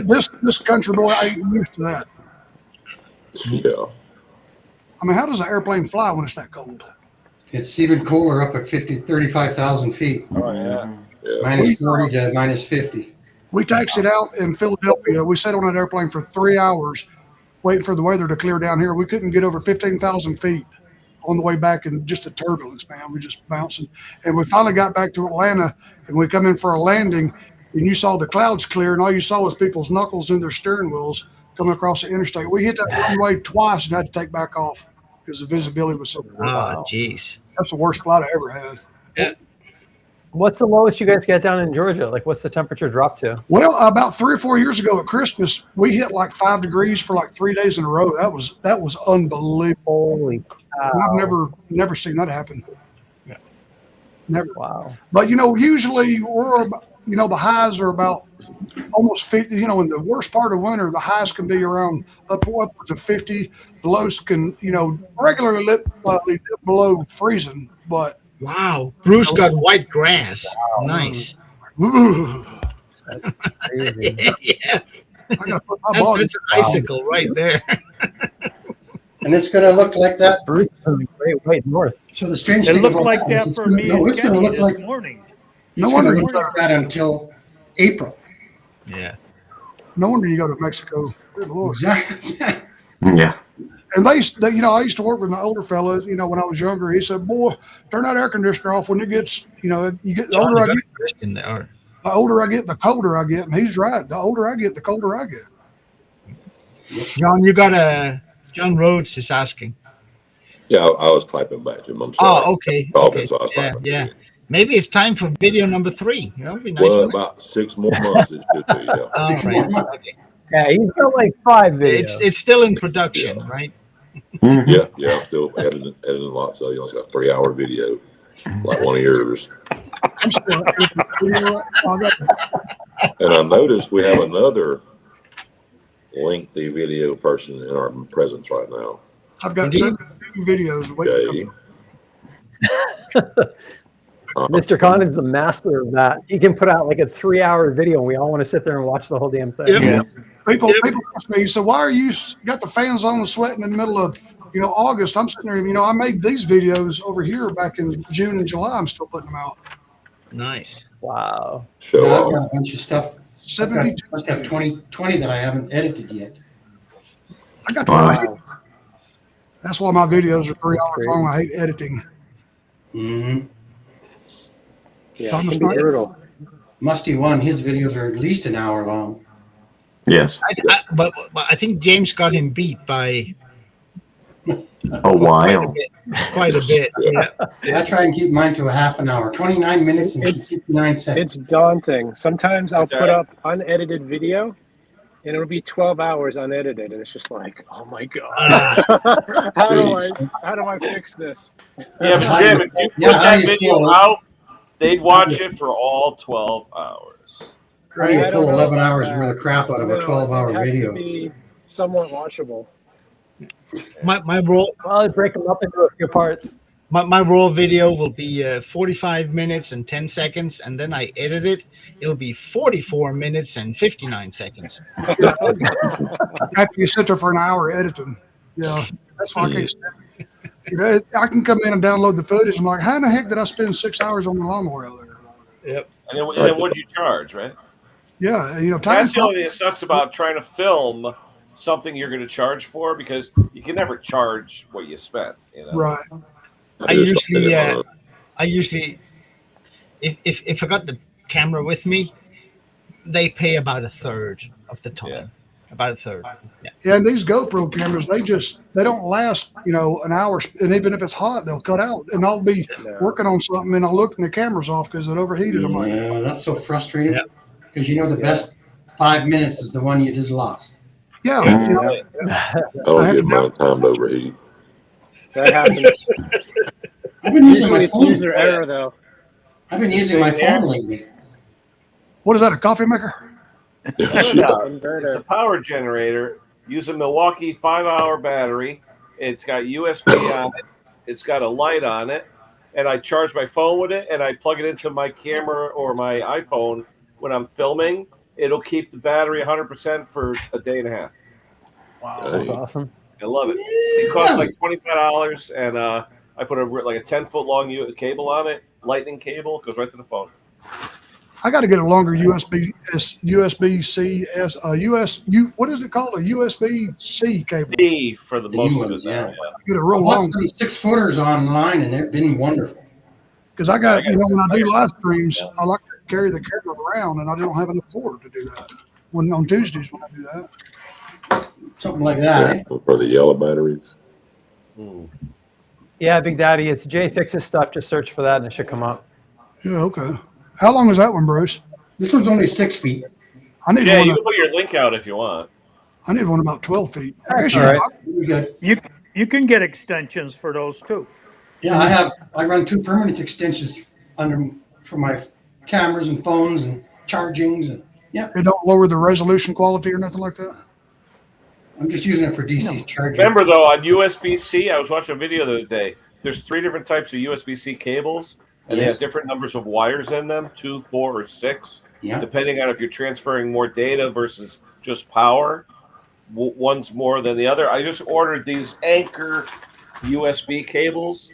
L: just this country boy, I ain't used to that.
G: Yeah.
L: I mean, how does an airplane fly when it's that cold?
D: It's even colder up at 35,000 feet.
A: Oh, yeah.
G: Yeah.
D: Minus 40 to minus 50.
L: We taxied out in Philadelphia. We sat on that airplane for 3 hours waiting for the weather to clear down here. We couldn't get over 15,000 feet on the way back, and just a turbulence, man. We just bouncing. And we finally got back to Atlanta, and we come in for a landing, and you saw the clouds clear, and all you saw was people's knuckles in their steering wheels coming across the interstate. We hit that runway twice and had to take back off because the visibility was so poor.
C: Oh, jeez.
L: That's the worst flight I ever had.
E: What's the lowest you guys get down in Georgia? Like, what's the temperature drop to?
L: Well, about 3 or 4 years ago at Christmas, we hit like 5 degrees for like 3 days in a row. That was unbelievable.
E: Holy cow.
L: I've never seen that happen. Never.
E: Wow.
L: But usually the highs are about almost 50. In the worst part of winter, the highs can be around upwards of 50. The lows can regularly dip below freezing. But
C: Wow. Bruce got white grass. Nice.
L: ooh,
E: Crazy.
C: Yeah.
L: I gotta put my body.
C: That's an icicle right there.
D: And it's going to look like that.
E: Bruce is in the great white north.
D: So the strange
B: It
D: thing
B: looked
D: about
B: like
D: is
B: that
D: it's
B: for
D: gonna-
B: me
D: no,
B: and
D: it's going to
B: Kenny
D: look
B: this
D: like
B: morning.
L: No
D: it's
L: wonder
D: going to
L: you
D: look like that until April.
C: Yeah.
L: No wonder you go to Mexico. Good Lord.
D: Exactly.
K: Yeah.
L: And they I used to work with my older fellas, when I was younger. He said, boy, turn that air conditioner off when it gets, you get, the older I get,
C: In there.
L: the older I get, the colder I get. And he's right. The older I get, the colder I get.
C: John, John Rhodes is asking.
G: Yeah, I was typing back to him. I'm sorry.
C: Oh, okay.
G: Talking,
C: Okay.
G: so I was
C: Yeah,
G: typing.
C: yeah. Maybe it's time for video number 3. It'd be nice.
G: Well,
C: wouldn't it?
G: about 6 more months it should be. Yeah.
C: All
D: Six more
C: right.
D: months.
C: Okay.
E: Yeah, he's got like 5 videos.
C: It's still in production, right?
G: Yeah, I'm still editing lots of. You know, it's got a 3-hour video, like one of yours.
L: I'm still editing video.
G: And I noticed we have another lengthy video person in our presence right now.
L: I've got 72 videos waiting.
G: Okay.
E: Mr. Condon's the master of that. He can put out like a 3-hour video, and we all want to sit there and watch the whole damn thing.
L: Yep. Yeah. People ask me, so why are you got the fans on and sweating in the middle of, August? I'm sitting there, I made these videos over here back in June and July. I'm still putting them out.
C: Nice.
E: Wow.
G: Show
D: I've
G: off.
D: got a bunch of stuff.
L: 72.
D: I must have 20 that I haven't edited yet.
L: I got 20. That's why my videos are 3 hours long. I hate editing.
D: Mm-hmm.
H: Yeah,
L: Thomas
H: it can be
L: Knight?
H: brutal.
D: Musty One, his videos are at least an hour long.
K: Yes.
C: But I think James got him beat by
K: A while.
C: quite a bit. Yeah.
D: I try and keep mine to a half an hour, 29 minutes and 59 seconds.
H: It's daunting. Sometimes I'll put up unedited video, and it'll be 12 hours unedited, and it's just like, oh my god, how do I fix this?
A: Yeah, but Jim, if you put that video out, they'd watch it for all 12 hours.
D: How do you pull 11 hours worth of crap out of a 12-hour
H: It has
D: video?
H: to be somewhat watchable.
C: My role.
E: Well, I break them up into a few parts.
C: My raw video will be 45 minutes and 10 seconds, and then I edit it. It'll be 44 minutes and 59 seconds.
L: After you sit there for an hour editing. Yeah, that's why I can't stand it. I can come in and download the footage. I'm like, how in the heck did I spend 6 hours on the lawnmower out there?
C: Yep.
A: And then what'd you charge, right?
L: Yeah,
A: That's
L: time's
A: the only thing that sucks about trying to film something you're going to charge for, because you can never charge what you spent.
L: right.
C: I usually, if I got the camera with me, they pay about a third of the time.
A: Yeah.
C: About a third. Yeah.
L: Yeah, and these GoPro cameras, they don't last, an hour. And even if it's hot, they'll cut out. And I'll be working on something, and I'll look and the camera's off because it overheated. I'm like,
D: Yeah, that's so frustrating. Because the best 5 minutes is the one you just lost.
L: yeah.
G: Oh, get my time to overheat.
H: That happens.
D: I've been using
H: Usually
D: my
H: it's
D: phone.
H: user error, though.
D: I've been using my phone lately.
L: What is that, a coffee maker?
A: It's a power generator. Use a Milwaukee 5-hour battery. It's got USB on it. It's got a light on it. And I charge my phone with it, and I plug it into my camera or my iPhone when I'm filming. It'll keep the battery 100% for a day and a half.
L: Wow.
E: That's awesome.
A: I love it. It costs like $25, and I put a 10-foot long cable on it, lightning cable, goes right to the phone.
L: I got to get a longer USB-C, what is it called? A USB-C cable.
A: C for the most
D: new
A: of
D: ones,
A: it.
D: yeah.
L: Get a
D: I
L: real long.
D: watched some 6-footers online, and they've been wonderful.
L: Because I got, when I do live streams, I like to carry the camera around, and I don't have enough cord to do that. When on Tuesdays when I do that.
D: Something like that.
G: For the yellow batteries.
E: Yeah, Big Daddy, it's Jay Fixes Stuff. Just search for that, and it should come up.
L: Yeah, okay. How long is that one, Bruce?
D: This one's only 6 feet.
L: I need
A: Yeah,
L: one.
A: you can put your link out if you want.
L: I need one about 12 feet.
D: All right. Good.
B: You can get extensions for those too.
D: Yeah, I run 2 permanent extensions for my cameras and phones and chargings, and
L: It don't lower the resolution quality or nothing like that.
D: I'm just using it for DC charging.
A: Remember, though, on USB-C, I was watching a video the other day. There's 3 different types of USB-C cables, and they have different numbers of wires in them, 2, 4, or 6, depending on if you're transferring more data versus just power. One's more than the other. I just ordered these Anchor USB cables.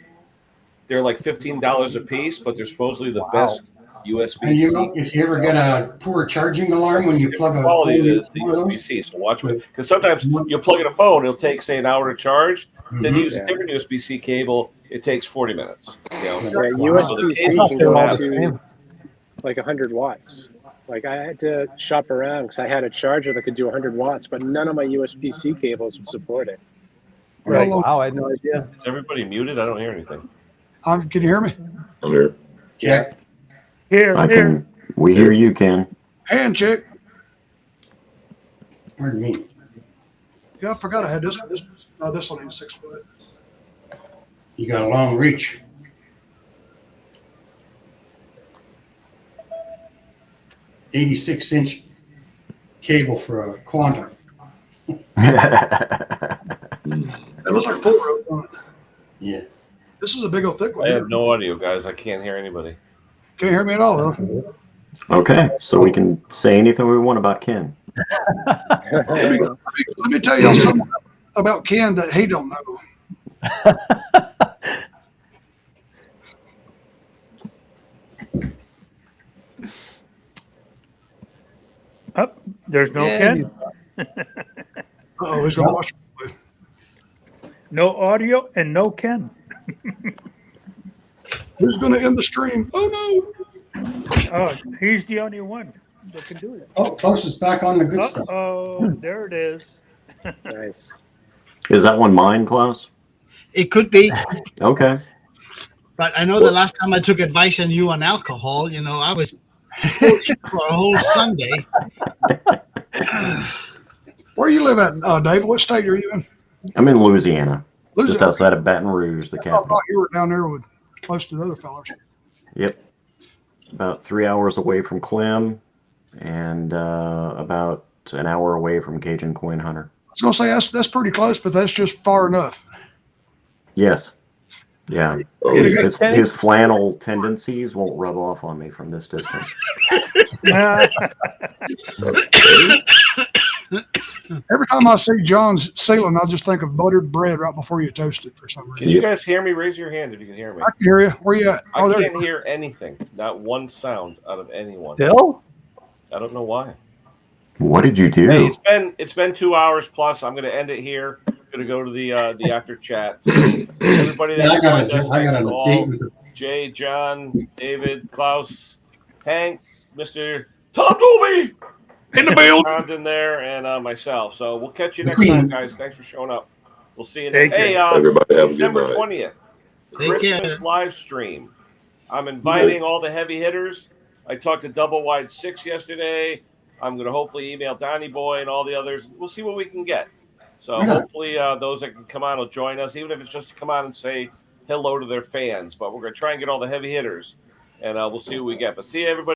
A: They're like $15 a piece, but they're supposedly the best USB-C.
D: And if you ever get a poor charging alarm when you plug a
A: quality
D: phone
A: to
D: into
A: the
D: one of those,
A: USB-C. So watch it, because sometimes you'll plug in a phone, it'll take say an hour to charge. Then you use a different USB-C cable, it takes 40 minutes.
H: USB-C can go to like 100 watts. Like I had to shop around because I had a charger that could do 100 watts, but none of my USB-C cables would support it.
E: Right. Wow, I had no idea.
A: Is everybody muted? I don't hear anything.
L: Can you hear me?
G: I'm here.
D: Check.
K: We hear you, Ken.
L: Hand check.
D: Pardon me.
L: Yeah, I forgot I had this one. This one ain't 6 foot.
D: You got a long reach. "86" cable for a Quantum.
L: It looks like full rope on it.
D: Yeah.
L: This is a big old thick one.
A: I have no audio, guys. I can't hear anybody.
L: Can't hear me at all, though.
K: Okay, so we can say anything we want about Ken.
L: Let me tell you something about Ken that he don't know.
B: Up, there's no
E: Yeah,
B: Ken.
L: Oh, he's gonna watch.
B: No audio and no Ken.
L: Who's gonna end the stream? Oh
B: Oh, he's the only one that can do it.
D: Oh, Klaus is back on the good stuff.
B: Oh, there it is.
H: Nice.
K: Is that one mine, Klaus?
C: It could be,
K: Okay.
C: but I know the last time I took advice on you on alcohol, I was for a whole Sunday.
L: no! Where you live at, Dave? What state are you in?
K: I'm in Louisiana, just
L: Louisiana.
K: outside of Baton Rouge, the
L: I
K: capital.
L: thought you were down there with close to the other fellas.
K: Yep. About 3 hours away from Clem and about an hour away from Cajun Coin Hunter.
L: I was gonna say that's pretty close, but that's just far enough.
K: Yes. Yeah.
G: Oh,
L: Get a good-
K: His flannel tendencies won't rub off on me from this distance.
L: Every time I see John's ceiling, I just think of buttered bread right before you toast it for some
A: Can
L: reason.
A: you guys hear me? Raise your hand if you can hear me.
L: I can hear you. Where you at?
A: I
L: Oh, there you
A: can't hear anything. Not one sound out of anyone.
E: Still?
A: I don't know why.
K: What did you do?
A: Hey, it's been 2 hours plus. I'm going to end it here. I'm going to go to the after chat. So everybody
D: Yeah,
A: that
D: I got
A: joined us,
D: I got
A: thanks
D: an
A: to
D: date
A: all.
D: with the
A: Jay, John, David, Klaus, Hank, Mr. Tom Dolby
L: in the build.
A: in there, and myself. So we'll catch you
D: The
A: next time,
D: Queen.
A: guys. Thanks for showing up. We'll see you
B: Thank
A: next.
B: you.
A: Hey,
G: Everybody have a good
A: December
G: night.
A: 20th,
C: Take care.
A: Christmas live stream. I'm inviting all the heavy hitters. I talked to Double Wide 6 yesterday. I'm going to hopefully email Donnie Boy and all the others. We'll see what we can get. So
D: Yeah.
A: hopefully those that can come on will join us, even if it's just to come on and say hello to their fans. But we're going to try and get all the heavy hitters, and we'll see what we get. But see you, everybody.